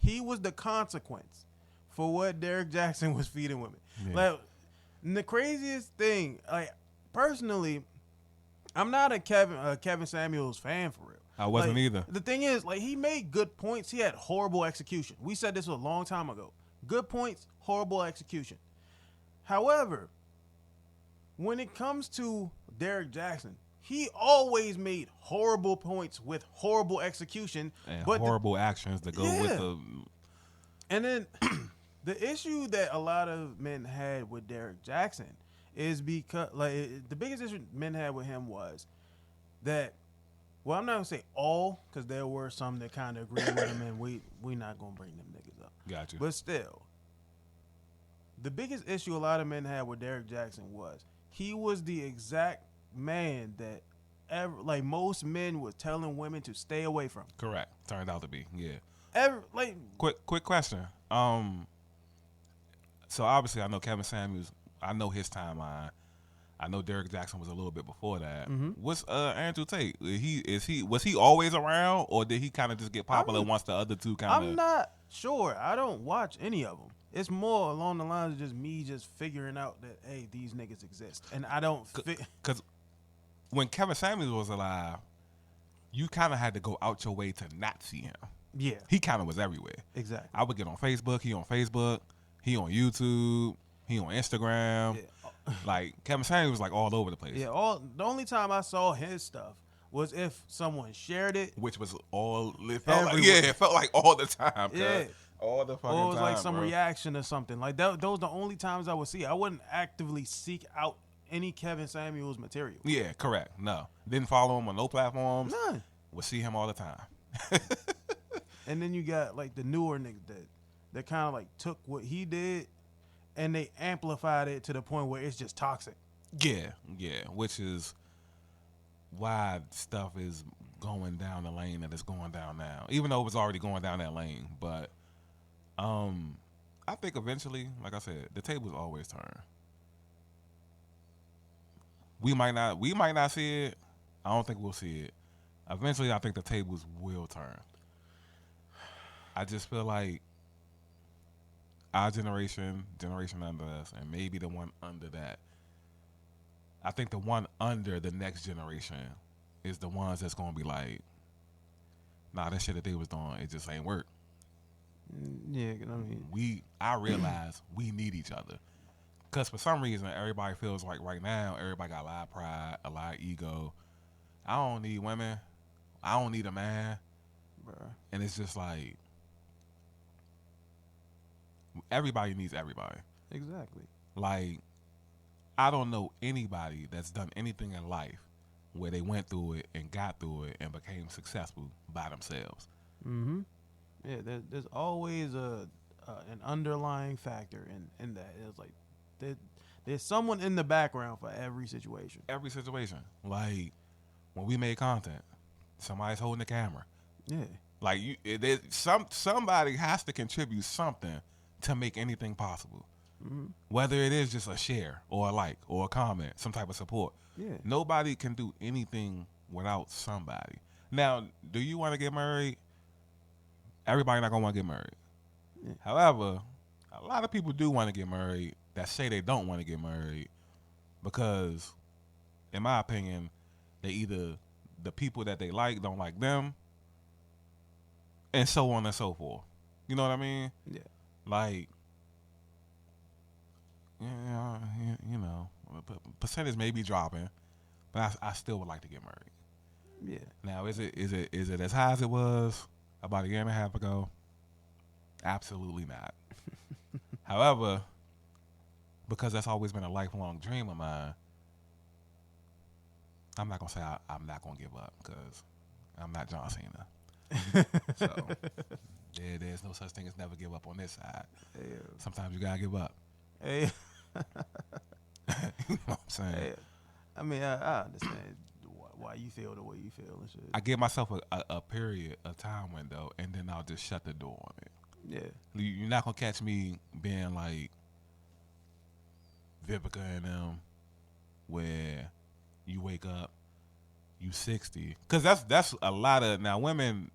He was the consequence for what Derek Jackson was feeding women. Yeah. Like, and the craziest thing, like, personally, I'm not a Kevin Samuels fan for real. I wasn't Like, either. The thing is, like, he made good points. He had horrible execution. We said this a long time ago. Good points, horrible execution. However, when it comes to Derek Jackson, he always made horrible points with horrible execution. And but horrible actions that go with the... And then the issue that a lot of men had with Derek Jackson is because, like, the biggest issue men had with him was that, well, I'm not going to say all, because there were some that kind of agreed with him, and we not going to bring them niggas up. Gotcha. But still, the biggest issue a lot of men had with Derek Jackson was he was the exact man that most men was telling women to stay away from. Correct. Turned out to be, yeah. Quick question. So obviously I know Kevin Samuels. I know his timeline. I know Derek Jackson was a little bit before that. Mm-hmm. What's Andrew Tate? Was he always around, or did he kind of just get popular once the other two kind of? I'm not sure. I don't watch any of them. It's more along the lines of just me just figuring out that, hey, these niggas exist, and I don't. Because when Kevin Samuels was alive, you kind of had to go out your way to not see him. Yeah, He kind of was everywhere. exactly. I would get on Facebook. He on Facebook. He on YouTube. He on Instagram. Yeah. Like Kevin Samuels was like all over the place. Yeah, the only time I saw his stuff was if someone shared it, Which was all it felt like all the time. Yeah. All the fucking time. or it was like some bro. reaction or something. Like those are the only times I would see. I wouldn't actively seek out any Kevin Samuels material. Yeah, correct. No, didn't follow him on no platforms. None. Would see him all the time. And then you got like the newer niggas that kind of like took what he did and they amplified it to the point where it's just toxic. Yeah, which is why stuff is going down the lane that it's going down now. Even though it was already going down that lane, but I think eventually, like I said, the tables always turn. We might not see it. I don't think we'll see it. Eventually, I think the tables will turn. I just feel like our generation under us, and maybe the one under that. I think the one under the next generation is the ones that's gonna be like, nah, that shit that they was doing, it just ain't work. Yeah, I mean, I realize we need each other. Cause for some reason everybody feels like right now everybody got a lot of pride, a lot of ego. I don't need women. I don't need a man. bruh. And it's just like everybody needs everybody. Exactly. Like, I don't know anybody that's done anything in life where they went through it and got through it and became successful by themselves. Mm-hmm. Yeah, there's always an underlying factor in that. It's like there's someone in the background for every situation. Every situation. Like, when we made content, somebody's holding the camera. Yeah. Like, somebody has to contribute something to make anything possible. Whether it is just a share or a like or a comment, some type of support. Yeah. Nobody can do anything without somebody. Now, do you want to get married? Everybody not gonna want to get married. Yeah. However, a lot of people do want to get married that say they don't want to get married because, in my opinion, they either the people that they like don't like them, and so on and so forth. You know what I mean? Yeah. Like, yeah, you know, percentage may be dropping, but I still would like to get married. Yeah. Now, is it as high as it was about a year and a half ago? Absolutely not. However, because that's always been a lifelong dream of mine, I'm not gonna say I'm not gonna give up because I'm not John Cena. So there's no such thing as never give up on this side. Yeah. Sometimes you gotta give up. Hey. You know what I'm saying? Hey. I mean, I understand why you feel the way you feel and shit. I give myself a period, a time window, and then I'll just shut the door on it. Yeah. You're not gonna catch me being like Vivica and them, where you wake up, you 60, because that's a lot of now women.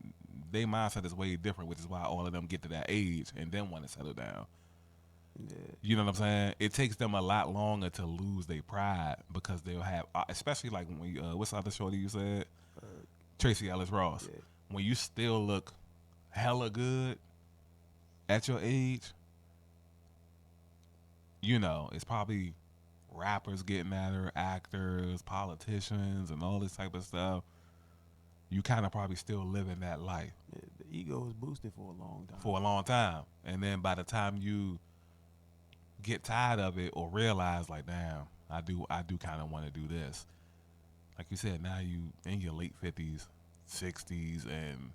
Their mindset is way different, which is why all of them get to that age and then want to settle down. Yeah. You know what I'm saying? It takes them a lot longer to lose their pride because they'll have, especially like when you, what's the other shorty you said? Tracy Ellis Ross. Yeah. When you still look hella good at your age, you know, it's probably rappers getting at her, actors, politicians, and all this type of stuff. You kind of probably still living that life. Yeah, the ego is boosted for a long time. For a long time. And then by the time you get tired of it or realize, like, damn, I do kind of want to do this. Like you said, now you in your late 50s, 60s, and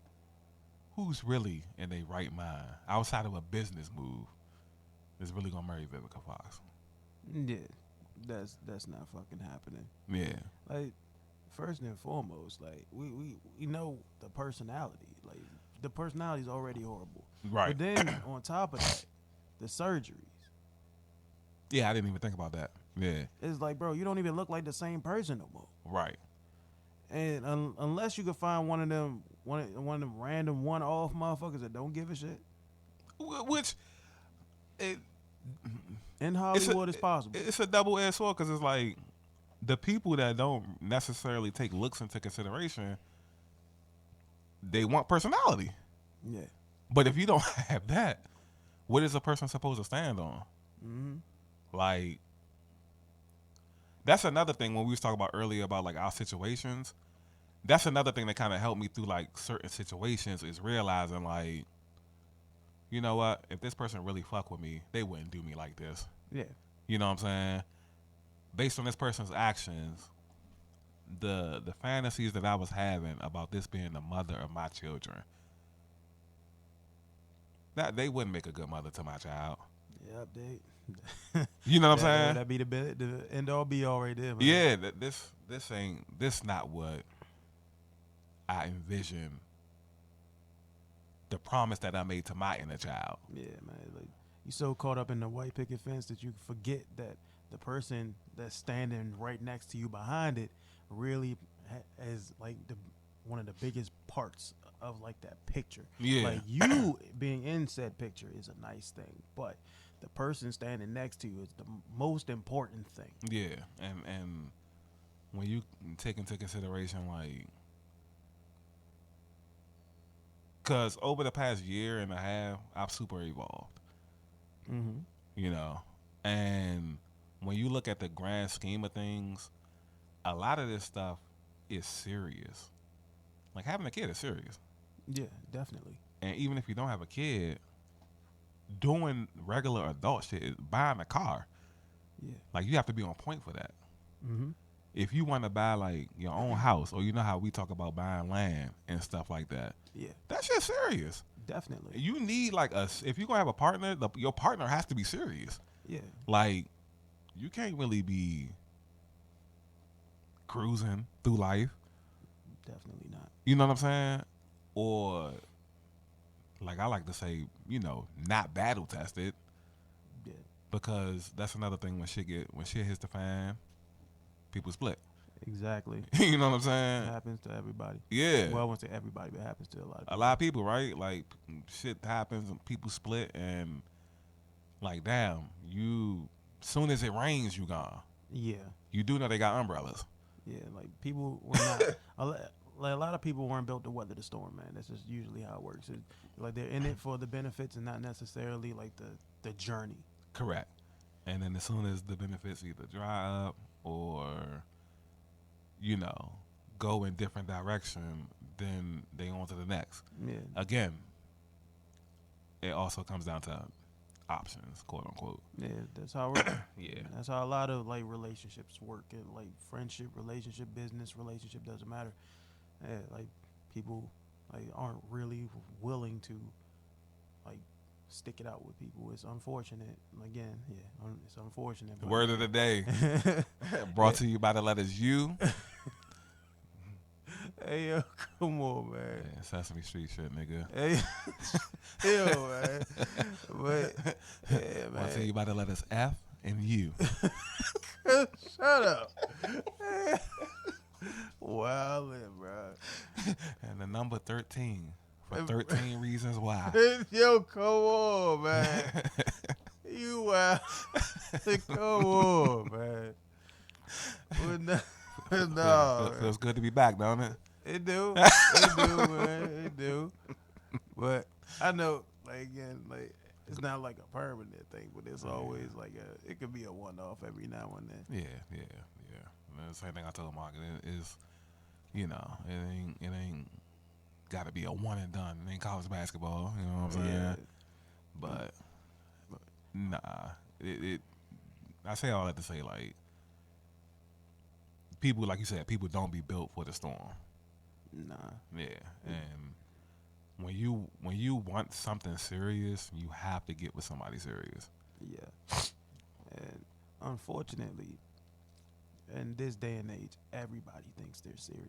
who's really in their right mind outside of a business move is really gonna marry Vivica Fox? Yeah, that's not fucking happening. Yeah. Like, first and foremost, like we know the personality. Like, the personality is already horrible. Right. But then on top of that, the surgeries. Yeah, I didn't even think about that. Yeah. It's like, bro, you don't even look like the same person no more. Right. And unless you can find one of them random one-off motherfuckers that don't give a shit, Which, in Hollywood, it's possible. It's a double-edged sword because it's like the people that don't necessarily take looks into consideration, they want personality. Yeah. But if you don't have that, what is a person supposed to stand on? Mm-hmm. Like, that's another thing when we was talking about earlier about like our situations. That's another thing that kind of helped me through like certain situations is realizing like, you know what? If this person really fuck with me, they wouldn't do me like this. Yeah. You know what I'm saying? Based on this person's actions, the fantasies that I was having about this being the mother of my children, that they wouldn't make a good mother to my child. Yeah, update. You know what I'm saying? That'd be the end all be all right there, man. Yeah, this not what I envision. The promise that I made to my inner child. Yeah, man. Like, you so caught up in the white picket fence that you forget that the person that's standing right next to you behind it really is like one of the biggest parts of like that picture. Yeah. Like, you being in said picture is a nice thing, but the person standing next to you is the most important thing. Yeah, and when you take into consideration like, because over the past year and a half, I've super evolved. Mm-hmm. You know, and when you look at the grand scheme of things, a lot of this stuff is serious. Like, having a kid is serious. Yeah, definitely. And even if you don't have a kid, doing regular adult shit is buying a car. Yeah. Like, you have to be on point for that. Mm-hmm. If you want to buy like your own house, or you know how we talk about buying land and stuff like that, Yeah. that shit's serious. Definitely. You need like if you're gonna have a partner, your partner has to be serious. Yeah. Like, you can't really be cruising through life. Definitely not. You know what I'm saying? Or, like I like to say, you know, not battle tested. Yeah. because that's another thing when shit hits the fan, people split. Exactly. You know what I'm It saying? happens to everybody. Yeah. Well, I won't say everybody, but it happens to a lot of people. A lot of people, right? Like shit happens and people split and like damn, you soon as it rains you gone. Yeah. You do know they got umbrellas. Yeah, like people were not like a lot of people weren't built to weather the storm, man. That's just usually how it works. Like they're in it for the benefits and not necessarily like the journey. Correct. And then as soon as the benefits either dry up or go in different direction, then they on to the next. Yeah. Again, it also comes down to options, quote unquote. Yeah, that's how it works. Yeah. That's how a lot of like relationships work. And like friendship, relationship, business, relationship doesn't matter. Yeah, like people like aren't really willing to like stick it out with people. It's unfortunate. Again, yeah, it's unfortunate. The word of the day brought to you by the letters U. Hey, yo, come on, man. Yeah, Sesame Street shit, nigga. Hey, yo, man. But, yeah, man. Brought to you by the letters F and U. Shut up. Wildin', bro. And the number 13 for 13 reasons why. Yo, come on, man. You wild. Come on, man. No. Feels good to be back, don't it? It do. It do, man. It do. But I know, like, again, like, it's not like a permanent thing, but it's always like it could be a one-off every now and then. Yeah. And the same thing I told Mark is, it ain't got to be a one and done. It ain't college basketball, you know what I'm saying? Yeah. But nah, I say all that to say, like, people, like you said, people don't be built for the storm. Nah. Yeah, and when you want something serious, you have to get with somebody serious. Yeah. And unfortunately, in this day and age, everybody thinks they're serious.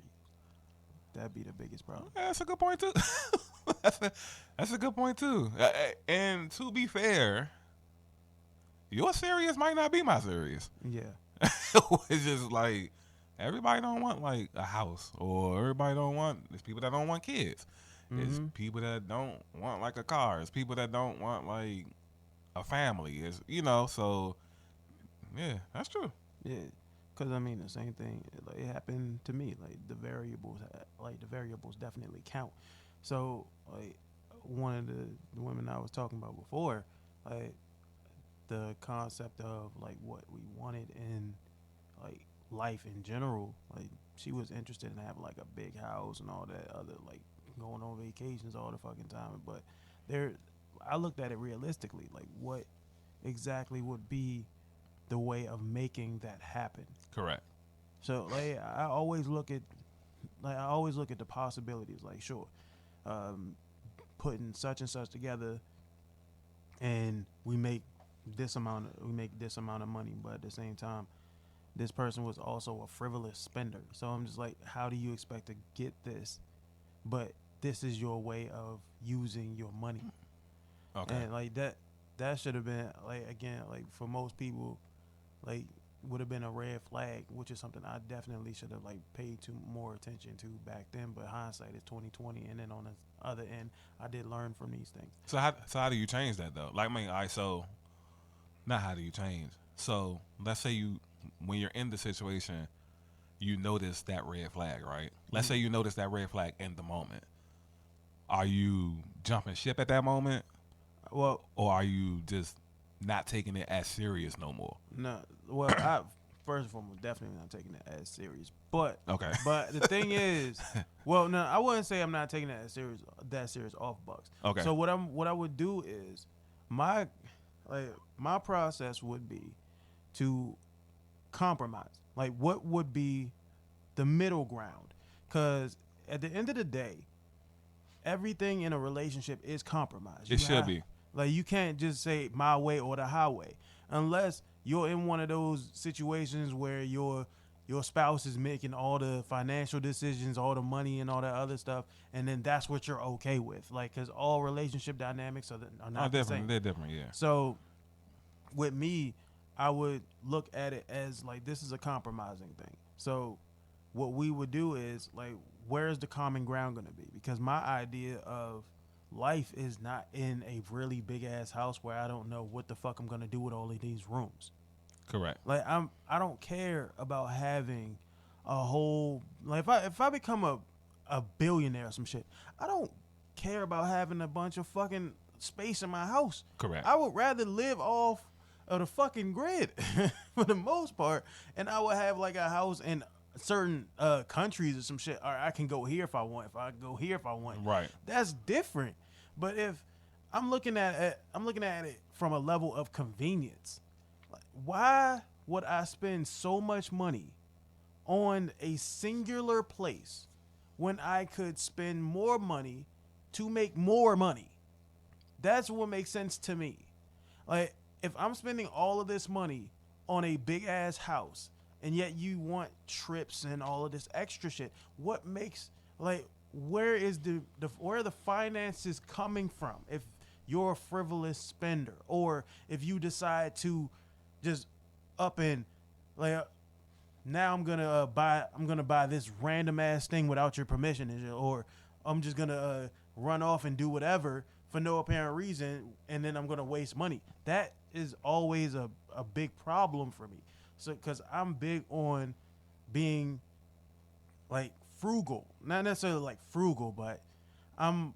That'd be the biggest problem. Yeah, that's a good point too. That's a good point too. And to be fair, your serious might not be my serious. Yeah. It's just like everybody don't want like a house, or everybody don't want. There's people that don't want kids. It's people that don't want like a car. It's people that don't want like a family. It's so yeah, that's true. Yeah. Because, I mean, the same thing, like, it happened to me. Like, the variables definitely count. So, like, one of the women I was talking about before, like, the concept of, like, what we wanted in, like, life in general, like, she was interested in having, like, a big house and all that other, like, going on vacations all the fucking time. But I looked at it realistically. Like, what exactly would be the way of making that happen? Correct. So like I always look at the possibilities. Like sure, putting such and such together, and we make this amount of money. But at the same time, this person was also a frivolous spender. So I'm just like, how do you expect to get this? But this is your way of using your money. Okay. And like that should have been like, again, like for most people, like would have been a red flag, which is something I definitely should have like paid more attention to back then. But hindsight is 2020, and then on the other end, I did learn from these things. So how do you change that though? Like, I mean, all right, so not how do you change? So let's say when you're in the situation, you notice that red flag, right? Let's say you notice that red flag in the moment. Are you jumping ship at that moment? Well, or are you just not taking it as serious no more? No. Well, I first and foremost definitely not taking it as serious. But okay. But the thing is, well, no, I wouldn't say I'm not taking it as serious off Bucks. Okay. So what I would do is my process would be to compromise. Like, what would be the middle ground? Because at the end of the day, everything in a relationship is compromise. It should be. Like, you can't just say my way or the highway, unless you're in one of those situations where your spouse is making all the financial decisions, all the money and all that other stuff, and then that's what you're okay with. Like, because all relationship dynamics are not the different. same. They're different, yeah. So with me, I would look at it as like this is a compromising thing. So what we would do is like, where is the common ground going to be? Because my idea of life is not in a really big ass house where I don't know what the fuck I'm going to do with all of these rooms. Correct. Like I don't care about having a whole, like if I become a billionaire or some shit, I don't care about having a bunch of fucking space in my house. Correct. I would rather live off of the fucking grid for the most part, and I would have like a house in certain countries or some shit. Or I can go here if I want. If I go here if I want. Right. That's different. But if I'm looking at it from a level of convenience. Like, why would I spend so much money on a singular place when I could spend more money to make more money? That's what makes sense to me. Like, if I'm spending all of this money on a big ass house and yet you want trips and all of this extra shit, what makes, like, where is where are the finances coming from if you're a frivolous spender, or if you decide to just up and like now I'm gonna buy this random ass thing without your permission, or I'm just gonna run off and do whatever for no apparent reason, and then I'm gonna waste money. That is always a big problem for me. So because I'm big on being like frugal, not necessarily like frugal, but I'm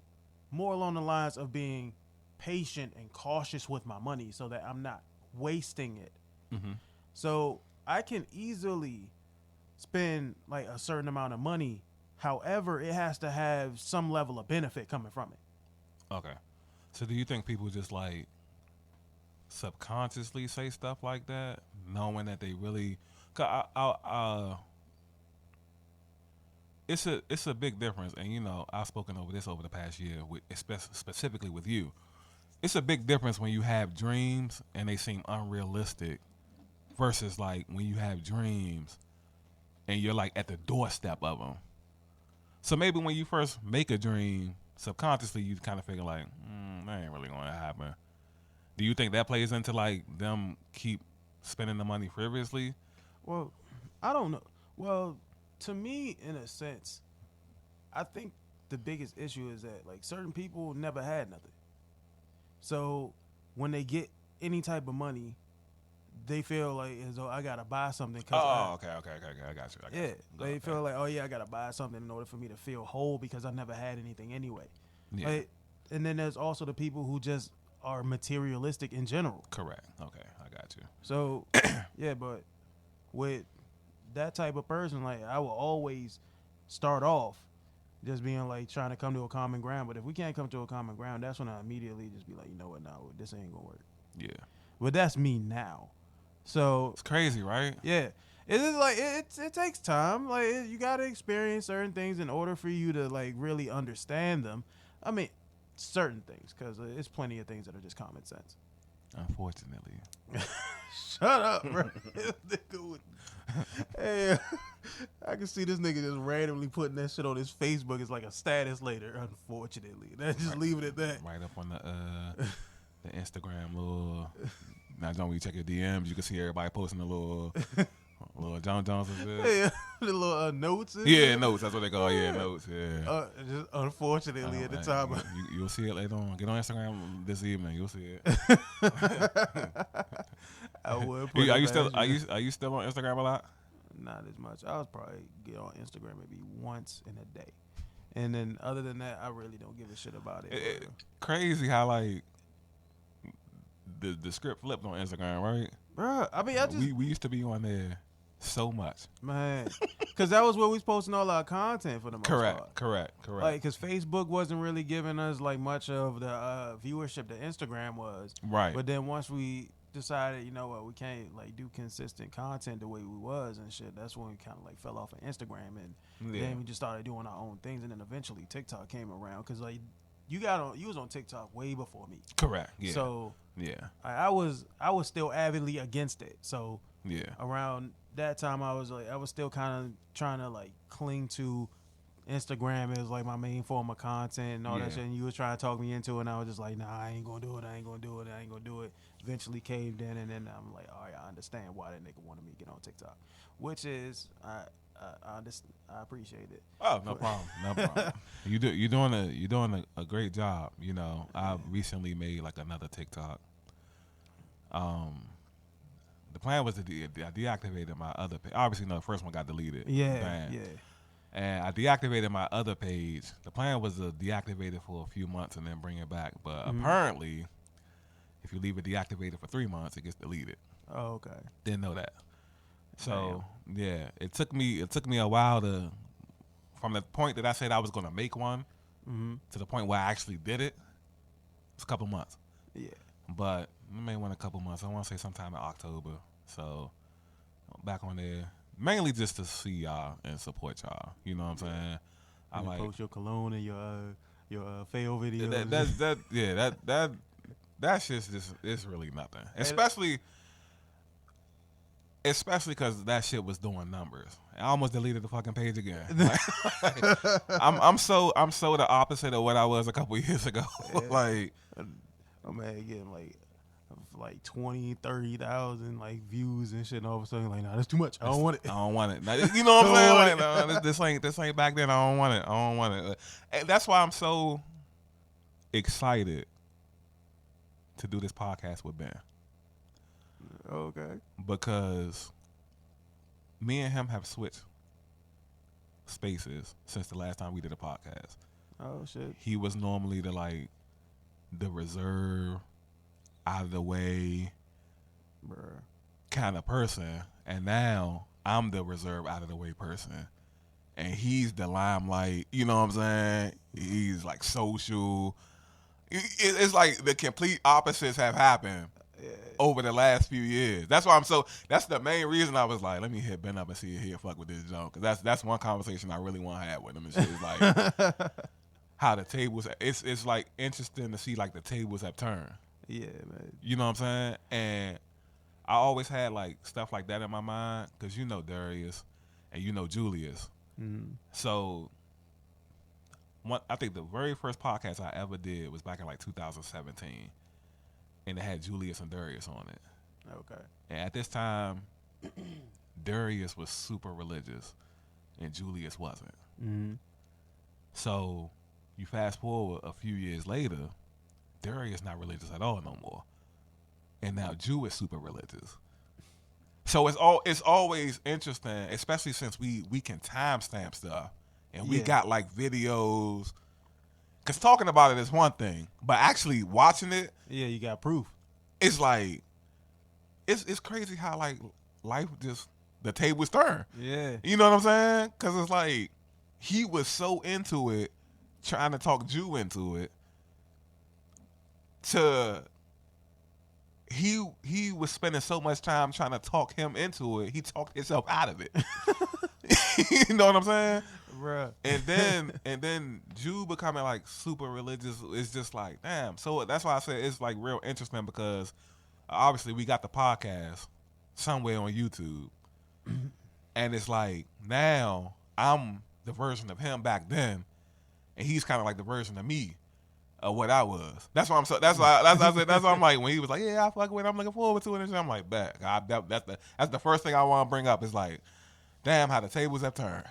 more along the lines of being patient and cautious with my money so that I'm not wasting it. Mm-hmm. So I can easily spend like a certain amount of money. However, it has to have some level of benefit coming from it. Okay. So do you think people just like subconsciously say stuff like that, knowing that they really? Cause it's a big difference, and you know I've spoken over this over the past year, specifically with you. It's a big difference when you have dreams and they seem unrealistic versus like when you have dreams and you're like at the doorstep of them. So maybe when you first make a dream, subconsciously you kind of figure like, that ain't really going to happen. Do you think that plays into like them keep spending the money frivolously? Well, I don't know. Well, to me, in a sense, I think the biggest issue is that like certain people never had nothing. So when they get any type of money, they feel like as though I gotta buy something. Okay. I got you. They feel like, oh yeah, I gotta buy something in order for me to feel whole because I never had anything anyway. Yeah. Like, and then there's also the people who just are materialistic in general. Correct. Okay, I got you. So yeah, but with that type of person, like I will always start off just being like trying to come to a common ground. But if we can't come to a common ground, that's when I immediately just be like, you know what, no, this ain't gonna work. Yeah. But that's me now. So it's crazy, right? Yeah. It is like it takes time. Like you gotta experience certain things in order for you to like really understand them. I mean, certain things, because there's plenty of things that are just common sense. Unfortunately. Shut up, bro. Hey, I can see this nigga just randomly putting that shit on his Facebook as like a status later. Unfortunately, let's just leave it at that. Right up on the Instagram little. Now, don't you check your DMs? You can see everybody posting a little John Jones and shit. Yeah, the little notes. Yeah, notes. That's what they call. Yeah, notes. Yeah. Just unfortunately, at the time, you'll see it later on. Get on Instagram this evening. You'll see it. I would. Are you still on Instagram a lot? Not as much. I was probably get on Instagram maybe once in a day, and then other than that, I really don't give a shit about it. Crazy how like the script flipped on Instagram, right? Bruh, I mean, we used to be on there so much, man, because that was where we was posting all our content for the most part. Correct. Like, because Facebook wasn't really giving us like much of the viewership that Instagram was, right? But then once we decided, you know what, we can't like do consistent content the way we was and shit, that's when we kind of like fell off of Instagram, and then we just started doing our own things, and then eventually TikTok came around, because like you was on TikTok way before me. Correct. Yeah. So yeah, I was still avidly against it. So yeah, around that time I was still kind of trying to like cling to Instagram is like my main form of content and all that Yeah. shit. And you was trying to talk me into it, and I was just like, nah, I ain't gonna do it. I ain't gonna do it. I ain't gonna do it. Eventually caved in, and then I'm like, all right, I understand why that nigga wanted me to get on TikTok, which is I appreciate it. Oh, no problem. No problem. You're doing a great job. You know, I recently made like another TikTok. The plan was to I deactivated my other page. Obviously, no, the first one got deleted. Yeah, Banned. yeah. And I deactivated my other page. The plan was to deactivate it for a few months and then bring it back. But apparently, if you leave it deactivated for 3 months, it gets deleted. Oh, okay. Didn't know that. So yeah, it took me a while to, from the point that I said I was gonna make one, to the point where I actually did it. It's a couple months. Yeah. But I made one a couple months. I want to say sometime in October. So back on there, mainly just to see y'all and support y'all. You know what I'm saying? I You like post your cologne and your fail videos. That shit's just, it's really nothing. Especially because that shit was doing numbers. I almost deleted the fucking page again. I'm so the opposite of what I was a couple years ago. Like, I'm getting like 20, 30,000 like views and shit, and all of a sudden like, nah, that's too much. I don't want it. I don't want it. Now, you know what I'm saying? Like, no, this ain't back then. I don't want it. I don't want it. And that's why I'm so excited to do this podcast with Ben. Okay. Because me and him have switched spaces since the last time we did a podcast. Oh shit. He was normally the reserve, out of the way kind of person, and now I'm the reserve, out of the way person, and he's the limelight. You know what I'm saying? He's like social. It's like the complete opposites have happened over the last few years. That's why that's the main reason I was like, let me hit Ben up and see if he'll fuck with this joke. Cause that's one conversation I really want to have with him. And shit is like how the tables. It's like interesting to see like the tables have turned. Yeah, man. You know what I'm saying? And I always had like stuff like that in my mind because you know Darius and you know Julius. So I think the very first podcast I ever did was back in like 2017. And it had Julius and Darius on it. Okay. And at this time, Darius was super religious, and Julius wasn't. So you fast forward a few years later, Darius not religious at all no more, and now Jew is super religious. So it's always interesting, especially since we can timestamp stuff, and we got like videos. Because talking about it is one thing, but actually watching it, yeah, you got proof. It's like, it's crazy how like life just, the tables turn. Yeah. You know what I'm saying? Because it's like, he was so into it, trying to talk Jew into it, he was spending so much time trying to talk him into it, he talked himself out of it. You know what I'm saying? Bruh. And then Jew becoming like super religious is just like, damn. So that's why I said it's like real interesting because obviously we got the podcast somewhere on YouTube. And it's like now I'm the version of him back then, and he's kind of like the version of me of what I was. That's why that's why I'm like, when he was like, yeah, I fuck with it, I'm looking forward to it, and shit, I'm like, back. That's the first thing I want to bring up is like, damn, how the tables have turned.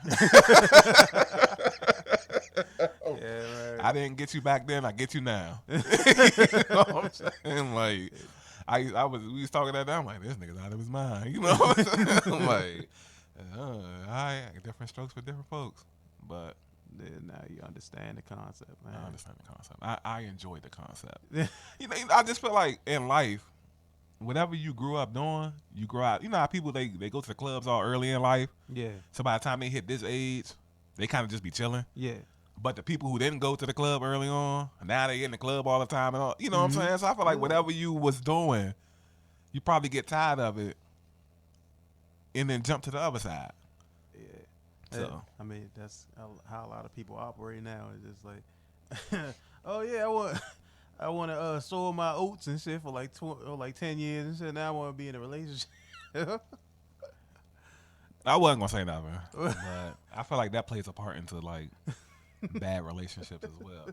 Yeah, right. I didn't get you back then. I get you now. You know what I'm saying? Like, we was talking that down. I'm like, this nigga's out of his mind. You know what I'm saying? I'm like, all right, different strokes for different folks. But now you understand the concept, man. I understand the concept. I enjoy the concept. You know, I just feel like in life, whatever you grew up doing, you grow out. You know how people, they go to the clubs all early in life? Yeah. So by the time they hit this age, they kind of just be chilling. Yeah. But the people who didn't go to the club early on, now they in the club all the time. And all, you know what I'm saying? So I feel like whatever you was doing, you probably get tired of it and then jump to the other side. Yeah. So I mean, that's how a lot of people operate now. It's just like, oh yeah, I want to sow my oats and shit for like 10 years and shit. Now I want to be in a relationship. I wasn't gonna say nothing, but I feel like that plays a part into like bad relationships as well.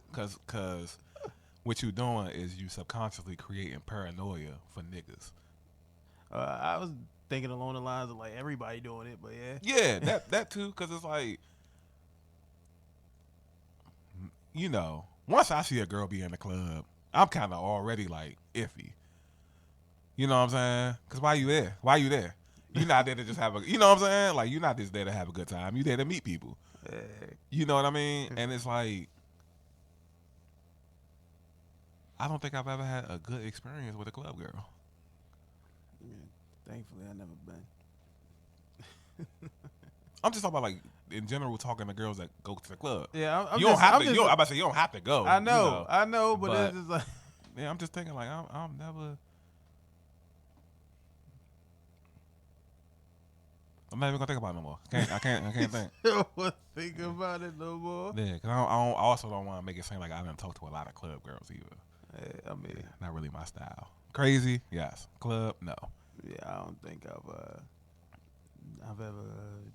Cause what you doing is you subconsciously creating paranoia for niggas. I was thinking along the lines of like everybody doing it, but yeah. Yeah, that too. Cause it's like, you know, once I see a girl be in the club, I'm kind of already like iffy. You know what I'm saying? Cause why you there? Why you there? You're not there to just have a, you know what I'm saying? Like you're not just there to have a good time. You there to meet people. You know what I mean? And it's like, I don't think I've ever had a good experience with a club girl. Yeah, thankfully, I never been. I'm just talking about like in general, talking to girls that go to the club. Yeah, you don't have to. I'm about to say you don't have to go. I know, you know. I know, but it's just like, yeah, I'm just thinking like I'm never. I'm not even gonna think about it no more. I can't think. I don't want to think about it no more. Yeah, cause I also don't want to make it seem like I didn't talk to a lot of club girls either. I mean, yeah, not really my style. Crazy, yes. Club, no. Yeah, I don't think I've ever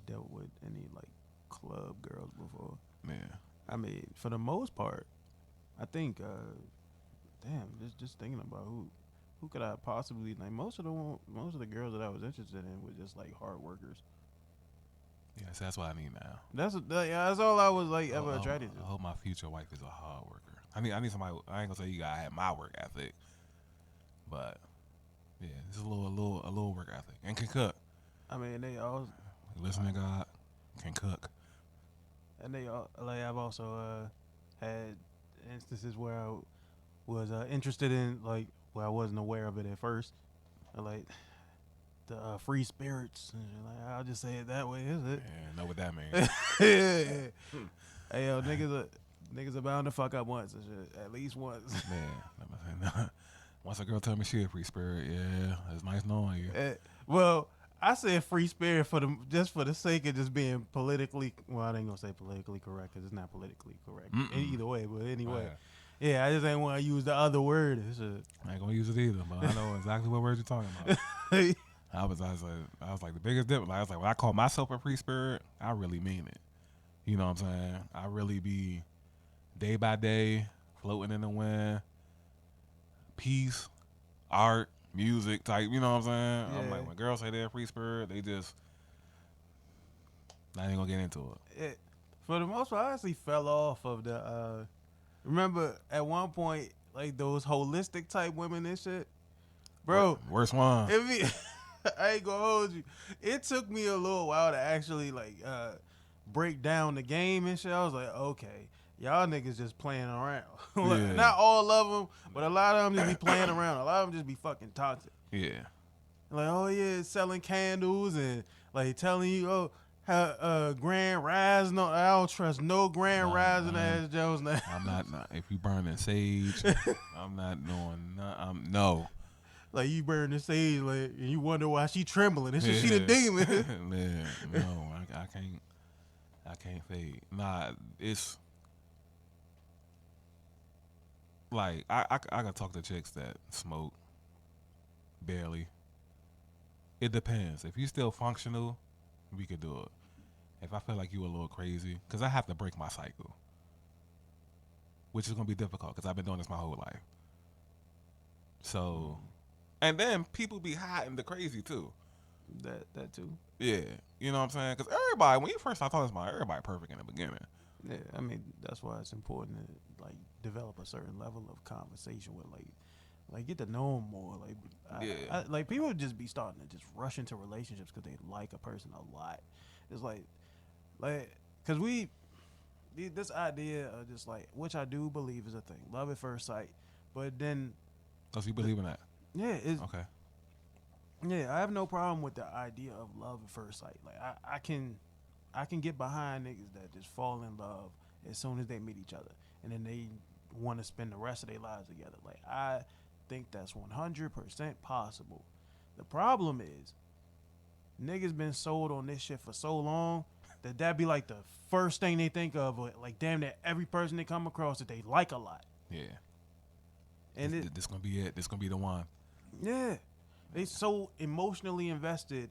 dealt with any like club girls before. Yeah. I mean, for the most part, I think. Just thinking about who could I possibly like. Most of the girls that I was interested in were just like hard workers. Yes, that's what I need now. That's all I was like ever attracted to. I hope my future wife is a hard worker. I need somebody. I ain't gonna say you gotta have my work ethic, but yeah, just a little work ethic and can cook. I mean, they all listen to God, can cook, and they all like. I've also had instances where I was interested in like. Well, I wasn't aware of it at first. Like the free spirits. Like, I'll just say it that way, is it? Yeah, know what that means. Yeah. Hey, yo, niggas are bound to fuck up once and shit. At least once. Man, once a girl tell me she a free spirit, yeah, it's nice knowing you. Well, I said free spirit for the sake of just being politically. Well, I ain't gonna say politically correct because it's not politically correct either way. But anyway. Right. Yeah, I just ain't want to use the other word. I ain't gonna use it either, but I know exactly what word you're talking about. I was like the biggest difference. I was like, when I call myself a free spirit, I really mean it. You know what I'm saying? I really be day by day floating in the wind, peace, art, music type. You know what I'm saying? Yeah. I'm like, when girls say they're a free spirit, they just not even gonna get into it. For the most part, I actually fell off of the. Remember at one point, like those holistic type women and shit, bro. Worst one. I ain't gonna hold you. It took me a little while to actually like break down the game and shit. I was like, okay, y'all niggas just playing around. Like, not all of them, but a lot of them just be playing around. A lot of them just be fucking toxic. Yeah. Like, oh yeah, selling candles and like telling you, Grand Rising. No, I don't trust no Grand Rising ass Jones now. I'm not. If you burning sage, I'm not doing. No. Like you burning sage, like, and you wonder why she trembling. It's just she the demon. Man, no, I can't. I can't fade. Nah, it's like I gotta talk to chicks that smoke barely. It depends. If you still functional, we could do it. If I feel like you a little crazy, because I have to break my cycle, which is going to be difficult because I've been doing this my whole life. So, and then people be hiding the crazy too. That too. Yeah. You know what I'm saying? Because everybody, when you first start talking about everybody perfect in the beginning. Yeah, I mean, that's why it's important to, like, develop a certain level of conversation with, like get to know them more. Like, like people would just be starting to just rush into relationships because they like a person a lot. It's like, because this idea of just like, which I do believe is a thing, love at first sight. But then, so you believe in that? Yeah. Okay. Yeah, I have no problem with the idea of love at first sight. Like I can get behind niggas that just fall in love as soon as they meet each other, and then they want to spend the rest of their lives together. Like I think that's 100% possible. The problem is, niggas been sold on this shit for so long that be like the first thing they think of. Like damn near every person they come across that they like a lot. Yeah. And this gonna be it. This gonna be the one. Yeah. They so emotionally invested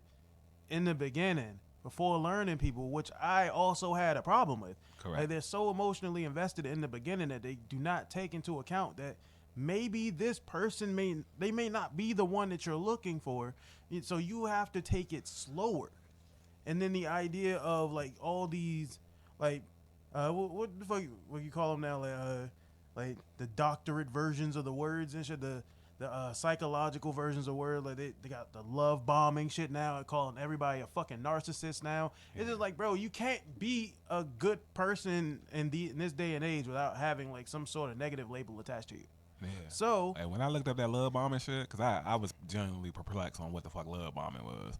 in the beginning before learning people, which I also had a problem with. Correct. Like, they're so emotionally invested in the beginning that they do not take into account that maybe this person may not be the one that you're looking for. So you have to take it slower. And then the idea of like all these like what the fuck what you call them now, like the doctorate versions of the words and shit, the psychological versions of words, like they got the love bombing shit now and calling everybody a fucking narcissist now. Yeah. It's just like, bro, you can't be a good person in this day and age without having like some sort of negative label attached to you. Yeah. So when I looked up that love bombing shit, because I was genuinely perplexed on what the fuck love bombing was.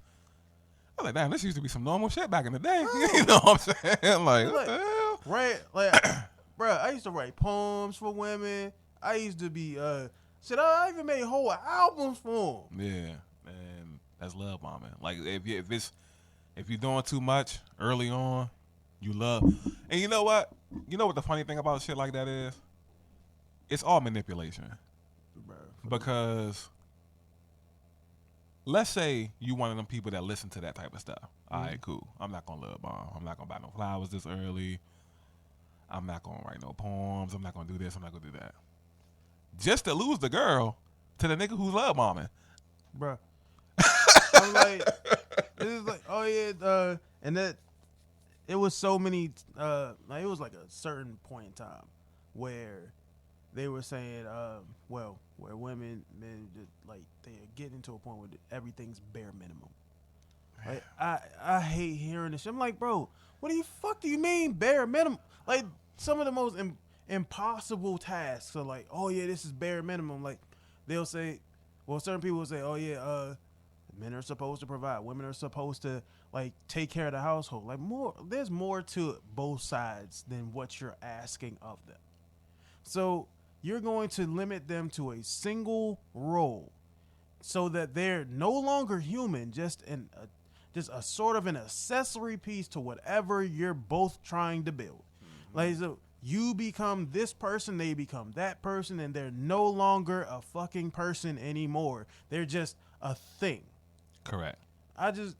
I was like, damn, this used to be some normal shit back in the day. You know what I'm saying? Like, what the hell? Right, like, bro, I used to write poems for women. I used to be, shit, I even made whole albums for them. Yeah, man, that's love bombing. Like, if you're doing too much early on, you love. And you know what? You know what the funny thing about shit like that is? It's all manipulation. Bro, because let's say you one of them people that listen to that type of stuff. All right, cool. I'm not going to love bomb. I'm not going to buy no flowers this early. I'm not going to write no poems. I'm not going to do this. I'm not going to do that. Just to lose the girl to the nigga who's love bombing. Bruh. I'm like, this is like, oh yeah, and that, it was so many, like it was like a certain point in time where they were saying, well, where men just, like, they're getting to a point where everything's bare minimum. Like, I hate hearing this shit. I'm like, bro, what the fuck do you mean bare minimum? Like, some of the most impossible tasks are like, oh yeah, this is bare minimum. Like, they'll say, well, certain people will say, oh yeah, men are supposed to provide, women are supposed to like take care of the household. Like, there's more to both sides than what you're asking of them. So you're going to limit them to a single role so that they're no longer human, just a sort of an accessory piece to whatever you're both trying to build. Mm-hmm. Like, so you become this person, they become that person, and they're no longer a fucking person anymore. They're just a thing. Correct. I just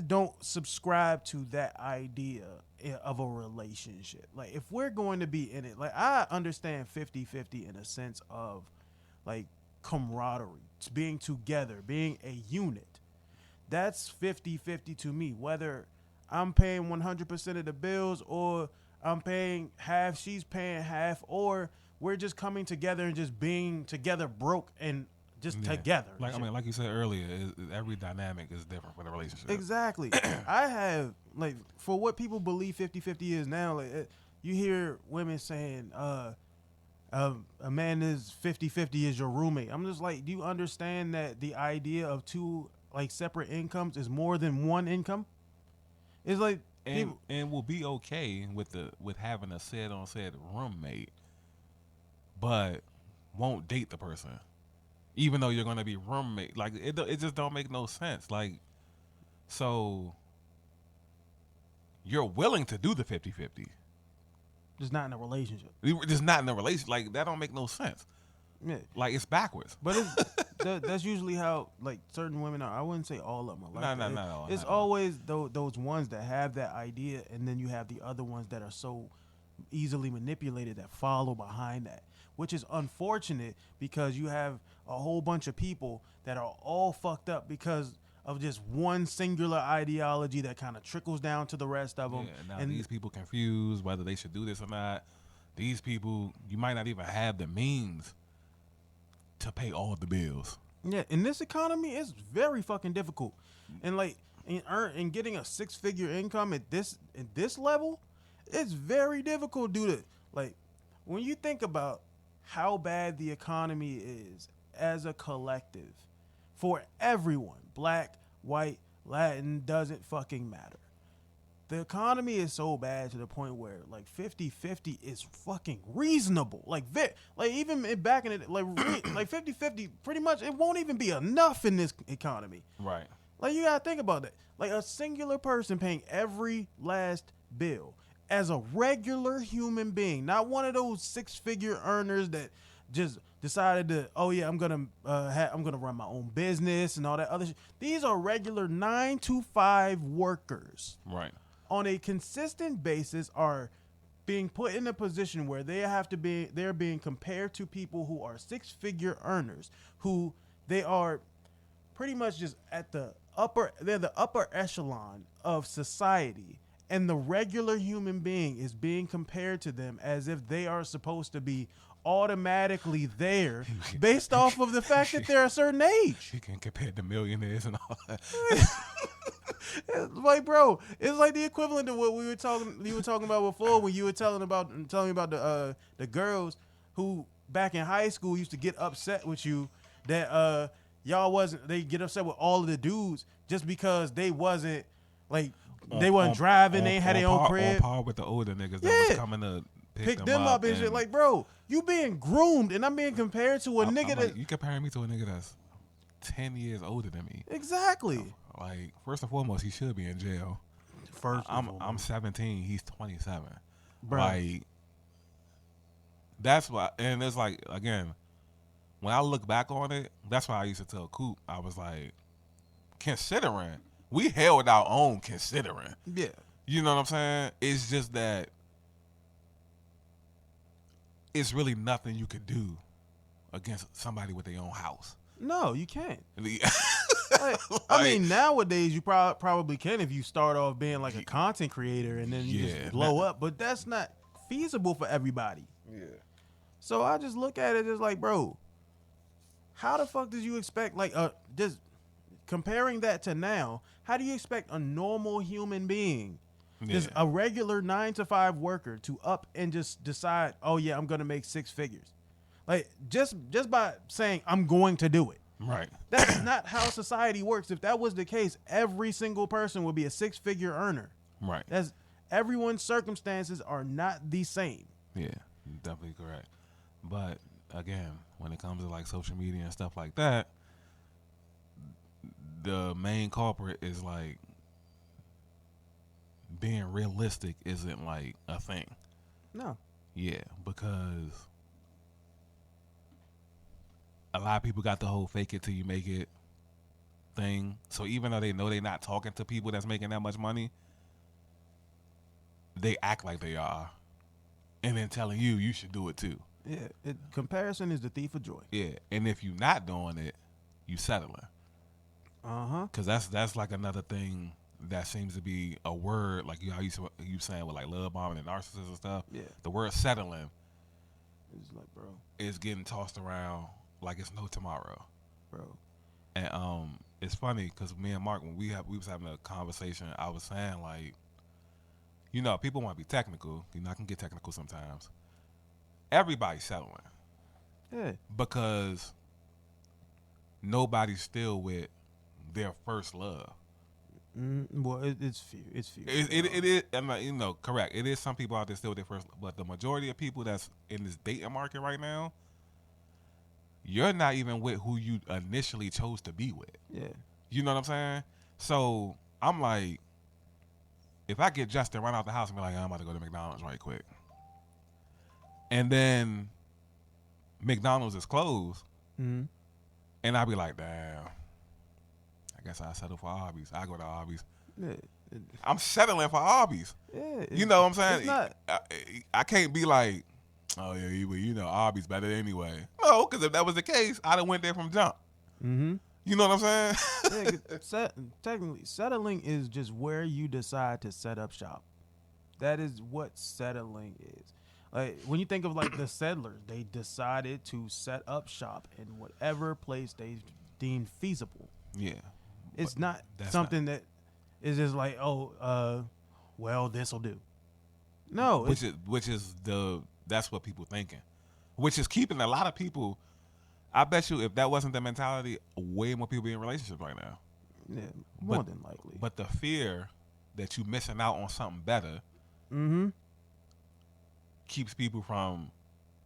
don't subscribe to that idea of a relationship. Like, if we're going to be in it, like, I understand 50-50 in a sense of like camaraderie, being together, being a unit. That's 50-50 to me, whether I'm paying 100% of the bills or I'm paying half, she's paying half, or we're just coming together and just being together broke and just together. Like, I mean, like you said earlier, every dynamic is different for the relationship. Exactly. I have, like, for what people believe 50-50 is now, like, you hear women saying, a man is 50-50 is your roommate. I'm just like, do you understand that the idea of two, like, separate incomes is more than one income? It's like, and we'll be okay with having a said roommate, but won't date the person, even though you're gonna be roommate. Like, it just don't make no sense. Like, so you're willing to do the 50-50, just not in a relationship. Just not in a relationship. Like, that don't make no sense. Yeah. Like, it's backwards. But that's usually how, like, certain women are. I wouldn't say all of them are like No. It's always those ones that have that idea, and then you have the other ones that are so easily manipulated that follow behind that, which is unfortunate because you have a whole bunch of people that are all fucked up because of just one singular ideology that kind of trickles down to the rest of them. Yeah, and these people confused whether they should do this or not. These people, you might not even have the means to pay all the bills. Yeah, in this economy, it's very fucking difficult. And like, in getting a 6-figure income at this level, it's very difficult due to, like, when you think about how bad the economy is as a collective for everyone, black, white, Latin, doesn't fucking matter. The economy is so bad to the point where, like, 50-50 is fucking reasonable. Like, even back in it, like 50-50, pretty much, it won't even be enough in this economy. Right. Like, you gotta think about that. Like, a singular person paying every last bill as a regular human being, not one of those 6-figure earners that just decided to, oh yeah, I'm gonna run my own business and all that other shit. These are regular 9 to 5 workers, Right. on a consistent basis are being put in a position where they're being compared to people who are 6-figure earners, who they are pretty much just they're the upper echelon of society, and the regular human being is being compared to them as if they are supposed to be automatically there based off of the fact that they're a certain age. You can compare the millionaires and all that. It's like, bro, it's like the equivalent of what you were talking about before, when you were telling me about the girls who back in high school used to get upset with you that they get upset with all of the dudes just because they wasn't like they wasn't driving, they had their own crib. On par with the older niggas that was coming to pick them up and shit. Like, bro, you being groomed and I'm being compared to a nigga that... You comparing me to a nigga that's 10 years older than me. Exactly. Like, first and foremost, he should be in jail. I'm 17, he's 27. Bro. Like, that's why, and it's like, again, when I look back on it, that's why I used to tell Coop, I was like, considering, we held our own considering. Yeah. You know what I'm saying? It's just that it's really nothing you could do against somebody with their own house. No, you can't. I mean, nowadays you probably can if you start off being like a content creator and then you just blow up, but that's not feasible for everybody. Yeah. So I just look at it as like, bro, how the fuck did you expect, like, just comparing that to now, how do you expect a normal human being, just a regular 9 to 5 worker, to up and just decide, oh yeah, I'm gonna make 6 figures? Like, just by saying I'm going to do it. Right. That's not how society works. If that was the case, every single person would be a 6-figure earner. Right. Everyone's circumstances are not the same. Yeah, definitely correct. But again, when it comes to like social media and stuff like that, the main culprit is like being realistic isn't like a thing. No. Yeah, because a lot of people got the whole fake it till you make it thing. So even though they know they're not talking to people that's making that much money, they act like they are. And then telling you should do it too. Yeah, comparison is the thief of joy. Yeah, and if you're not doing it, you settling. Because that's like another thing that seems to be a word, like you saying with like love bombing and narcissism and stuff. Yeah, the word settling is like, bro, is getting tossed around like it's no tomorrow, bro. And it's funny because me and Mark, when we was having a conversation, I was saying like, you know, people want to be technical. You know, I can get technical sometimes. Everybody's settling. Yeah. Because nobody's still with their first love. Well, it's few. It's few. It is. I'm not, you know, correct. It is some people out there still with their first, but the majority of people that's in this dating market right now, you're not even with who you initially chose to be with. Yeah. You know what I'm saying? So I'm like, if I get Justin run out the house and be like, I'm about to go to McDonald's right quick, and then McDonald's is closed, and I be like, damn, I guess I settle for Arby's. I go to Arby's. Yeah. I'm settling for Arby's. Yeah. You know what I'm saying? Not, I can't be like, oh yeah, you know Arby's better anyway. No, because if that was the case, I'd have went there from jump. You know what I'm saying? Yeah, technically, settling is just where you decide to set up shop. That is what settling is. Like, when you think of like the settlers, they decided to set up shop in whatever place they deemed feasible. Yeah. It's not something that is just like, well, this'll do. No. Which is that's what people thinking. Which is keeping a lot of people. I bet you if that wasn't the mentality, way more people be in relationships right now. Yeah, more than likely. But the fear that you missing out on something better keeps people from,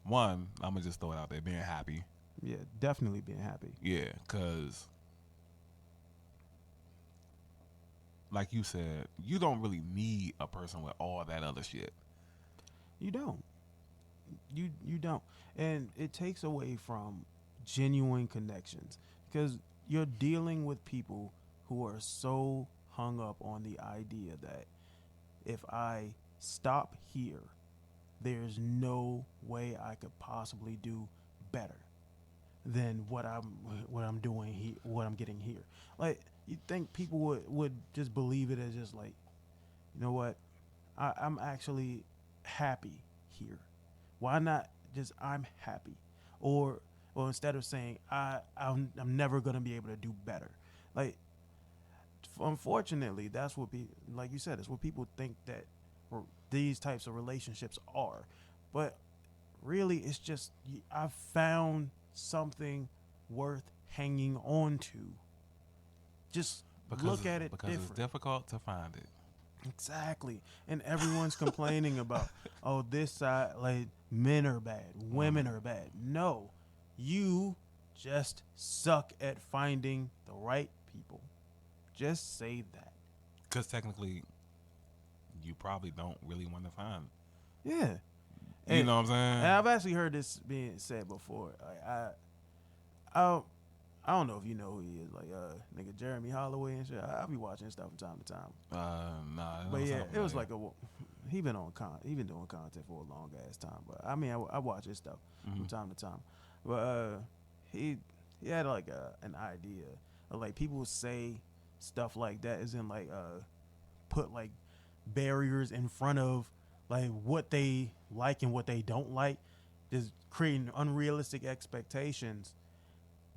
one, I'm going to just throw it out there, being happy. Yeah, definitely being happy. Yeah, because like you said, you don't really need a person with all that other shit. You don't. You don't, and it takes away from genuine connections because you're dealing with people who are so hung up on the idea that if I stop here, there's no way I could possibly do better than what I'm doing here, what I'm getting here. Like you think people would just believe it as just like, you know what, I'm actually happy here. Why not just I'm happy, or instead of saying I'm never gonna be able to do better. Like unfortunately, that's what like you said, it's what people think that these types of relationships are. But really, it's just I've found something worth hanging on to. Just look at it because different. it's difficult to find it. Exactly. And everyone's complaining about, oh, this side, like men are bad, women are bad. No, you just suck at finding the right people. Just say that. Because technically, you probably don't really want to find. Yeah. You know what I'm saying? And I've actually heard this being said before. Like I don't know if you know who he is, like nigga Jeremy Holloway and shit. I'll be watching stuff from time to time. Nah. But yeah, it was like he been doing content for a long ass time. But I mean, I watch his stuff from time to time. But he had like an idea of like people say stuff like that is in like put like barriers in front of like what they like and what they don't like, just creating unrealistic expectations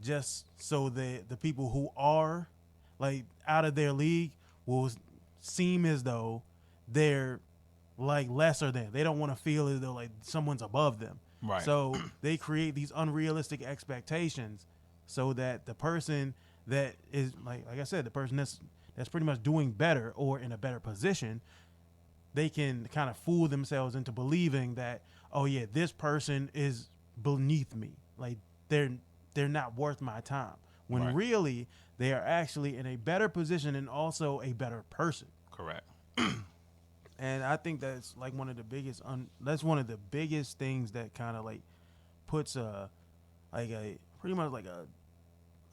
just so that the people who are like out of their league will seem as though they're like lesser than. They don't want to feel as though like someone's above them. Right. So they create these unrealistic expectations so that the person that is like I said, the person that's pretty much doing better or in a better position, they can kind of fool themselves into believing that, oh yeah, this person is beneath me. Like they're not worth my time. When really they are actually in a better position and also a better person. Correct. And I think that's like one of the biggest things that kind of like puts pretty much like a,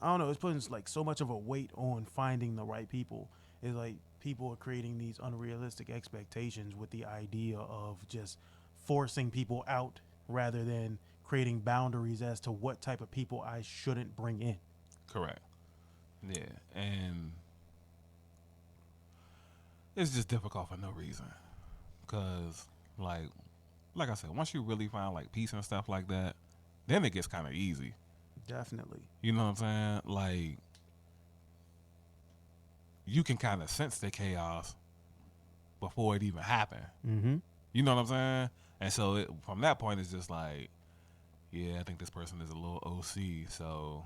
I don't know, it's putting like so much of a weight on finding the right people. Is like people are creating these unrealistic expectations with the idea of just forcing people out rather than creating boundaries as to what type of people I shouldn't bring in. Correct. Yeah, and it's just difficult for no reason. Because, like I said, once you really find like peace and stuff like that, then it gets kind of easy. Definitely. You know what I'm saying? Like, you can kind of sense the chaos before it even happened. Mm-hmm. You know what I'm saying? And so from that point, it's just like, yeah, I think this person is a little OC, so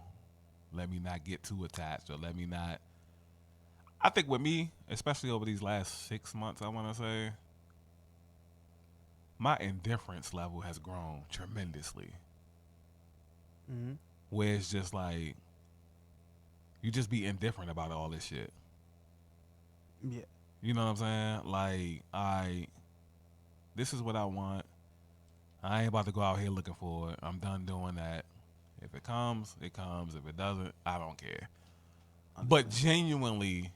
let me not get too attached, or let me not. I think with me, especially over these last 6 months, I want to say, my indifference level has grown tremendously. Mm-hmm. Where it's just like, you just be indifferent about all this shit. Yeah. You know what I'm saying? Like, this is what I want. I ain't about to go out here looking for it. I'm done doing that. If it comes, it comes. If it doesn't, I don't care. But genuinely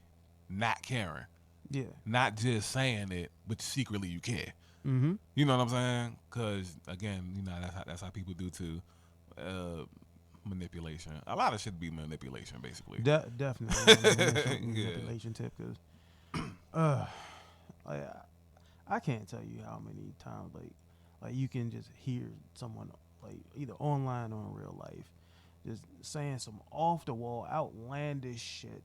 not caring. Yeah. Not just saying it, but secretly you care. Mm-hmm. You know what I'm saying? Because, again, you know, that's how people do too. Manipulation. A lot of shit be manipulation, basically. Definitely. Manipulation tip. Because I can't tell you how many times, like you can just hear someone, like, either online or in real life, just saying some off-the-wall, outlandish shit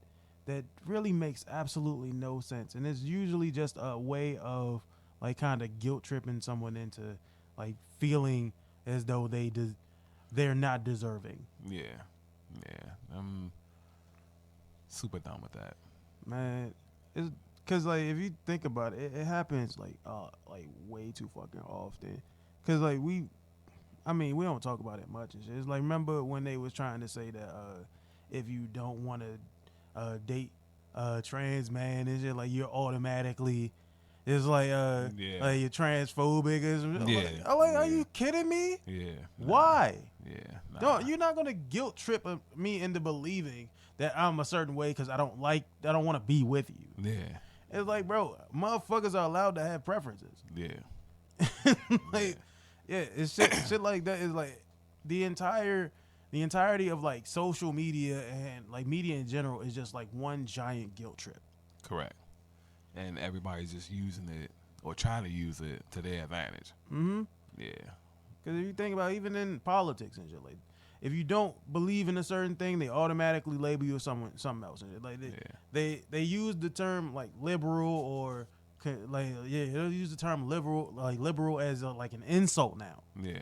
that really makes absolutely no sense. And it's usually just a way of, like, kind of guilt-tripping someone into, like, feeling as though they're not deserving. Yeah. I'm super done with that. Man, it's because, like, if you think about it, it happens, like way too fucking often. Because, like, we don't talk about it much and shit. It's like, remember when they was trying to say that if you don't want to date a trans man and shit, like, you're automatically It's like Yeah. like you're transphobic. Yeah. I'm like, are Yeah. you kidding me? Yeah. Why? Yeah. Nah. Don't, you're not gonna guilt trip me into believing that I'm a certain way because I don't want to be with you. Yeah. It's like, bro, motherfuckers are allowed to have preferences. Yeah. Like, yeah, it's shit like that is like the entirety of like social media and like media in general is just like one giant guilt trip. Correct. And everybody's just using it or trying to use it to their advantage. Mm-hmm. Yeah. Because if you think about even in politics and shit, like if you don't believe in a certain thing, they automatically label you as something else. And like they use the term like liberal or like they'll use the term liberal as like an insult now. Yeah.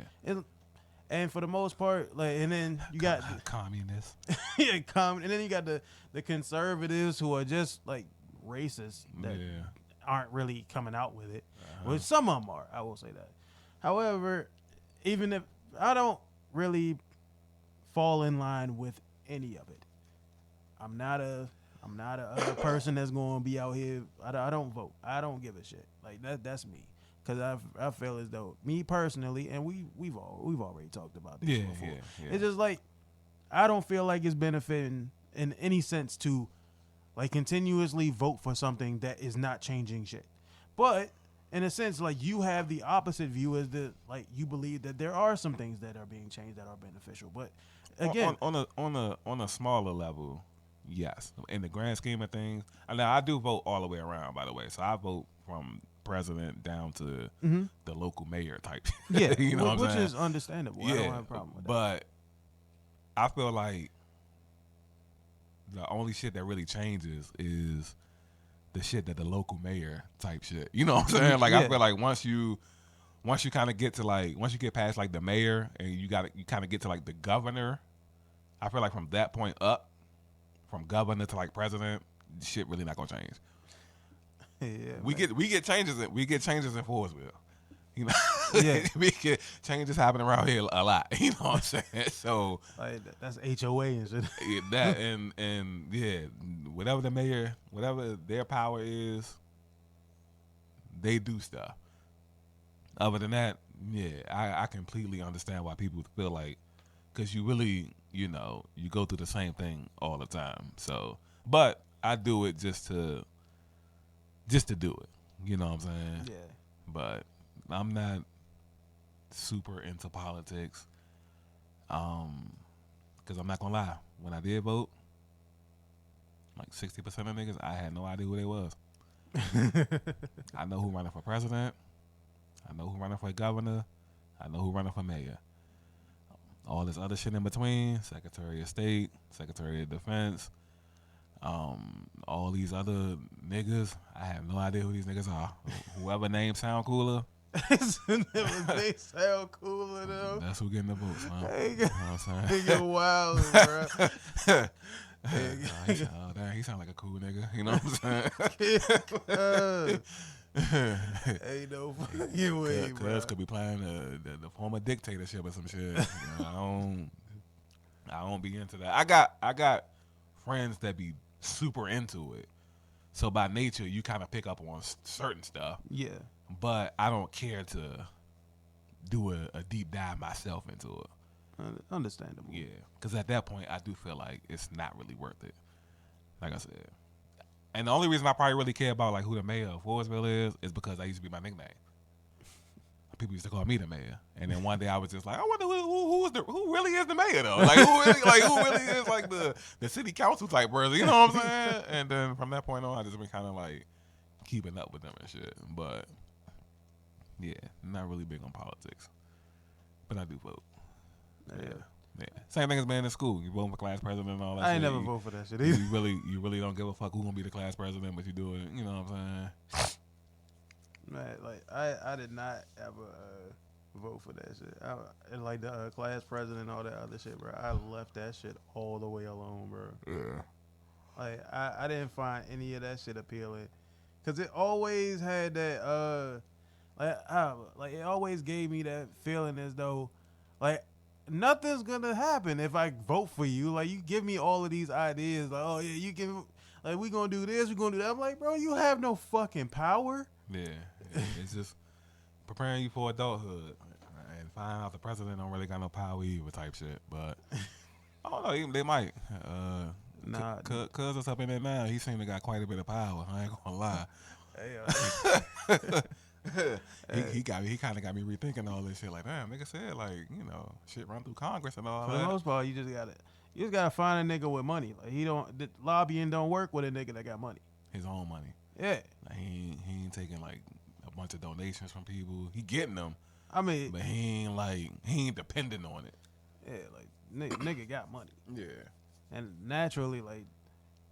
And for the most part, like, and then you got communists. Yeah, and then you got the conservatives who are just like racist that aren't really coming out with it. Which some of them are, I will say that. However, even if I don't really fall in line with any of it, I'm not a person that's going to be out here. I don't vote. I don't give a shit. Like that's me. Because I feel as though me personally, and we've already talked about this before. Yeah. It's just like I don't feel like it's benefiting in any sense to like continuously vote for something that is not changing shit. But in a sense, like you have the opposite view as the like you believe that there are some things that are being changed that are beneficial. But again, on a smaller level, yes. In the grand scheme of things, now I do vote all the way around. By the way, so I vote from president down to the local mayor type. Yeah, you know which is understandable. Yeah, I don't have a problem with that. But I feel like the only shit that really changes is the shit that the local mayor type shit. You know what I'm saying? Like I feel like once you kind of get to like once you get past like the mayor and you kind of get to like the governor, I feel like from that point up, from governor to like president, shit really not gonna change. Yeah, we get changes in Forestville. You know, we get changes happening around here a lot. You know what I'm saying? So like that's HOA and shit. That and yeah, whatever their power is, they do stuff. Other than that, yeah, I completely understand why people feel like, because you really, you go through the same thing all the time. So, but I do it just to do it. You know what I'm saying? Yeah. But I'm not super into politics. Because I'm not gonna lie, when I did vote, like 60% of niggas, I had no idea who they was. I know who running for president. I know who running for governor. I know who running for mayor. All this other shit in between, Secretary of State, Secretary of Defense, all these other niggas, I have no idea who these niggas are. Whoever names sound cooler. They sound cooler though. That's who getting the votes, man. Hey, you know what I'm saying? Nigga wild, bro. He sound like a cool nigga. You know what I'm saying? Ain't no fucking way, bro. Cuz could be playing the former dictatorship or some shit. You know, I don't be into that. I got friends that be super into it. So by nature, you kind of pick up on certain stuff. Yeah. But I don't care to do a deep dive myself into it. Understandable. Yeah. Because at that point, I do feel like it's not really worth it. Like I said. And the only reason I probably really care about like who the mayor of Forestville is because that used to be my nickname. People used to call me the mayor, and then one day I was just like, I wonder who really is the mayor though? Like who really is like the city council type person? You know what I'm saying? And then from that point on, I just been kind of like keeping up with them and shit. But yeah, not really big on politics, but I do vote. Yeah. Same thing as being in school. You vote for class president and all that. I shit. ain't never vote for that shit either. You really don't give a fuck who's gonna be the class president, but you do it. You know what I'm saying? Man, like I did not ever vote for that shit. And like the class president and all that other shit, bro. I left that shit all the way alone, bro. Yeah. Like I didn't find any of that shit appealing, cause it always had that like it always gave me that feeling as though like nothing's gonna happen if I vote for you. Like you give me all of these ideas, like oh yeah, you can, like we gonna do this, we gonna do that. I'm like, bro, you have no fucking power. It's just preparing you for adulthood and find out the president don't really got no power either type shit. But I don't know, even they might. Nah, Cuz us up in there now, he seemed to got quite a bit of power. I ain't gonna lie. He kind of got me rethinking all this shit. Like, damn, nigga said like, you know, shit run through Congress and all for that. the most part, you just gotta find a nigga with money. Like the lobbying don't work with a nigga that got money. His own money. Yeah, like, he ain't taking like a bunch of donations from people. He getting them. I mean, but he ain't dependent on it. Yeah, like nigga got money. Yeah, and naturally, like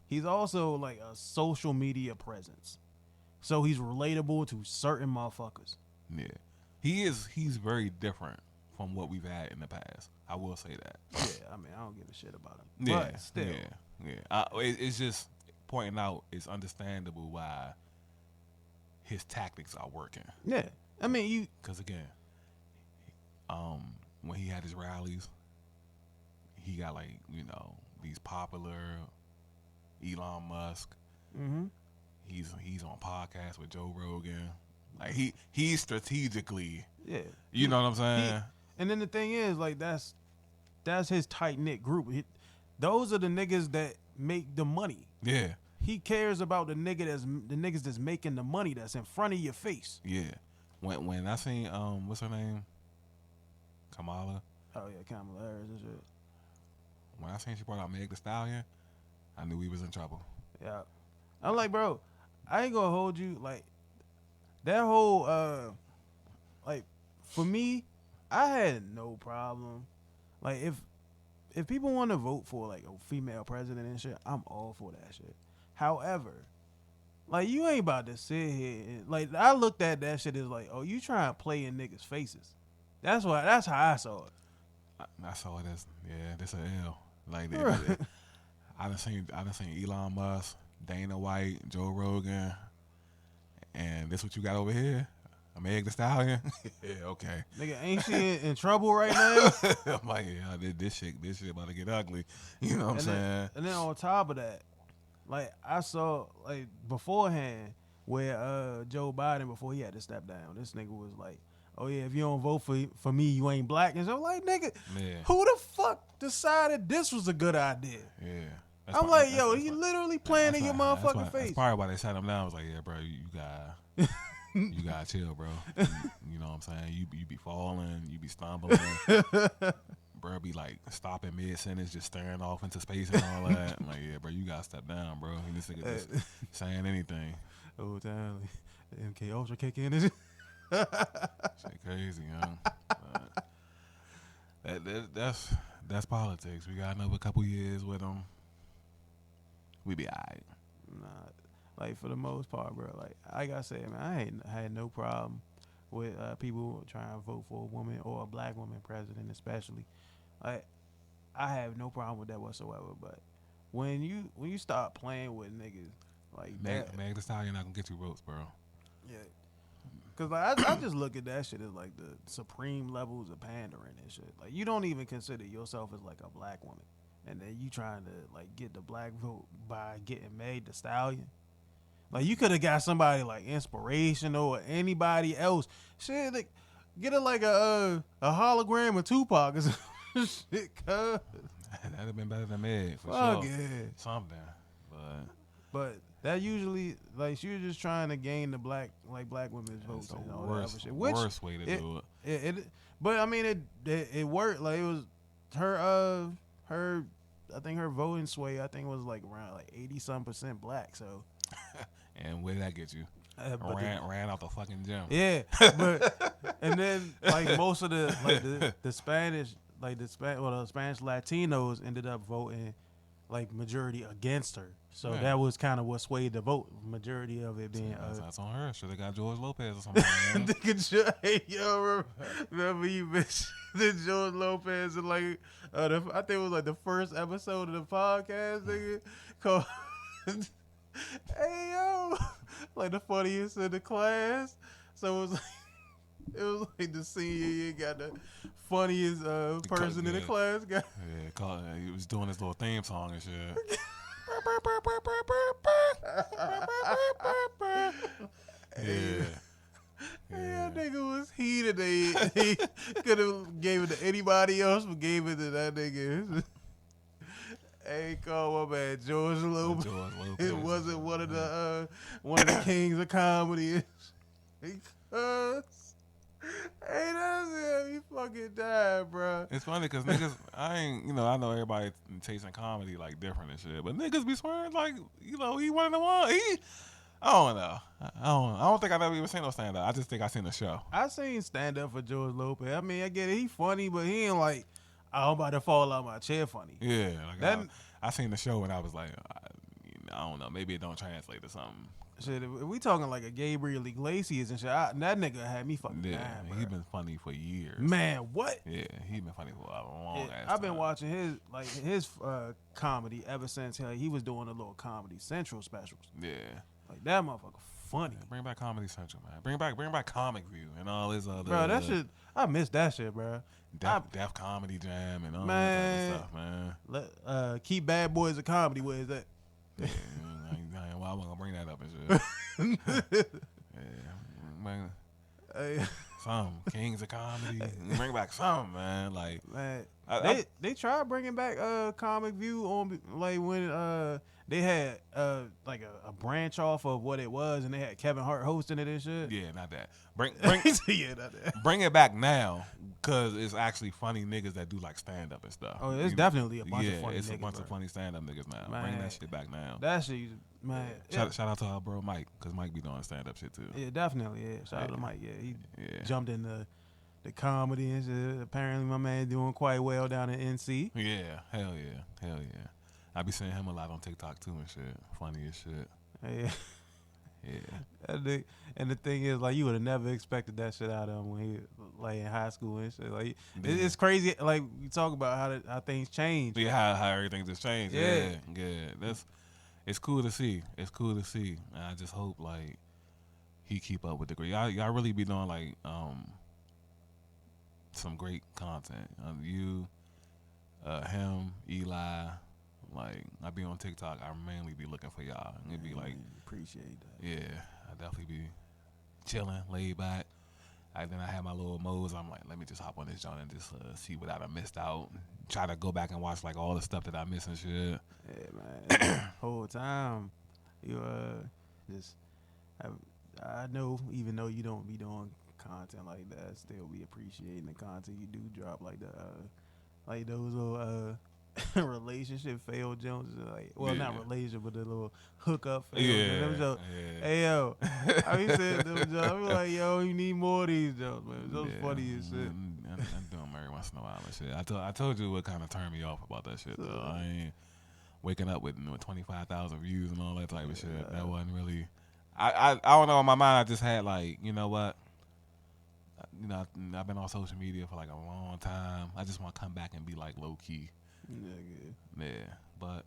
he's also like a social media presence, so he's relatable to certain motherfuckers. Yeah, he's very different from what we've had in the past. I will say that. Yeah, I mean, I don't give a shit about him. Yeah, but still. Yeah. It's just pointing out it's understandable why his tactics are working. Yeah, I mean, because again, when he had his rallies, he got like, you know, these popular Elon Musk. Mm-hmm. He's on podcasts with Joe Rogan. Like he's strategically. Yeah. You know what I'm saying? And then the thing is, like that's his tight knit group. Those are the niggas that make the money. Yeah. He cares about the niggas that's making the money that's in front of your face. Yeah. When I seen what's her name? Kamala. Oh yeah, Kamala Harris and shit. When I seen she brought out Meg Thee Stallion, I knew we was in trouble. Yeah. I'm like, bro, I ain't gonna hold you. Like that whole like for me, I had no problem. Like if people want to vote for like a female president and shit, I'm all for that shit. However, like you ain't about to sit here and, like I looked at that shit as like, oh, you trying to play in niggas' faces. That's how I saw it. I saw it as this a L. Like I done seen Elon Musk, Dana White, Joe Rogan, and this what you got over here? Meg Thee Stallion? Yeah, okay. Nigga, ain't she in trouble right now? I'm like, yeah, this shit about to get ugly. You know what I'm saying? And then on top of that, like I saw like beforehand where Joe Biden, before he had to step down, this nigga was like, oh yeah, if you don't vote for me, you ain't black. And so I'm like, nigga, who the fuck decided this was a good idea? Yeah. I'm like, yo, he literally playing in your motherfucking face. That's probably why they shut him down. I was like, yeah, bro, you gotta chill, bro. You know what I'm saying? You be falling, you be stumbling. Bro be like stopping mid-sentence, just staring off into space and all that. I'm like, yeah, bro, you gotta step down, bro. And this nigga just saying anything. Oh, damn. The MK Ultra kick in. Shit crazy, young. That's politics. We got another couple years with them. We be alright. Nah, like for the most part, bro. Like I said, man, I had no problem with people trying to vote for a woman or a black woman president, especially. Like I have no problem with that whatsoever. But when you start playing with niggas like that, Meg Thee Stallion not gonna get you votes, bro. Yeah. Cause like I just look at that shit as like the supreme levels of pandering and shit. Like you don't even consider yourself as like a black woman, and then you trying to like get the black vote by getting Meg Thee Stallion. Like you could have got somebody like Inspirational or anybody else. Shit, like, get it like a hologram of Tupac or some shit. Cuz that'd have been better than Meg for fuck sure. Yeah. Something, but that usually like she was just trying to gain the black women's votes and all that other shit. Worst way to do it. But I mean it worked. Like it was her I think her voting sway was like around like 80-some% black. So. And where did that get you? Ran out the fucking gym. Yeah, but and then like most of the Spanish the Spanish Latinos ended up voting like majority against her. So that was kind of what swayed the vote. Majority of it being that's on her. Should have got George Lopez or something. Hey, yo, remember you mentioned George Lopez in like I think it was like the first episode of the podcast, nigga, called. Hey yo, like the funniest in the class. So it was like the senior year got the funniest person in the class. Got he was doing his little theme song and shit. Yeah. That nigga was heated. He could have gave it to anybody else, but gave it to that nigga. Hey, call my man George Lopez. It wasn't one of the kings of comedy. Because hey, that's it. He fucking died, bro. It's funny because niggas, I know everybody chasing comedy like different and shit, but niggas be swearing like, he one of the ones. I don't know. I don't think I never even seen no stand up. I just think I seen the show. I seen stand up for George Lopez. I mean, I get it. He funny, but he ain't like, I'm about to fall out my chair funny. Yeah, like I seen the show and I was like, I don't know. Maybe it don't translate to something. Shit, if we talking like a Gabriel Iglesias and shit, that nigga had me fucking dying, bro. He been funny for years. Man, what? Yeah, he been funny for a long ass time. I've been watching his comedy ever since he was doing the little Comedy Central specials. Yeah. Like, that motherfucker funny. Yeah, bring back Comedy Central, man. Bring back Comic View and all this other. Bro, that shit, I miss that shit, bro. Def Comedy Jam and all that type of stuff, man. Keep Bad Boys of Comedy. Where is that? Yeah, I wasn't gonna bring that up and shit. Yeah, man. Hey. Some Kings of Comedy. Bring back some, man. Like, man, they tried bringing back Comic View on, like, when they had like a branch off of what it was, and they had Kevin Hart hosting it and shit. Yeah, not that. Bring yeah, not that. Bring it back now, cause it's actually funny niggas that do like stand up and stuff. Oh, it's definitely a bunch of funny niggas. Yeah, it's a bunch of funny stand up niggas now. Man, bring that shit back now. That shit, man. Shout out to our bro Mike, cause Mike be doing stand up shit too. Yeah, definitely. Yeah, shout out to Mike. Yeah, he jumped in the comedy and shit. Apparently, my man doing quite well down in NC. Yeah, hell yeah. I be seeing him a lot on TikTok too and shit. Funny as shit. Yeah. Yeah. And the thing is, like, you would have never expected that shit out of him when he like in high school and shit. Like, it's crazy. Like, we talk about how things change. Yeah, how everything just changed. Yeah. It's cool to see. And I just hope like he keep up with the great. Y'all really be doing like some great content. You, him, Eli. Like, I be on TikTok, I mainly be looking for y'all. And it be like, appreciate that. Yeah, I definitely be chilling, laid back. Then I have my little modes. I'm like, let me just hop on this joint and just see what I done missed out. Try to go back and watch like all the stuff that I missed and shit. Yeah, man. Whole time, you just I know, even though you don't be doing content like that, still be appreciating the content you do drop, like like those little relationship fail Jones, like, well, not relationship, but the little hookup fail. Yeah. Hey yo, I be saying them Jones. I be like, yo, you need more of these Jones, man. Those funny as shit. I'm doing every once in a while and shit. I told you what kind of turned me off about that shit. Though. I ain't waking up with 25,000 views and all that type of shit. That wasn't really. I don't know. In my mind, I just had like, you know what. I've been on social media for like a long time. I just want to come back and be like low key. Yeah, but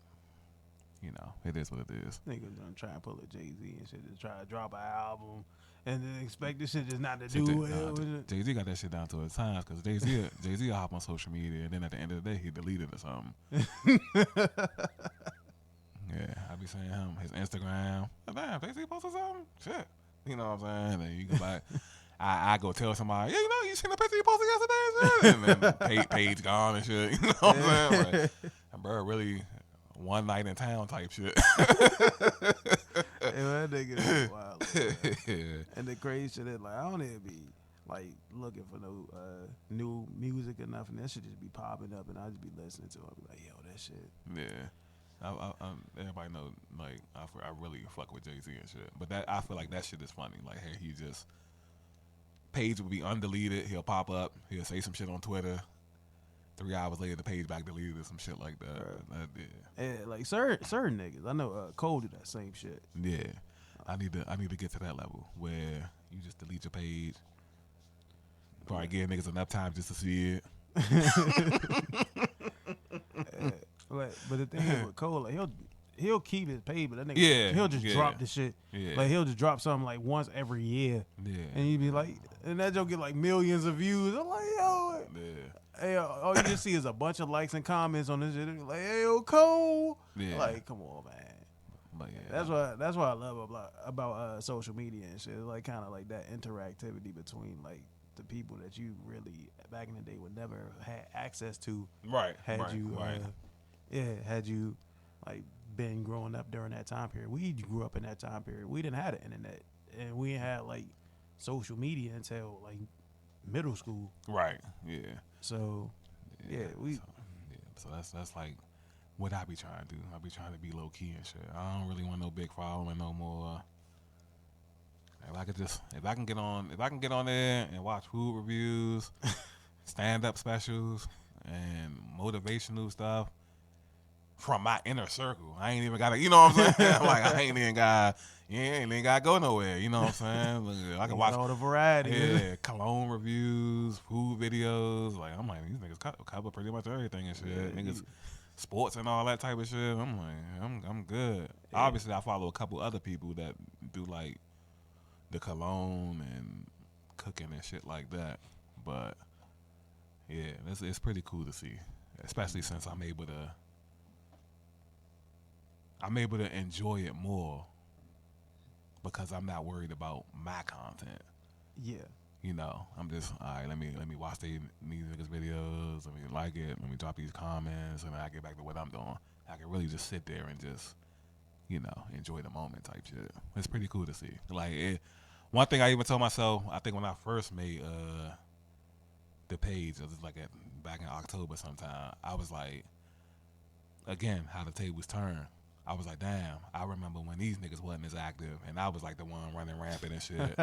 it is what it is. Niggas gonna try and pull a Jay-Z and shit to try to drop an album and then expect this shit just not to do well. Jay-Z got that shit down to his times because Jay-Z will hop on social media and then at the end of the day he deleted or something. Yeah, I be saying his Instagram. Damn, Jay-Z posted something? Shit. You know what I'm saying? And you go back. I go tell somebody, yeah, you seen the picture you posted yesterday and shit? And then page gone and shit. You know what I'm saying? Like, bro, really one night in town type shit. That nigga is wild. Yeah. And the crazy shit is, like, I don't even be like looking for no new music or nothing. That shit just be popping up and I just be listening to it. I be like, yo, that shit. Yeah. Everybody know, like, I really fuck with Jay-Z and shit. But I feel like that shit is funny. Like, hey, he just page will be undeleted. He'll pop up. He'll say some shit on Twitter. 3 hours later, the page back deleted or some shit like that. Yeah, like certain niggas. I know Cole do that same shit. Yeah, I need to get to that level where you just delete your page. Probably give niggas enough time just to see it. But the thing is with Cole, like, he'll keep his page, but that nigga he'll just drop the shit. Yeah. Like, he'll just drop something like once every year. Yeah. And you be like, and that joke get like millions of views. I'm like, yo. Yeah. Hey, all you just see is a bunch of likes and comments on this shit. Like, hey, yo, Cole. Yeah. Like, come on, man. But yeah, that's what I love about social media and shit. It's like kind of like that interactivity between like the people that you really back in the day would never had access to. Right. Had you like been growing up during that time period. We grew up in that time period. We didn't have the internet, and we had like social media until like middle school. Right. Yeah. So so that's like what I be trying to do. I be trying to be low key and shit. I don't really want no big following no more. If I can get on there and watch food reviews, stand up specials, and motivational stuff from my inner circle. I ain't even gotta, you know what I'm saying? Like I ain't even gotta go nowhere. You know what I'm saying? Like, I can watch all the variety. Yeah, cologne reviews, food videos. Like I'm like, these niggas cover pretty much everything and shit. Yeah, Niggas sports and all that type of shit. I'm like, I'm good. Yeah. Obviously, I follow a couple other people that do like the cologne and cooking and shit like that. But yeah, it's pretty cool to see, especially since I'm able to enjoy it more because I'm not worried about my content. Yeah. You know, I'm just all right. Let me watch these niggas videos. Let me like it. Let me drop these comments, and then I get back to what I'm doing. I can really just sit there and just, you know, enjoy the moment type shit. It's pretty cool to see. Like one thing I even told myself, I think when I first made the page, it was like back in October sometime. I was like, again, how the tables turn. I was like, damn, I remember when these niggas wasn't as active, and I was like the one running rampant and shit.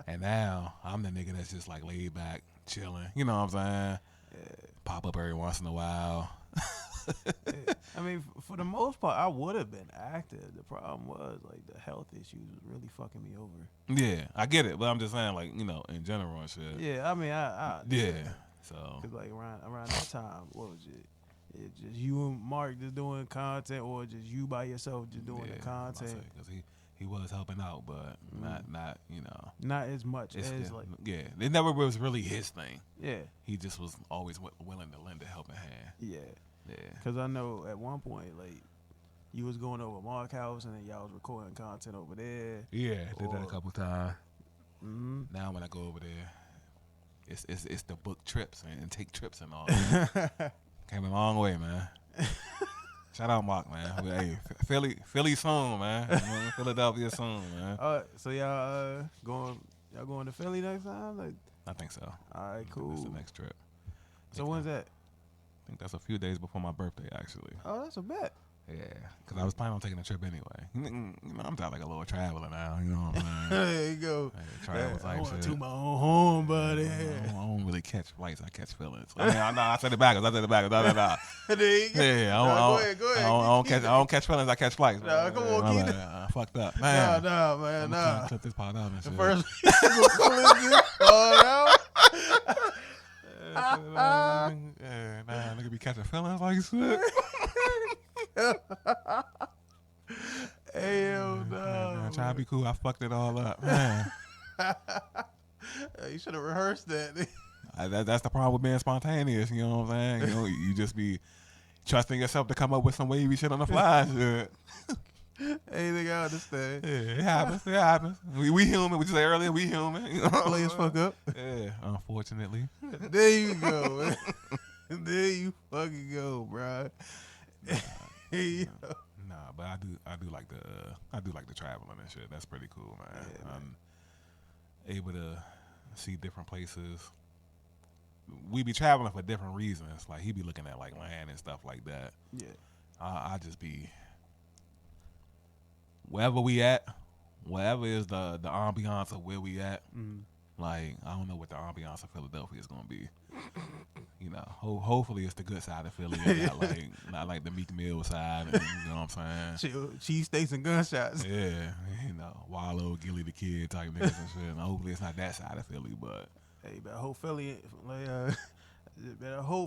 And now I'm the nigga that's just like laid back, chilling. You know what I'm saying? Yeah. Pop up every once in a while. I mean, for the most part, I would have been active. The problem was like the health issues was really fucking me over. Yeah, I get it, but I'm just saying, like, you know, in general and shit. Yeah, I mean, I yeah. So cause like around that time, what was it? It's just you and Mark just doing content, or just you by yourself just doing the content. Because he was helping out, but not you know, not as much as like it never was really his thing. Yeah, he just was always willing to lend a helping hand. Yeah. Because I know at one point like you was going over Mark's house and then y'all was recording content over there. Yeah, did that a couple times. Mm-hmm. Now when I go over there, it's the book trips and take trips and all. Came a long way, man. Shout out Mark, man. Hey, Philly soon, man. Philadelphia soon, man. So y'all going to Philly next time? Like, I think so. All right, cool. That's the next trip. So when's that? I think that's a few days before my birthday, actually. Oh, that's a bet. Yeah, because I was planning on taking a trip anyway. You know, I'm like a little traveler now. You know what I'm saying? There you go. Hey, travel type I want shit. to my own home, buddy. I don't really catch flights. I catch feelings. I said it backwards. There you go. Yeah, Go ahead. I don't catch feelings. I catch flights. Nah, come on, keep it. I fucked up, man. Nah, man, nah. I'm clip this part out and shit. The first Nigga be catching feelings like shit. Hell no. Trying to be cool. I fucked it all up, man. You should have rehearsed that. That's the problem with being spontaneous. You know what I'm saying? You know, you just be trusting yourself to come up with some wavy shit on the fly. Shit. Anything I understand. Yeah, it happens. We human. We just said earlier, we human. You know Players fuck up. Yeah, unfortunately. There you go, man. There you fucking go, bro. Nah, but I do like the traveling and shit. That's pretty cool, man. Yeah, man. I'm able to see different places. We be traveling for different reasons. Like he be looking at like land and stuff like that. Yeah. I just be wherever we at, wherever is the ambiance of where we at. Mm-hmm. Like I don't know what the ambiance of Philadelphia is gonna be. You know, hopefully it's the good side of Philly, and not like the Meek Mill side. And, you know what I'm saying? Cheese steaks and gunshots. Yeah, you know, Wallow, Gilly the Kid type niggas and shit. And hopefully it's not that side of Philly, but hey, but I hope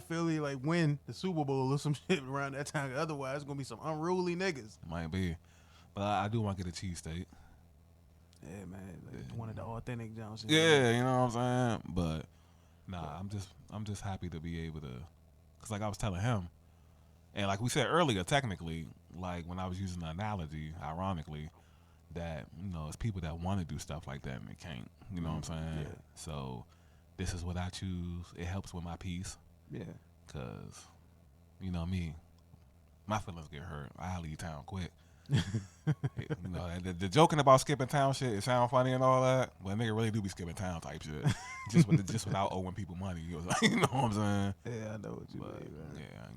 Philly like win the Super Bowl or some shit around that time. Otherwise, it's gonna be some unruly niggas. Might be, but I do want to get a cheesesteak. Yeah, man, one of the authentic Jones. Yeah, you know what I'm saying. But nah, I'm just happy to be able to, cause like I was telling him, and like we said earlier, technically, like when I was using the analogy, ironically, that it's people that want to do stuff like that and they can't. You know what I'm saying? Yeah. So this is what I choose. It helps with my peace. Yeah. Cause me, my feelings get hurt. I leave town quick. The joking about skipping town shit, it sound funny and all that, but nigga really do be skipping town type shit. just without owing people money. You know what I'm saying? Yeah, I know what you mean, man. Yeah,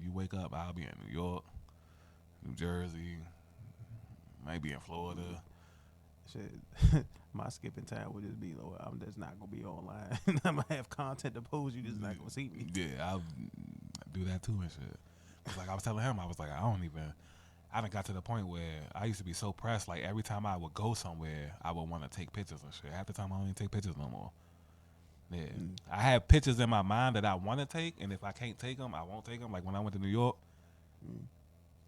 you wake up, I'll be in New York, New Jersey, maybe in Florida. Shit, my skipping time would just be, I'm just not gonna be online. I'm gonna have content to post. You just not gonna see me. Yeah, I'll do that too and shit. Cause like I was telling him, I was like, I done got to the point where I used to be so pressed. Like every time I would go somewhere, I would want to take pictures and shit. Half the time I don't even take pictures no more. Yeah, I have pictures in my mind that I want to take, and if I can't take them, I won't take them. Like when I went to New York,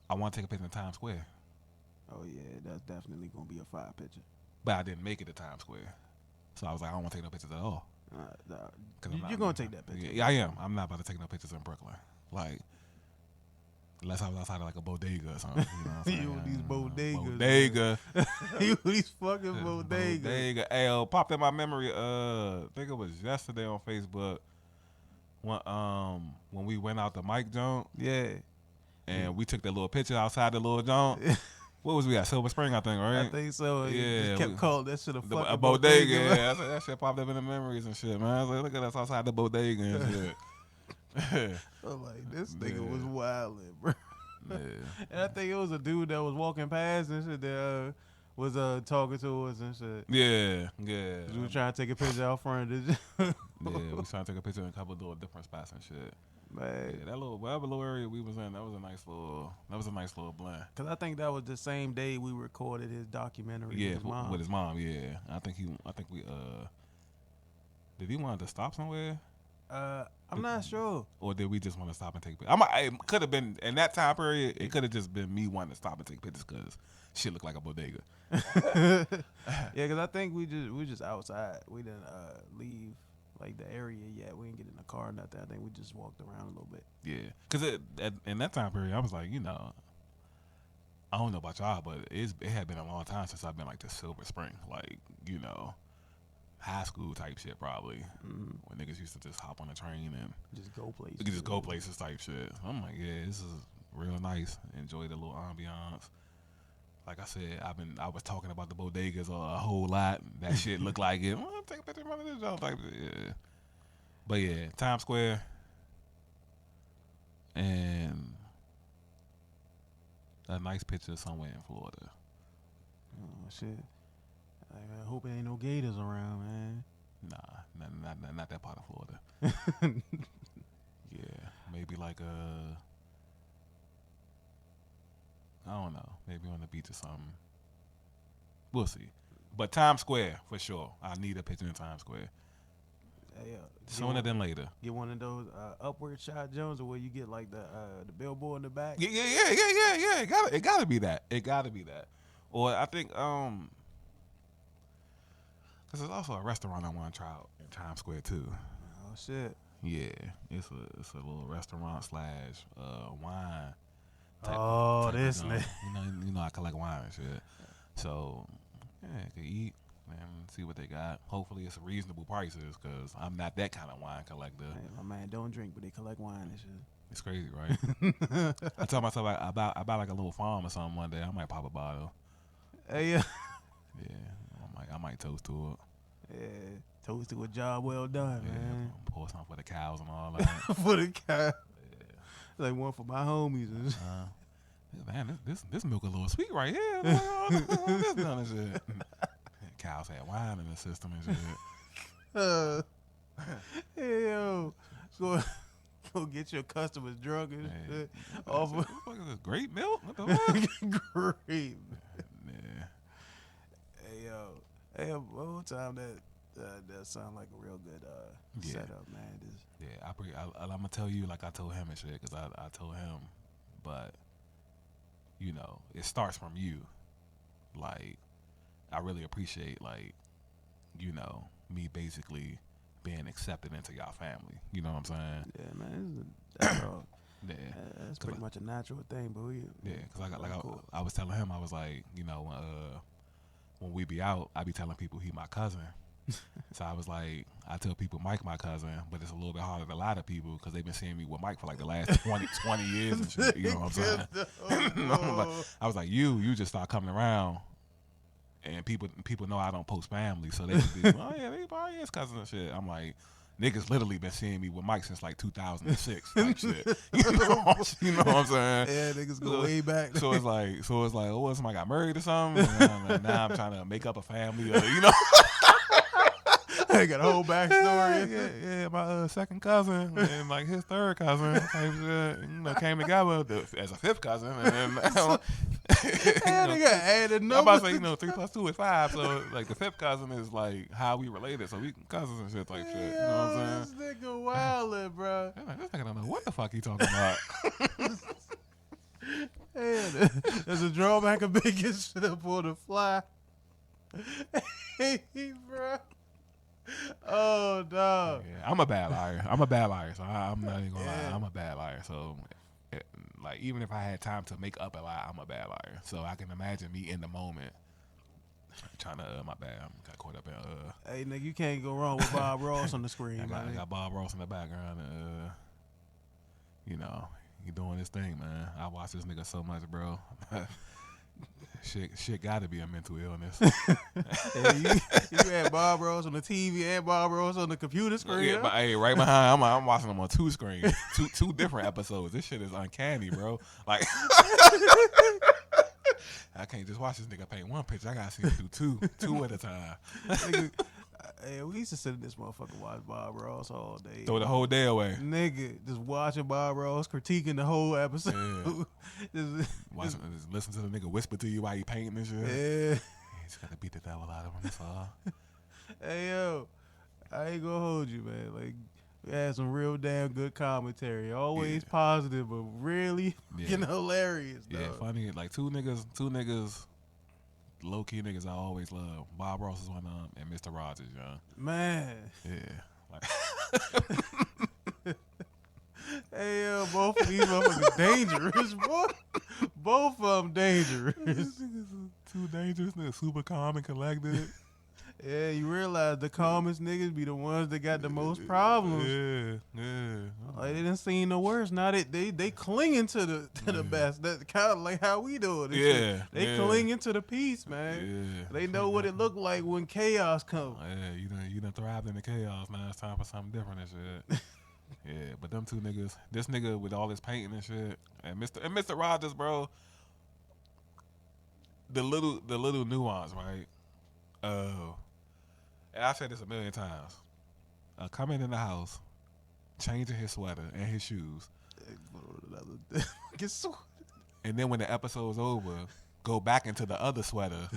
I want to take a picture in Times Square. Oh yeah, that's definitely gonna be a fire picture. But I didn't make it to Times Square, so I was like, I don't want to take no pictures at all. You're gonna take that picture. Yeah, I am. I'm not about to take no pictures in Brooklyn. Like, unless I was outside of like a bodega or something. You know what I'm saying? You with these bodegas. Bodega. You with these fucking bodegas. Bodega. Hey, popped in my memory. I think it was yesterday on Facebook when we went out the Mike joint. Yeah. And we took that little picture outside the little joint. What was we at? Silver Spring, I think, right? I think so. Yeah. Just kept calling that shit a fucking bodega. Yeah, that shit popped up in the memories and shit, man. I was like, look at us outside the bodega and shit. I'm like, this nigga was wildin', bro. Yeah. And I think it was a dude that was walking past and shit that was talking to us and shit. Yeah. We were trying to take a picture out front of this. Yeah, we was trying to take a picture in a couple of little different spots and shit. Man. Yeah, that whatever little area we was in, that was a nice little blend. Cause I think that was the same day we recorded his documentary. Yeah, with his mom. Yeah, I think we did he want to stop somewhere? I'm not sure. Or did we just want to stop and take pictures? It could have been in that time period. It could have just been me wanting to stop and take pictures because shit looked like a bodega. Yeah, cause I think we just outside. We didn't leave like the area yet. We didn't get in the car or nothing. I think we just walked around a little bit. Yeah, because in that time period, I was like, I don't know about y'all, but it had been a long time since I've been like to Silver Spring, like high school type shit probably. When niggas used to just hop on the train and just go places. You could just go places type shit. I'm like, yeah, this is real nice. Enjoy the little ambiance. Like I said, I was talking about the bodegas a whole lot. That shit looked like it. Take a picture of this job type shit. Yeah. But yeah, Times Square and a nice picture somewhere in Florida. Oh shit. I hope there ain't no gators around, man. Nah, not that part of Florida. Yeah, maybe like I don't know, maybe on the beach or something. We'll see. But Times Square for sure. I need a picture in Times Square. Sooner than later. Get one of those upward shot Jones, or where you get like the billboard in the back. Yeah. It gotta be that. Or I think because there's also a restaurant I want to try out in Times Square too. Oh shit. Yeah, it's a little restaurant / wine. Type this nigga. I collect wine and shit. So yeah, I could eat and see what they got. Hopefully it's reasonable prices because I'm not that kind of wine collector. Hey, my man don't drink, but they collect wine and shit. It's crazy, right? I tell myself I buy like a little farm or something one day. I might pop a bottle. Hey, yeah. Yeah, I might toast to it. Yeah, toast to a job well done, man. Pour something for the cows and all that. For the cows. Yeah. Like one for my homies. Man, this milk a little sweet right here. This kind of shit. Cows had wine in the system and shit. Hey, yo. Go get your customers drunk and shit. What the fuck is this? Grape milk? What the fuck? Grape. Yeah. Hey, yo. Hey, one time that sound like a real good setup, man. I'm gonna tell you like I told him and shit, because I told him, but it starts from you. Like, I really appreciate me basically being accepted into y'all family. You know what I'm saying? Yeah, man. That's all. Yeah, That's pretty much a natural thing, but because I was telling him, I was like, you know, when we be out, I be telling people he my cousin. So I was like, I tell people Mike my cousin, but it's a little bit harder to lie to people because they've been seeing me with Mike for like the last 20 years and shit. You know what I'm saying? I was like, you just start coming around, and people know I don't post family, so they be, oh yeah, they probably his cousin and shit. I'm like, niggas literally been seeing me with Mike since like 2006 type shit. You know what I'm saying? Yeah, niggas go way back. So it's like, oh, somebody got married or something. And now I'm trying to make up a family, you know. I got a whole backstory. Yeah, my second cousin and like his third cousin type shit, you know, came together as a fifth cousin, and then They got added numbers. I'm about to say, 3 + 2 is 5, so like the fifth cousin is like how we related, so we cousins and shit type shit. You know what I'm saying? This nigga wildin', bro. This nigga don't know what the fuck he talking about. Hey, there's a drawback of making shit up on the fly. Hey, bro. Oh, dog. Yeah, I'm a bad liar. So I'm not even gonna lie. I'm a bad liar. So, like, even if I had time to make up a lie, I'm a bad liar. So I can imagine me in the moment trying to, my bad. I got caught up in, Hey, nigga, you can't go wrong with Bob Ross on the screen, I got Bob Ross in the background. You know, he doing his thing, man. I watch this nigga so much, bro. Shit got to be a mental illness. You had Bob Ross on the TV and Bob Ross on the computer screen. Yeah, but hey, right behind, I'm watching them on 2 screens, two different episodes. This shit is uncanny, bro. Like, I can't just watch this nigga paint one picture. I gotta see him do two at a time. Nigga, hey, we used to sit in this motherfucker watch Bob Ross all day. Throw the whole day away. Nigga, just watching Bob Ross, critiquing the whole episode. Yeah. just listen to the nigga whisper to you while you painting and shit. Yeah. You just gotta beat the devil out of him, that's all. Hey, yo, I ain't gonna hold you, man. Like, we had some real damn good commentary. Always positive, but really fucking hilarious, though. Yeah, funny. Like, two niggas, low-key niggas I always love. Bob Ross is one of them, and Mr. Rogers, young. Man. Yeah. Like, hey, yo, both of these motherfuckers dangerous, boy. Both of them dangerous. These niggas are too dangerous. Niggas super calm and collected. Yeah, you realize the calmest niggas be the ones that got the most problems. Yeah. Like, they done seen the worst. Now they clinging to the best. That's kind of like how we do it. Yeah. They clinging to the peace, man. Yeah. They know what it look like when chaos comes. Yeah, you done thrived in the chaos. Now it's time for something different and shit. Yeah, but them two niggas, this nigga with all his painting and shit, and Mr. Rogers, bro. The little nuance, right? And I've said this a million times. Coming in the house, changing his sweater and his shoes, and then when the episode's over, go back into the other sweater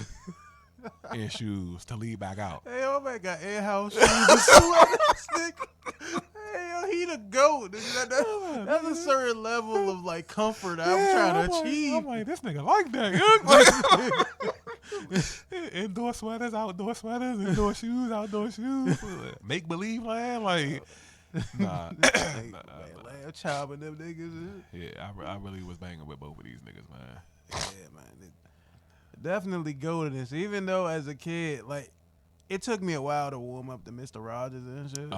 and shoes to leave back out. Hey, yo, man got air house shoes and sweaters. Hey, yo, he the GOAT. That's a certain level of like comfort I'm trying to achieve. I'm like, this nigga like that. Indoor sweaters, outdoor sweaters, indoor shoes, outdoor shoes. Make believe land, like nah. Lamb chopping them niggas. Yeah, I really was banging with both of these niggas, man. Yeah, man. Definitely go to this. Even though as a kid, like, it took me a while to warm up to Mr. Rogers and shit.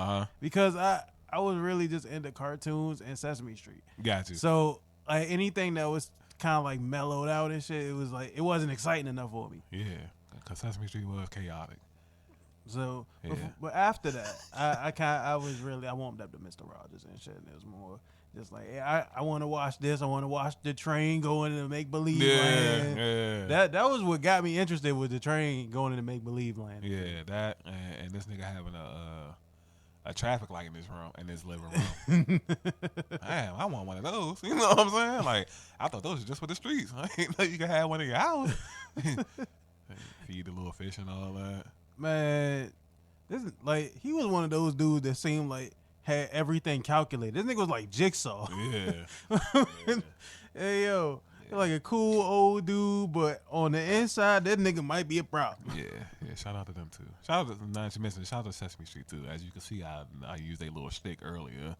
Because I was really just into cartoons and Sesame Street. Got you. So like anything that was kind of like mellowed out and shit, it was like it wasn't exciting enough for me. Yeah, because Sesame Street was chaotic. So, but after that, I warmed up to Mr. Rogers and shit. And it was more just like, hey, I want to watch this. I want to watch the train going into make believe land. Yeah. That was what got me interested with the train going into make believe land. Yeah, that and this nigga having a traffic light in this living room. Damn, I want one of those. You know what I'm saying? Like, I thought those were just for the streets. I didn't know you could have one in your house. Feed the little fish and all that. Man, this is like he was one of those dudes that seemed like had everything calculated. This nigga was like Jigsaw. Yeah. Hey yo, like a cool old dude, but on the inside, that nigga might be a problem. Yeah. Shout out to them too. Shout out to not to mention. Shout out to Sesame Street too. As you can see, I used a little shtick earlier.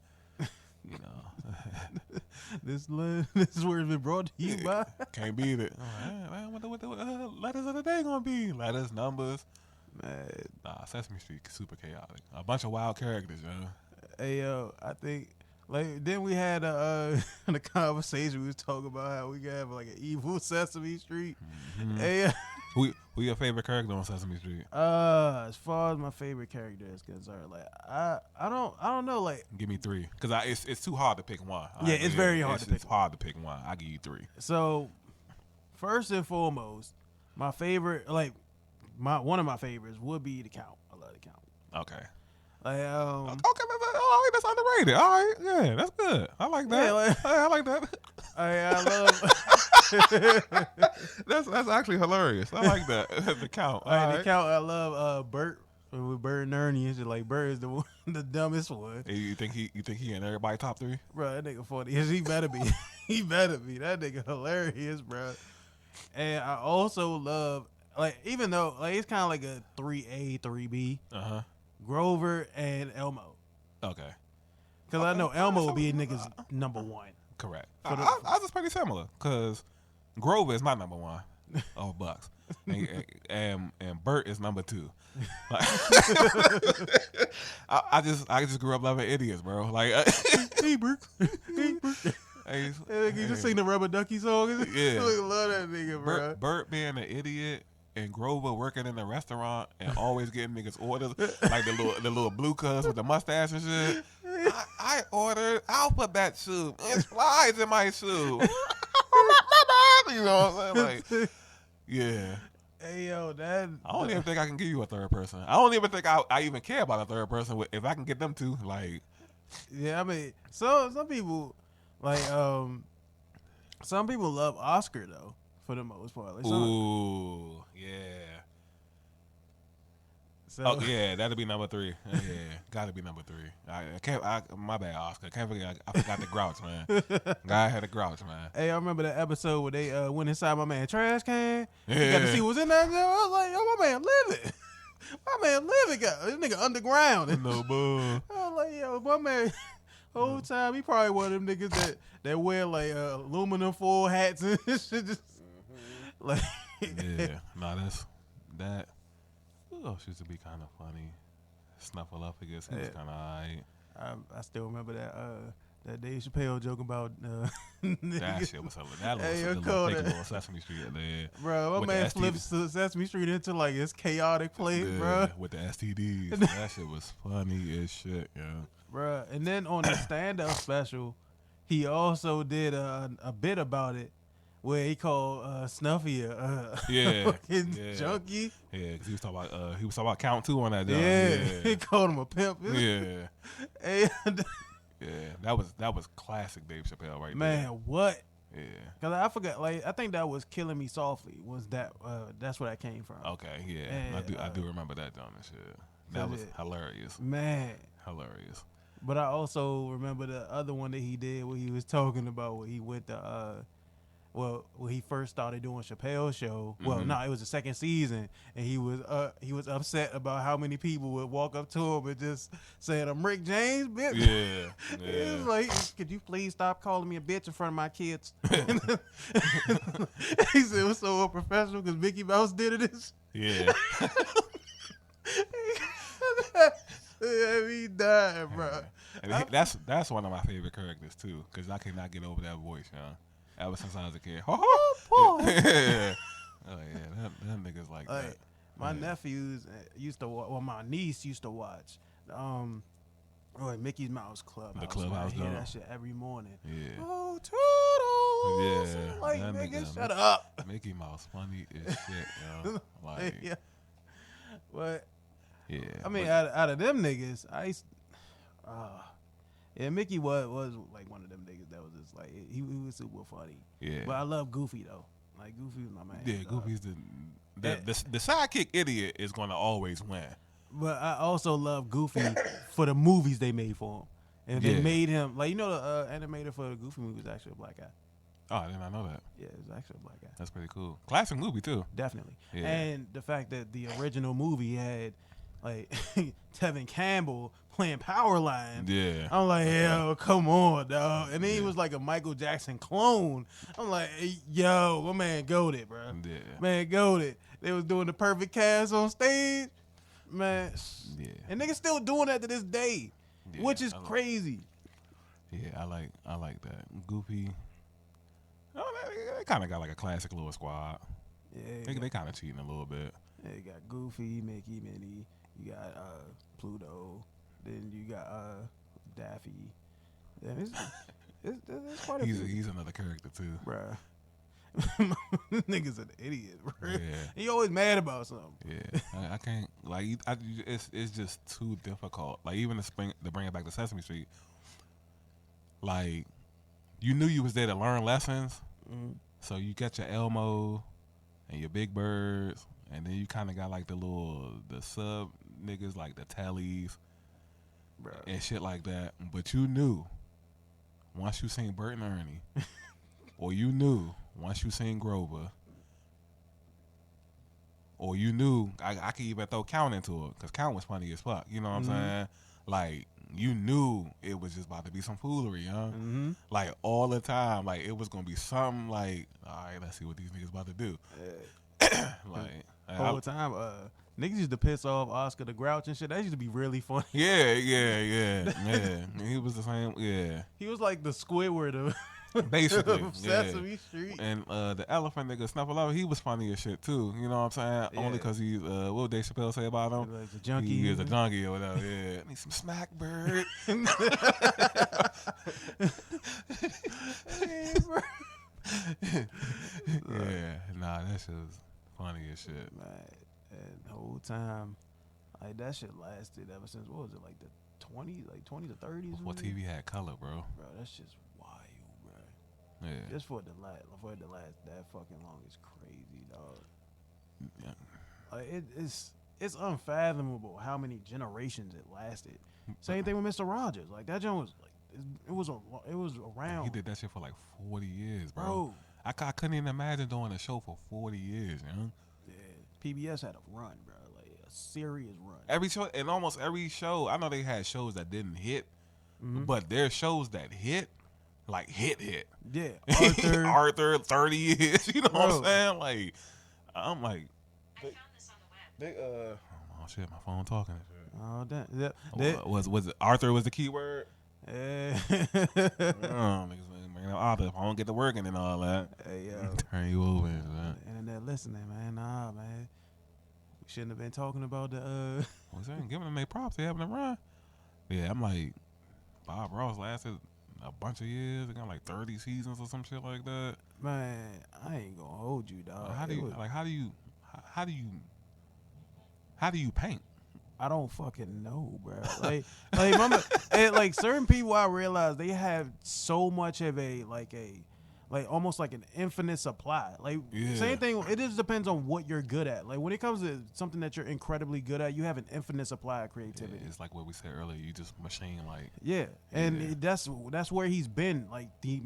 You know, this word has been brought to you by. Can't beat it. Man, what the letters of the day gonna be? Letters, numbers. Man. Nah, Sesame Street super chaotic. A bunch of wild characters, yo. Hey yo, I think like then we had in a conversation we was talking about how we could have like an evil Sesame Street. Mm-hmm. Hey, who your favorite character on Sesame Street? as far as my favorite character is concerned, like I don't know, like Give me 3, because it's too hard to pick one. Yeah, it's very hard to pick. It's hard to pick one. I give you 3. So first and foremost, my favorite, like one of my favorites would be the Count. I love the Count. Okay. Like Okay, all right, that's underrated. All right, yeah, that's good. I like that. Yeah, I like that. I love. That's actually hilarious. I like that. The Count. All right. The Count. I love Bert with Bert and Ernie and shit. Like Bert is the dumbest one. Hey, you think he in everybody top 3? Bro, that nigga funny. He better be. He better be. That nigga hilarious, bro. And I also love, like, even though like it's kind of like a 3A 3B. Grover and Elmo. Okay. Because I know Elmo will be a nigga's number 1. Correct. I was pretty similar because Grover is my number 1 of Bucks, and Bert is number 2. I just grew up loving idiots, bro. Like, hey Bert, hey Bert. You just sing the Rubber Ducky song. Yeah, I love that nigga, bro. Bert being an idiot. And Grover working in the restaurant and always getting niggas orders, like the little blue cuz with the mustache and shit. I ordered alphabet soup. It's flies in my soup. You know what I'm saying? Like, yeah. Hey yo, that. I don't even think I can give you a third person. I don't even think I even care about a third person if I can get them to. Like, yeah, I mean, so some people like some people love Oscar though. For the most part. Like, ooh, yeah. So, oh, yeah, that'll be number 3. Yeah, gotta be number 3. My bad, Oscar. Can't forget, I forgot the Grouch, man. Guy had a Grouch, man. Hey, I remember that episode where they went inside my man trash can. Yeah. You got to see what's in there. I was like, yo, my man living. My man living. This nigga underground. No bull. I was like, yo, my man... Whole time, he probably one of them niggas that wear, like, aluminum foil hats and shit. Just... Like, yeah, that. Oh, she used to be kind of funny. Snuffleupagus, he was kind of alright. I still remember that Dave Chappelle joke about that shit was hilarious. That was little Sesame Street there, bro. My man flips Sesame Street into like this chaotic place, bro. With the STDs, that shit was funny as shit, yo. Bro, and then on the stand-up special, he also did a bit about it. Where he called Snuffy junkie. Yeah, because he was talking about Count 2 on that job. Yeah, he called him a pimp. Yeah. And yeah, that was classic Dave Chappelle right there. Man, what? Yeah. Because I forgot, like, I think that was Killing Me Softly. That's where that came from. Okay, yeah. And, I do remember that John and shit. That was hilarious. Man. Hilarious. But I also remember the other one that he did where he was talking about where he went to when he first started doing Chappelle's show. Well, no, it was the second season, and he was upset about how many people would walk up to him and just saying, "I'm Rick James, bitch." Yeah. He was like, "Could you please stop calling me a bitch in front of my kids?" He said it was so unprofessional because Mickey Mouse did it. Yeah. He died, bro. And that's one of my favorite characters too, because I cannot get over that voice, y'all. Ever since I was a kid. Oh, boy. Yeah. Oh, yeah. That nigga's like that. My nephews used to watch, my niece used to watch Mickey Mouse Clubhouse. The Clubhouse, I hear that shit every morning. Yeah. Oh, Toodles. Yeah. Like, that nigga, shut up. Mickey Mouse funny as shit, yo. Like, yeah. But, yeah. I mean, out of them niggas, Mickey was like one of them niggas that was just like he was super funny. Yeah. But I love Goofy though. Like Goofy was my man. Yeah, Goofy's the sidekick idiot is gonna always win. But I also love Goofy for the movies they made for him, and they made him like the animator for the Goofy movie was actually a black guy. Oh, I did not know that. Yeah, it was actually a black guy. That's pretty cool. Classic movie too. Definitely. Yeah. And the fact that the original movie had like Tevin Campbell playing Powerline. Yeah. I'm like, yo, come on, dog. And then he was like a Michael Jackson clone. I'm like, hey, yo, my man goated, bro. Yeah. Man goated. They was doing the perfect cast on stage. Man. Yeah. And niggas still doing that to this day, which is crazy. Yeah, I like that. Goofy. Oh, they kind of got like a classic little squad. Yeah. They kind of cheating a little bit. Yeah, you got Goofy, Mickey, Minnie. You got Pluto. Then you got Daffy. Yeah, it's quite a few. He's another character too, bruh. Nigga's an idiot, bro. Yeah. He always mad about something. Yeah, I can't like. It's just too difficult. Like even to bring it back to Sesame Street. Like you knew you was there to learn lessons, so you got your Elmo and your Big Birds, and then you kind of got like the sub niggas like the Tellies, bruh, and shit like that. But you knew once you seen Bert and Ernie, or you knew once you seen Grover, or you knew I could even throw Count into it because Count was funny as fuck. You know what I'm saying? Like you knew it was just about to be some foolery, like all the time. Like it was gonna be something like, all right, let's see what these niggas about to do. Like all the time, niggas used to piss off Oscar the Grouch and shit. That used to be really funny. Yeah. He was the same. Yeah, he was like the Squidward of basically Sesame Street. And the elephant nigga Snuffleupagus, he was funny as shit too. You know what I'm saying? Yeah. Only because he's what would Dave Chappelle say about him? Like a junkie. He is a junkie or whatever. Yeah, need some smack bird. Yeah, nah, that shit was funny as shit. Man, and the whole time, like that shit lasted ever since what was it, like the 20s, like 20s or 30s? Before TV had color, bro. Bro, that's just wild, bro. Yeah. Just for it to last that fucking long is crazy, dog. Yeah. Like it's unfathomable how many generations it lasted. Same thing with Mr. Rogers. Like that joint was like it was around. He did that shit for like 40 years, bro. I couldn't even imagine doing a show for 40 years, man. Yeah, PBS had a run, bro, like a serious run. Every show, and almost every show, I know they had shows that didn't hit, but their shows that hit, like hit. Yeah, Arthur, 30 years. You know what I'm saying? Like, I'm like, I found this on the web. oh shit, my phone talking. Oh, that Was it Arthur was the key word? Yeah. Niggas bringing up Arthur. If I don't get to working and all that, Hey, yo. turn you over. Man. Internet listening, man. Nah, man. We shouldn't have been talking about the What's that? Giving them their props. They having a run. Yeah, I'm like, Bob Ross lasted a bunch of years. They got like 30 seasons or some shit like that. Man, I ain't gonna hold you, dog. How do you paint? I don't fucking know, bro. Like certain people, I realize they have so much of almost like an infinite supply. Like same thing. It just depends on what you're good at. Like when it comes to something that you're incredibly good at, you have an infinite supply of creativity. Yeah, it's like what we said earlier. You just machine like. Yeah, and that's where he's been. Like the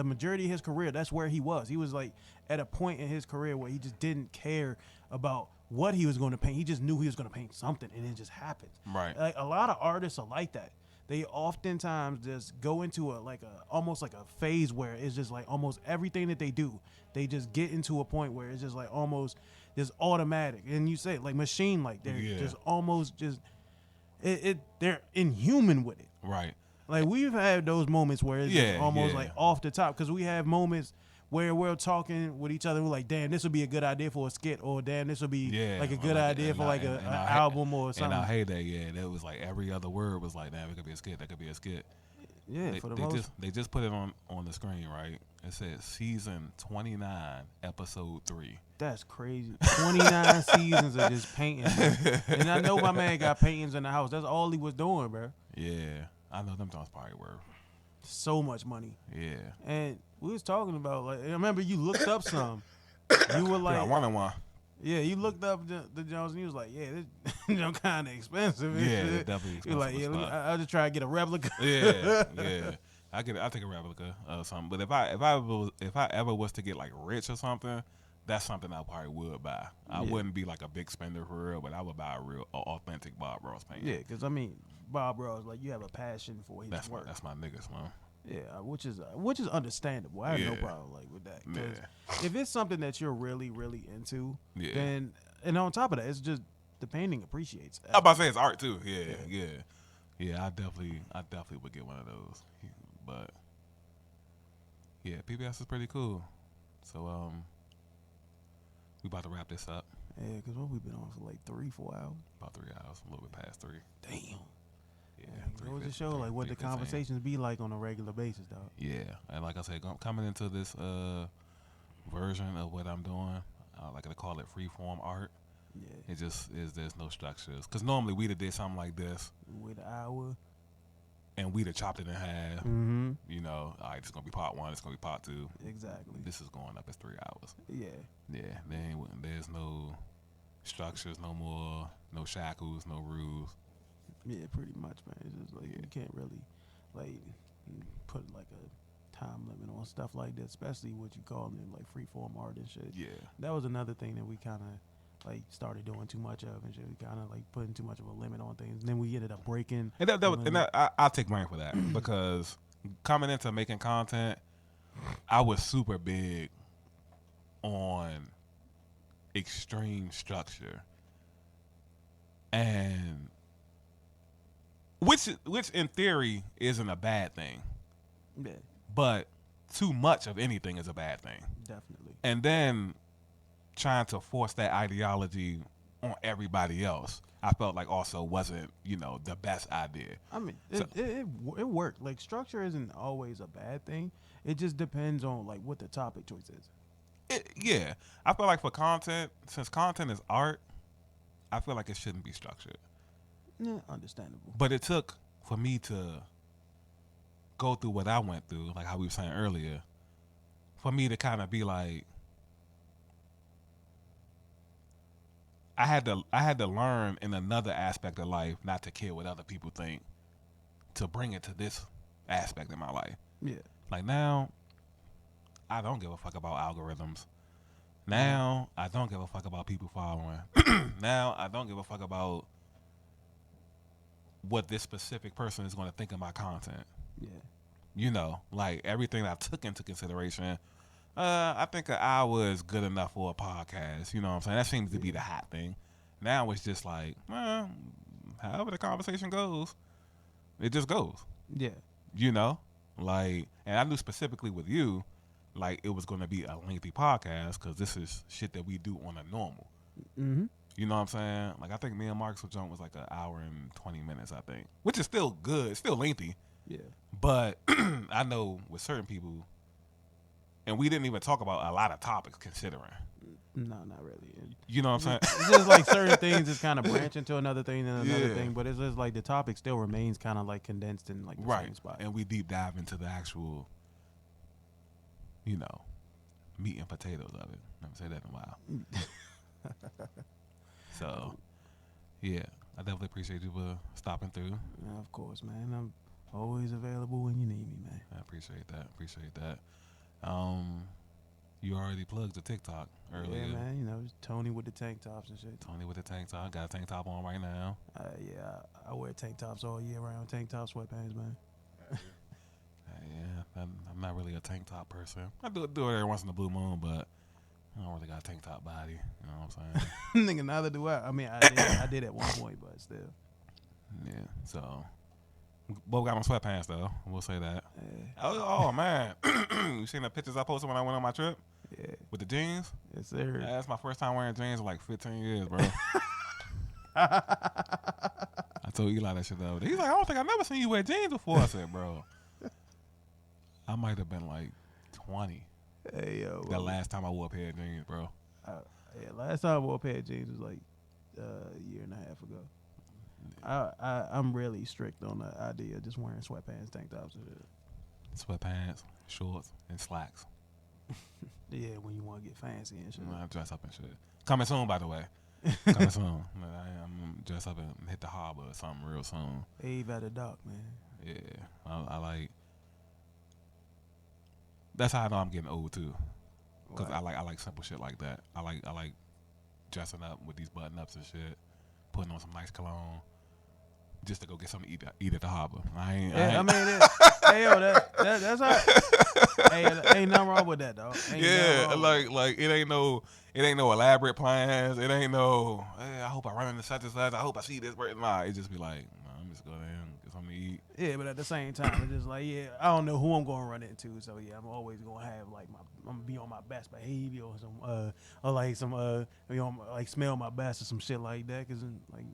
majority of his career, that's where he was. He was like at a point in his career where he just didn't care about what he was going to paint. He just knew he was going to paint something, and it just happened. Right. Like a lot of artists are like that. They oftentimes just go into almost like a phase where it's just like almost everything that they do, they just get into a point where it's just like almost just automatic. And you say like machine, like they're just almost just they're inhuman with it. Right. Like we've had those moments where it's just almost like off the top, because we have moments where we're talking with each other, we're like, damn, this would be a good idea for a skit, or damn, this would be like a good idea for like an album or something. And I hate that, that was like every other word was like, damn, it could be a skit, that could be a skit. Yeah, they just put it on the screen, right? It says season 29, episode 3. That's crazy. 29 seasons of just painting. And I know my man got paintings in the house. That's all he was doing, bro. Yeah, I know them things probably worth so much money. Yeah. And we was talking about, like, I remember you looked up some. You were like, one-on-one. Yeah, you looked up the Jones and you was like, yeah, this kind of expensive. Yeah, definitely expensive. You're like, yeah, I'll just try to get a replica. Yeah. I'll take a replica or something. But if I ever was to get like rich or something, that's something I probably would buy. I wouldn't be like a big spender for real, but I would buy a real authentic Bob Ross painting. Yeah, because I mean, Bob Ross, like you have a passion for his work. That's my niggas, man. Yeah, which is understandable. I have no problem like with that. Because if it's something that you're really, really into, then and on top of that, it's just the painting appreciates. I'm about to say it's art too. Yeah. I definitely would get one of those. But yeah, PBS is pretty cool. So we about to wrap this up. Yeah, because what we've been on for like 3-4 hours. About 3 hours, a little bit past 3. Damn. Yeah, it was a show like what the conversations be like on a regular basis, dog. Yeah, and like I said, coming into this version of what I'm doing, I like to call it freeform art. Yeah, it just is. There's no structures because normally we'd have did something like this with an hour, and we'd have chopped it in half. Mm-hmm. You know, all right, it's gonna be part 1. It's gonna be part 2. Exactly. This is going up as 3 hours. Yeah. There's no structures, no shackles, no rules. Yeah, pretty much, man. It's just like you can't really like put like a time limit on stuff like that, especially what you call it like freeform art and shit. Yeah, that was another thing that we kind of like started doing too much of and shit. We kind of like putting too much of a limit on things, and then we ended up breaking. And I'll take blame for that because coming into making content, I was super big on extreme structure and. Which in theory isn't a bad thing. Yeah. But too much of anything is a bad thing. Definitely. And then trying to force that ideology on everybody else, I felt like also wasn't, the best idea. I mean, it worked. Like structure isn't always a bad thing. It just depends on like what the topic choice is. Yeah. I feel like for content, since content is art, I feel like it shouldn't be structured. Yeah, understandable. But it took for me to go through what I went through, like how we were saying earlier, for me to kind of be like, I had to learn in another aspect of life not to care what other people think, to bring it to this aspect in my life. Yeah. Like now, I don't give a fuck about algorithms. Now, I don't give a fuck about people following. Now, I don't give a fuck about what this specific person is going to think of my content. Yeah. Like everything I took into consideration, I think an hour is good enough for a podcast. You know what I'm saying? That seems to be the hot thing. Now it's just like, however the conversation goes, it just goes. Yeah. Like, and I knew specifically with you, like it was going to be a lengthy podcast because this is shit that we do on a normal. Mm-hmm. You know what I'm saying? Like, I think me and Mark's jump was like an hour and 20 minutes, I think. Which is still good. It's still lengthy. Yeah. But I know with certain people, and we didn't even talk about a lot of topics considering. No, not really. You know what I'm saying? It's just like certain things just kind of branch into another thing and another thing. But it's just like the topic still remains kind of like condensed in like the same spot. And we deep dive into the actual, meat and potatoes of it. Never said that in a while. So, yeah, I definitely appreciate you for stopping through. Yeah, of course, man. I'm always available when you need me, man. I appreciate that. You already plugged the TikTok earlier. Yeah, man. It's Tony with the tank tops and shit. Tony with the tank top. Got a tank top on right now. Yeah, I wear tank tops all year round. Tank top, sweatpants, man. Yeah, I'm not really a tank top person. I do it every once in a blue moon, but I don't really got a tank top body. You know what I'm saying? Nigga, neither do I. I mean, I did at one point, but still. Yeah, so. Both got on sweatpants, though. We'll say that. Yeah. Oh, man. You seen the pictures I posted when I went on my trip? Yeah. With the jeans? Yes, sir. Yeah, that's my first time wearing jeans in like 15 years, bro. I told Eli that shit the other day. He's like, I don't think I've never seen you wear jeans before. I said, bro, I might have been like 20. Hey, yo. The last time I wore a pair of jeans, bro. Yeah, last time I wore a pair of jeans was like a year and a half ago. I'm really strict on the idea of just wearing sweatpants, tank tops, and shit. Sweatpants, shorts, and slacks. Yeah, when you want to get fancy and shit. I dress up and shit. Coming soon, by the way. Coming soon. I'm dress up and hit the harbor or something real soon. Ave at the dock, man. Yeah, I like. That's how I know I'm getting old too. Because I like simple shit like that. I like dressing up with these button ups and shit, putting on some nice cologne, just to go get something to eat at the harbor. Hey, that's how. Hey, ain't nothing wrong with that, dog. Like it ain't no elaborate plans. It ain't no. Hey, I hope I run into such and such. I hope I see this person. Nah, it just be like, I'm just going in, get something to eat. Yeah, but at the same time, it's just like, I don't know who I'm gonna run into, so I'm always gonna have like I'm gonna be on my best behavior or some like smell my best or some shit like that. Cause like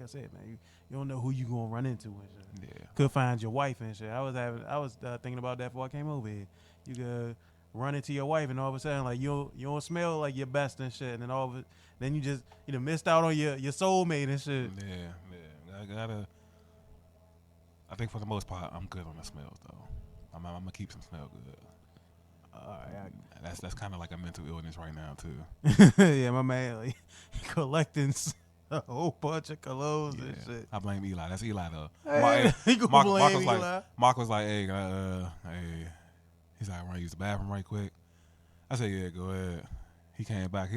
I said, man, you don't know who you gonna run into and shit. Yeah, could find your wife and shit. I was thinking about that before I came over here. You could run into your wife and all of a sudden like you don't smell like your best and shit, and then then you just missed out on your soulmate and shit. Yeah. I think for the most part I'm good on the smells though. I'm gonna keep some smell good. That's kind of like a mental illness right now too. Yeah, my man, like, collecting a whole bunch of colognes and shit. I blame Eli. That's Eli though. Mark was like, hey, he's like, I want to use the bathroom right quick. I said, yeah, go ahead. He came back. He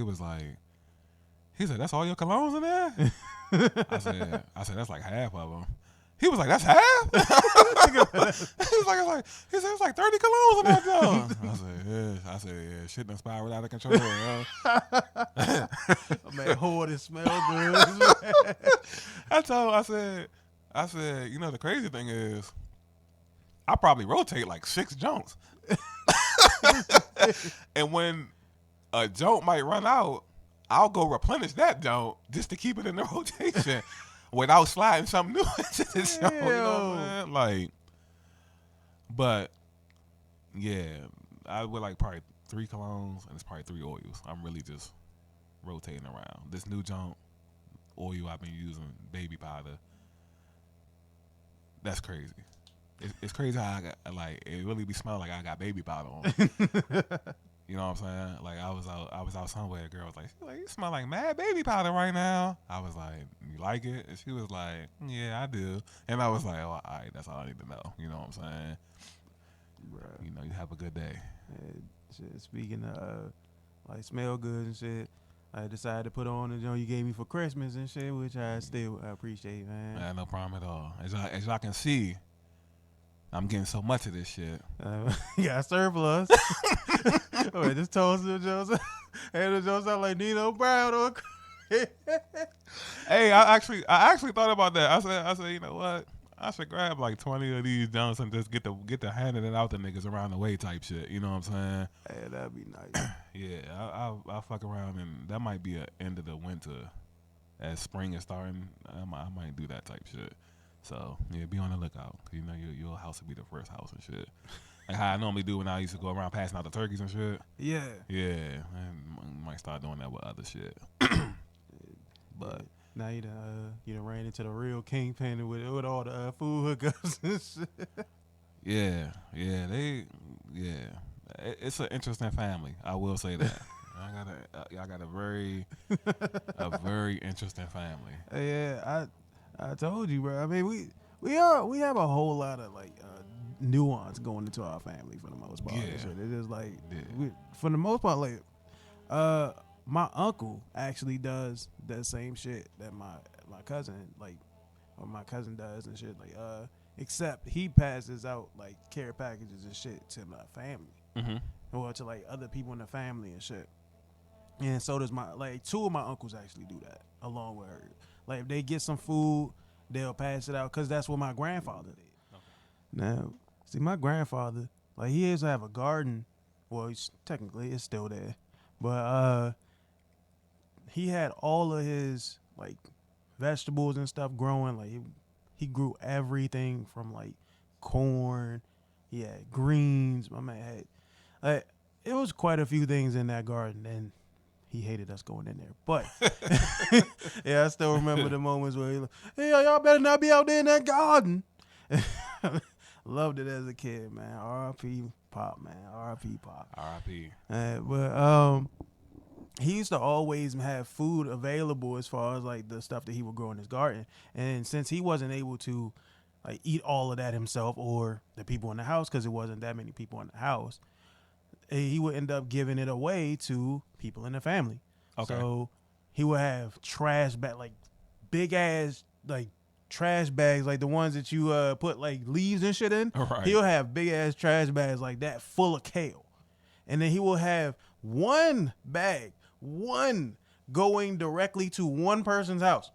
said, that's all your colognes in there? I said, that's like half of them. He was like, that's half? He said, it's like 30 colognes in that joint. I said, yeah, shit done spiraled out of control. Man, hoard smell good. I said, the crazy thing is, I probably rotate like 6 junks. And when a junk might run out, I'll go replenish that junk just to keep it in the rotation without sliding something new into the show. You know what I'm saying? Like, but yeah, I would like probably 3 colognes and it's probably 3 oils. I'm really just rotating around. This new junk oil I've been using, baby powder. That's crazy. It's crazy how I got, like, it really be smelling like I got baby powder on. You know what I'm saying? Like I was out somewhere. A girl was like, you smell like mad baby powder right now. I was like, you like it? And she was like, yeah, I do. And I was like, oh, all right, that's all I need to know. You know what I'm saying? Bruh. You have a good day. Shit, speaking of like smell good and shit, I decided to put on the joint you gave me for Christmas and shit, which I appreciate, man. No problem at all. As y'all can see, I'm getting so much of this shit. Got surplus. Wait, just toast the Jones. Hey, the Jones sound like Nino Brown. Hey, I actually thought about that. I said, you know what? I should grab like 20 of these Jones and just get the handing it out to niggas around the way type shit. You know what I'm saying? Hey, that'd be nice. Yeah, I'll fuck around and that might be an end of the winter. As spring is starting, I might do that type shit. So yeah, be on the lookout. Cause your house will be the first house and shit. Like how I normally do when I used to go around passing out the turkeys and shit. Yeah. Yeah. I might start doing that with other shit. But now you done ran into the real kingpin with all the food hookups and shit. Yeah. It's an interesting family. I will say that. I got a very interesting family. Yeah, I told you, bro. I mean, we have a whole lot of like nuance going into our family for the most part. Yeah. It is like for the most part, like my uncle actually does that same shit that my cousin does and shit. Like except he passes out like care packages and shit to my family, or to like other people in the family and shit. And so does 2 of my uncles actually do that along with her. Like if they get some food, they'll pass it out because that's what my grandfather did. Okay. Now, see, my grandfather, like he used to have a garden. Well, technically it's still there, but he had all of his like vegetables and stuff growing. Like he grew everything from like corn. He had greens. My man had it was quite a few things in that garden, and he hated us going in there. But yeah, I still remember the moments where he like, hey, y'all better not be out there in that garden. Loved it as a kid, man. R.I.P. Pop, man. R.I.P. Pop. R.I.P. But he used to always have food available as far as like the stuff that he would grow in his garden. And since he wasn't able to like eat all of that himself or the people in the house, because it wasn't that many people in the house, he would end up giving it away to people in the family. Okay. So he would have trash bag, like big ass like trash bags, like the ones that you put like leaves and shit in. Right. He'll have big ass trash bags like that full of kale, and then he will have one bag, one going directly to one person's house.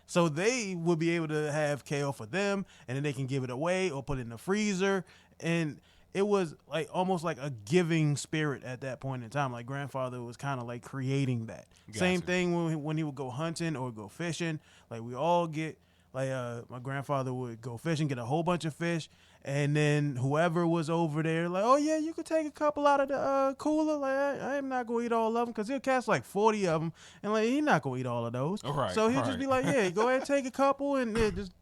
So they would be able to have kale for them, and then they can give it away or put it in the freezer. And it was like almost like a giving spirit at that point in time. Like grandfather was kind of like creating that. Gotcha. Same thing when he would go hunting or go fishing. Like we all get like my grandfather would go fishing, get a whole bunch of fish, and then whoever was over there, like, oh yeah, you could take a couple out of the cooler. Like I'm not gonna eat all of them because he'll catch like 40 of them, and like he's not gonna eat all of those. Right, so he'll right. just be like, yeah, go ahead and take a couple, and just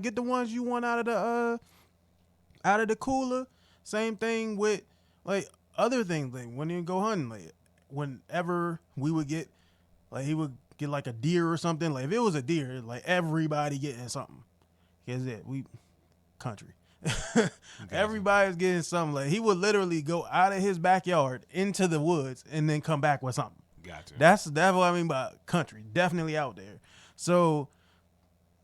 get the ones you want out of the cooler. Same thing with like other things. Like when you go hunting, like whenever we would get, like he would get like a deer or something. Like if it was a deer, like everybody getting something. Here's it. We country. Everybody's getting something. Like he would literally go out of his backyard into the woods and then come back with something. Gotcha. That's what I mean by country. Definitely out there. So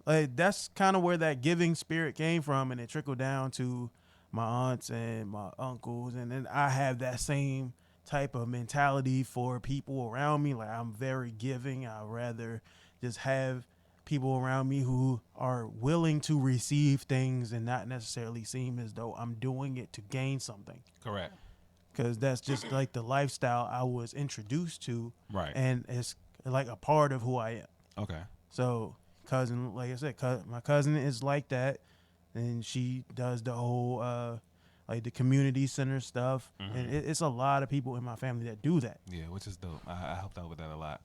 like that's kind of where that giving spirit came from, and it trickled down to my aunts and my uncles, and then I have that same type of mentality for people around me. Like I'm very giving. I'd rather just have people around me who are willing to receive things and not necessarily seem as though I'm doing it to gain something. Correct. Because that's just like the lifestyle I was introduced to. Right. And it's like a part of who I am. Okay. So cousin, like I said, my cousin is like that. And she does the whole like the community center stuff. Mm-hmm. And it's a lot of people in my family that do that. Yeah, which is dope. I helped out with that a lot.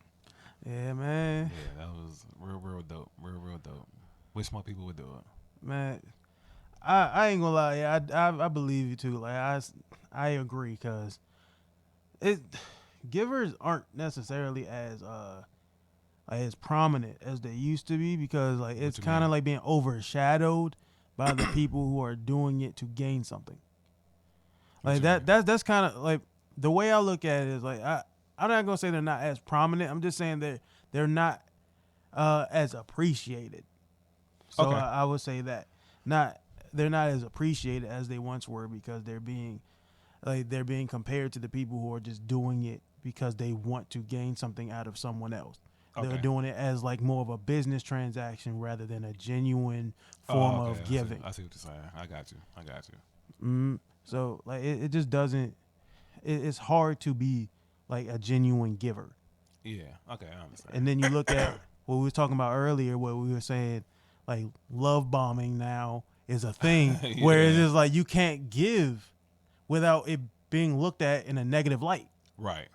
Yeah, man. Yeah, that was real dope. Real dope. Wish more people would do it. Man, I ain't gonna lie. Yeah, I believe you too. Like I agree, because givers aren't necessarily as prominent as they used to be, because like it's kind of like being overshadowed by the people who are doing it to gain something. Like that's kind of like the way I look at it is like I'm not gonna say they're not as prominent. I'm just saying they're not as appreciated. So Okay. I would say that they're not as appreciated as they once were, because they're being compared to the people who are just doing it because they want to gain something out of someone else. Okay. They're doing it as like more of a business transaction rather than a genuine form of giving. I see what you're saying. I got you. So like it just doesn't. It's hard to be like a genuine giver. Yeah. Okay, I understand. And then you look at what we were talking about earlier, where we were saying like love bombing now is a thing, Yeah. where it's just like you can't give without it being looked at in a negative light. Right.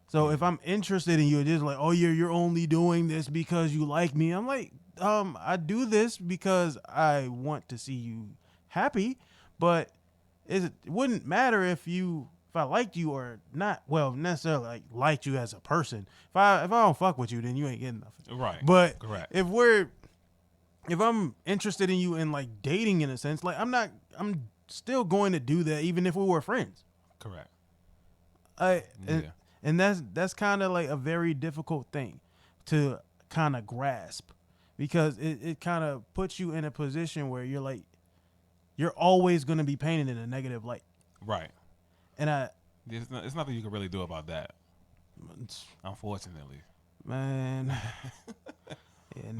So if I'm interested in you, it's just like, oh, you're only doing this because you like me. I'm like, I do this because I want to see you happy, but it wouldn't matter if I liked you or not. Well, necessarily like liked you as a person. If I don't fuck with you, then you ain't getting nothing. Right. But correct. if I'm interested in you and like dating in a sense, like I'm still going to do that even if we were friends. Correct. And that's kind of like a very difficult thing to kind of grasp, because it kind of puts you in a position where you're always going to be painted in a negative light. Right. And It's nothing you can really do about that, unfortunately. Man.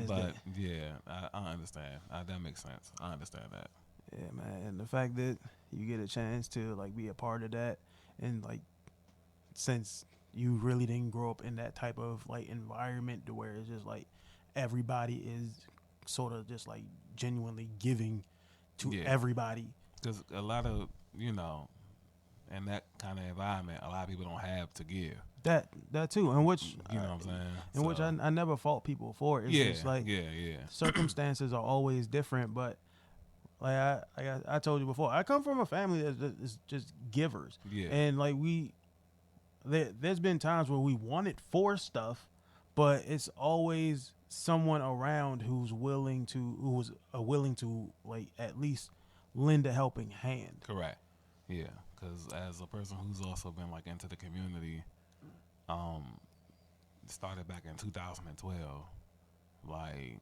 But yeah, I understand. That makes sense. I understand that. Yeah, man. And the fact that you get a chance to like be a part of that, and like since you really didn't grow up in that type of like environment to where it's just like everybody is sort of just like genuinely giving to everybody. Because a lot of, in that kind of environment, a lot of people don't have to give. That too, and which you know what I'm saying. And which I never fault people for. It's just like circumstances are always different, but like I told you before, I come from a family that's just givers. Yeah. And like there's been times where we wanted for stuff, but it's always someone around who's willing to like at least lend a helping hand. Correct. Yeah, because as a person who's also been like into the community, um, started back in 2012. Like,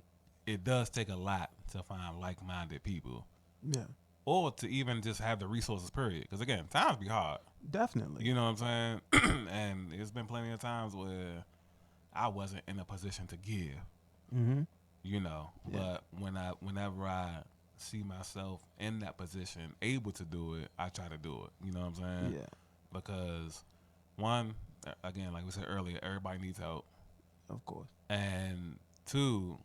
it does take a lot to find like-minded people, Yeah, or to even just have the resources. Period. Because again, times be hard. definitely. You know what I'm saying? And it's been plenty of times where I wasn't in a position to give. Mm-hmm. You know, Yeah. but whenever I see myself in that position, able to do it, I try to do it. You know what I'm saying? Yeah, Because one, again, like we said earlier, everybody needs help, of course. and two,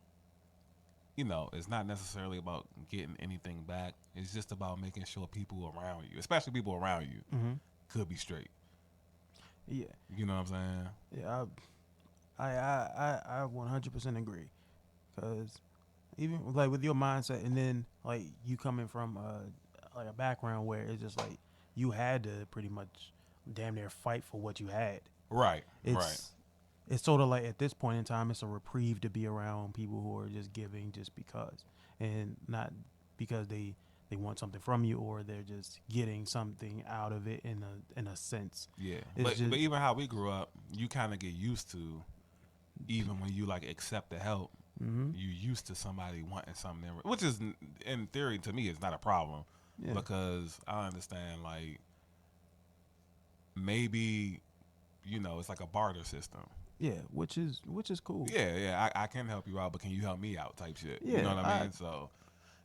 you know, it's not necessarily about getting anything back. It's just about making sure people around you, especially people around you, Mm-hmm. could be straight. Yeah, You know what I'm saying? yeah. I 100% agree. Cause even like with your mindset, and then like you coming from like a background where it's just like you had to pretty much damn near fight for what you had. Right. It's Right. it's sort of like at this point in time, it's a reprieve to be around people who are just giving just because, and not because they want something from you, or they're just getting something out of it in a sense. Yeah. It's just But even how we grew up, you kind of get used to, even when you like accept the help, mm-hmm. you used to somebody wanting something, which is in theory to me is not a problem, Yeah. because I understand like maybe, you know, it's like a barter system. Yeah, which is cool. Yeah, yeah, I can help you out, but can you help me out? Type shit. Yeah, You know what I mean? So,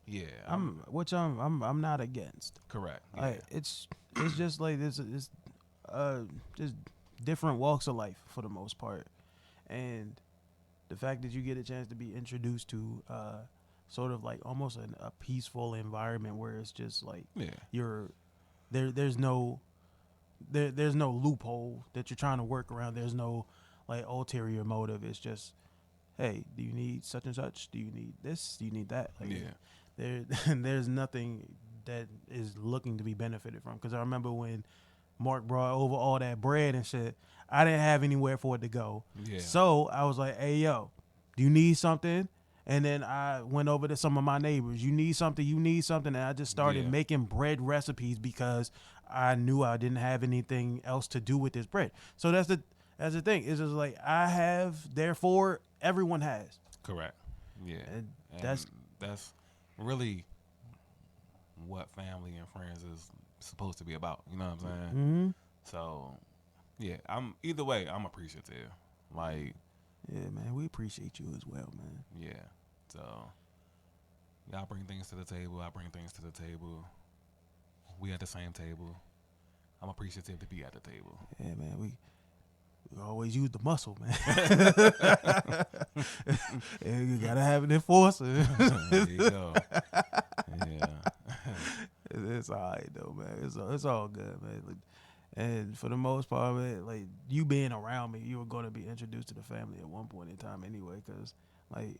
yeah, I'm not against. correct. Yeah, Like it's just like this it's just different walks of life for the most part, and the fact that you get a chance to be introduced to sort of like almost a peaceful environment where it's just like yeah, you're there's no there's no loophole that you're trying to work around. There's no like ulterior motive. It's just, hey, do you need such and such? Do you need this? Do you need that? Like, yeah, there's nothing that is looking to be benefited from. Because I remember when Mark brought over all that bread and shit, I didn't have anywhere for it to go. yeah. So I was like, hey, yo, do you need something? And then I went over to some of my neighbors. You need something? You need something? And I just started Yeah. making bread recipes because I knew I didn't have anything else to do with this bread. So that's the thing. It's just like I have, therefore everyone has. Correct. Yeah, And and that's really what family and friends is supposed to be about. You know what I'm saying? Mm-hmm. So, yeah, I'm either way. I'm appreciative. Like, Yeah, man, we appreciate you as well, man. yeah. So, y'all bring things to the table. I bring things to the table. We at the same table. I'm appreciative to be at the table. Yeah, man, we always use the muscle, man. And you gotta have an enforcer. There you go. Yeah. It's all right though, man. It's all good, man. And for the most part, man, like you being around me, you were going to be introduced to the family at one point in time anyway, because like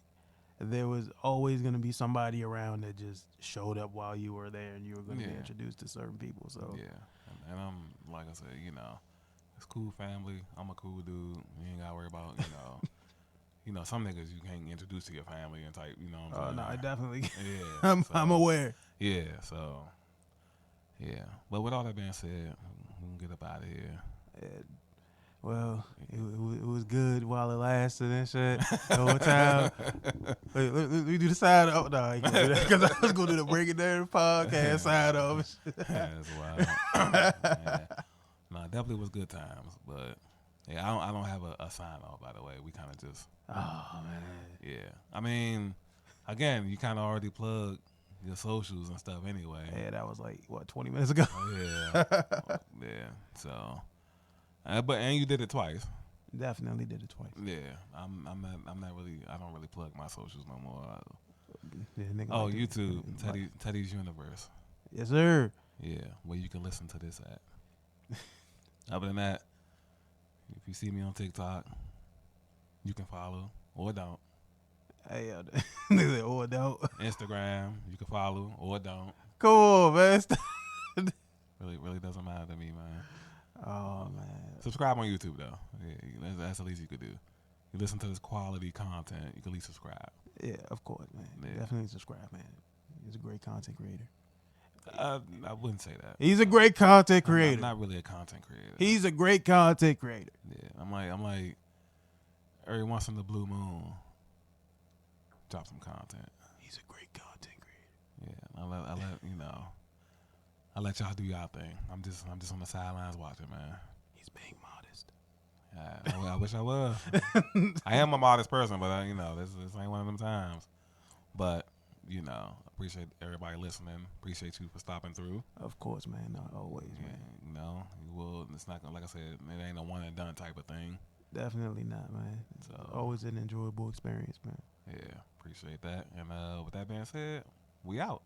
there was always going to be somebody around that just showed up while you were there, and you were going to be Yeah. introduced to certain people. So Yeah. And I'm, like I said, you know, it's cool family. I'm a cool dude. You ain't got to worry about, you know, some niggas you can't introduce to your family and type, you know what I'm saying? no, I definitely, Yeah. I'm aware. Yeah, so, yeah. But with all that being said, we can get up out of here. And, well, it was good while it lasted and shit. The whole time. Wait, let me do the side up. No, I ain't gonna do that because I was gonna do the Break It Down podcast side of it. That's wild. Yeah. No, it definitely was good times. But, yeah, I don't have a sign off, by the way. We kind of just, Oh man. yeah. I mean, again, you kind of already plugged your socials and stuff anyway. Yeah, that was like what 20 minutes ago. Yeah. Yeah. So, and you did it twice. Definitely did it twice. Yeah. I'm not really. I don't really plug my socials no more. Yeah, nigga Oh, like that. YouTube, Teddy's Universe. Yes, sir. Yeah, where you can listen to this at. Other than that, if you see me on TikTok, you can follow or don't. Hey, nigga said, oh, don't. Instagram, you can follow or don't. Come on, man. Really doesn't matter to me, man. Oh man. Subscribe on YouTube though. Yeah, that's the least you could do. You listen to this quality content, you can at least subscribe. Yeah, of course, man. Yeah. Definitely subscribe, man. He's a great content creator. I wouldn't say that. He's a great content creator. I'm not really a content creator. He's a great content creator. Yeah, I'm like every once in the blue moon, drop some content. He's a great content creator. Yeah, I let y'all do y'all thing. I'm just on the sidelines watching, man. He's being modest. I wish I was. I am a modest person, but this ain't one of them times. But appreciate everybody listening. Appreciate you for stopping through. Of course, man. Not always, man. You will. It's not gonna, like I said, it ain't a one and done type of thing. Definitely not, man. It's always an enjoyable experience, man. Yeah, appreciate that. And with that being said, we out.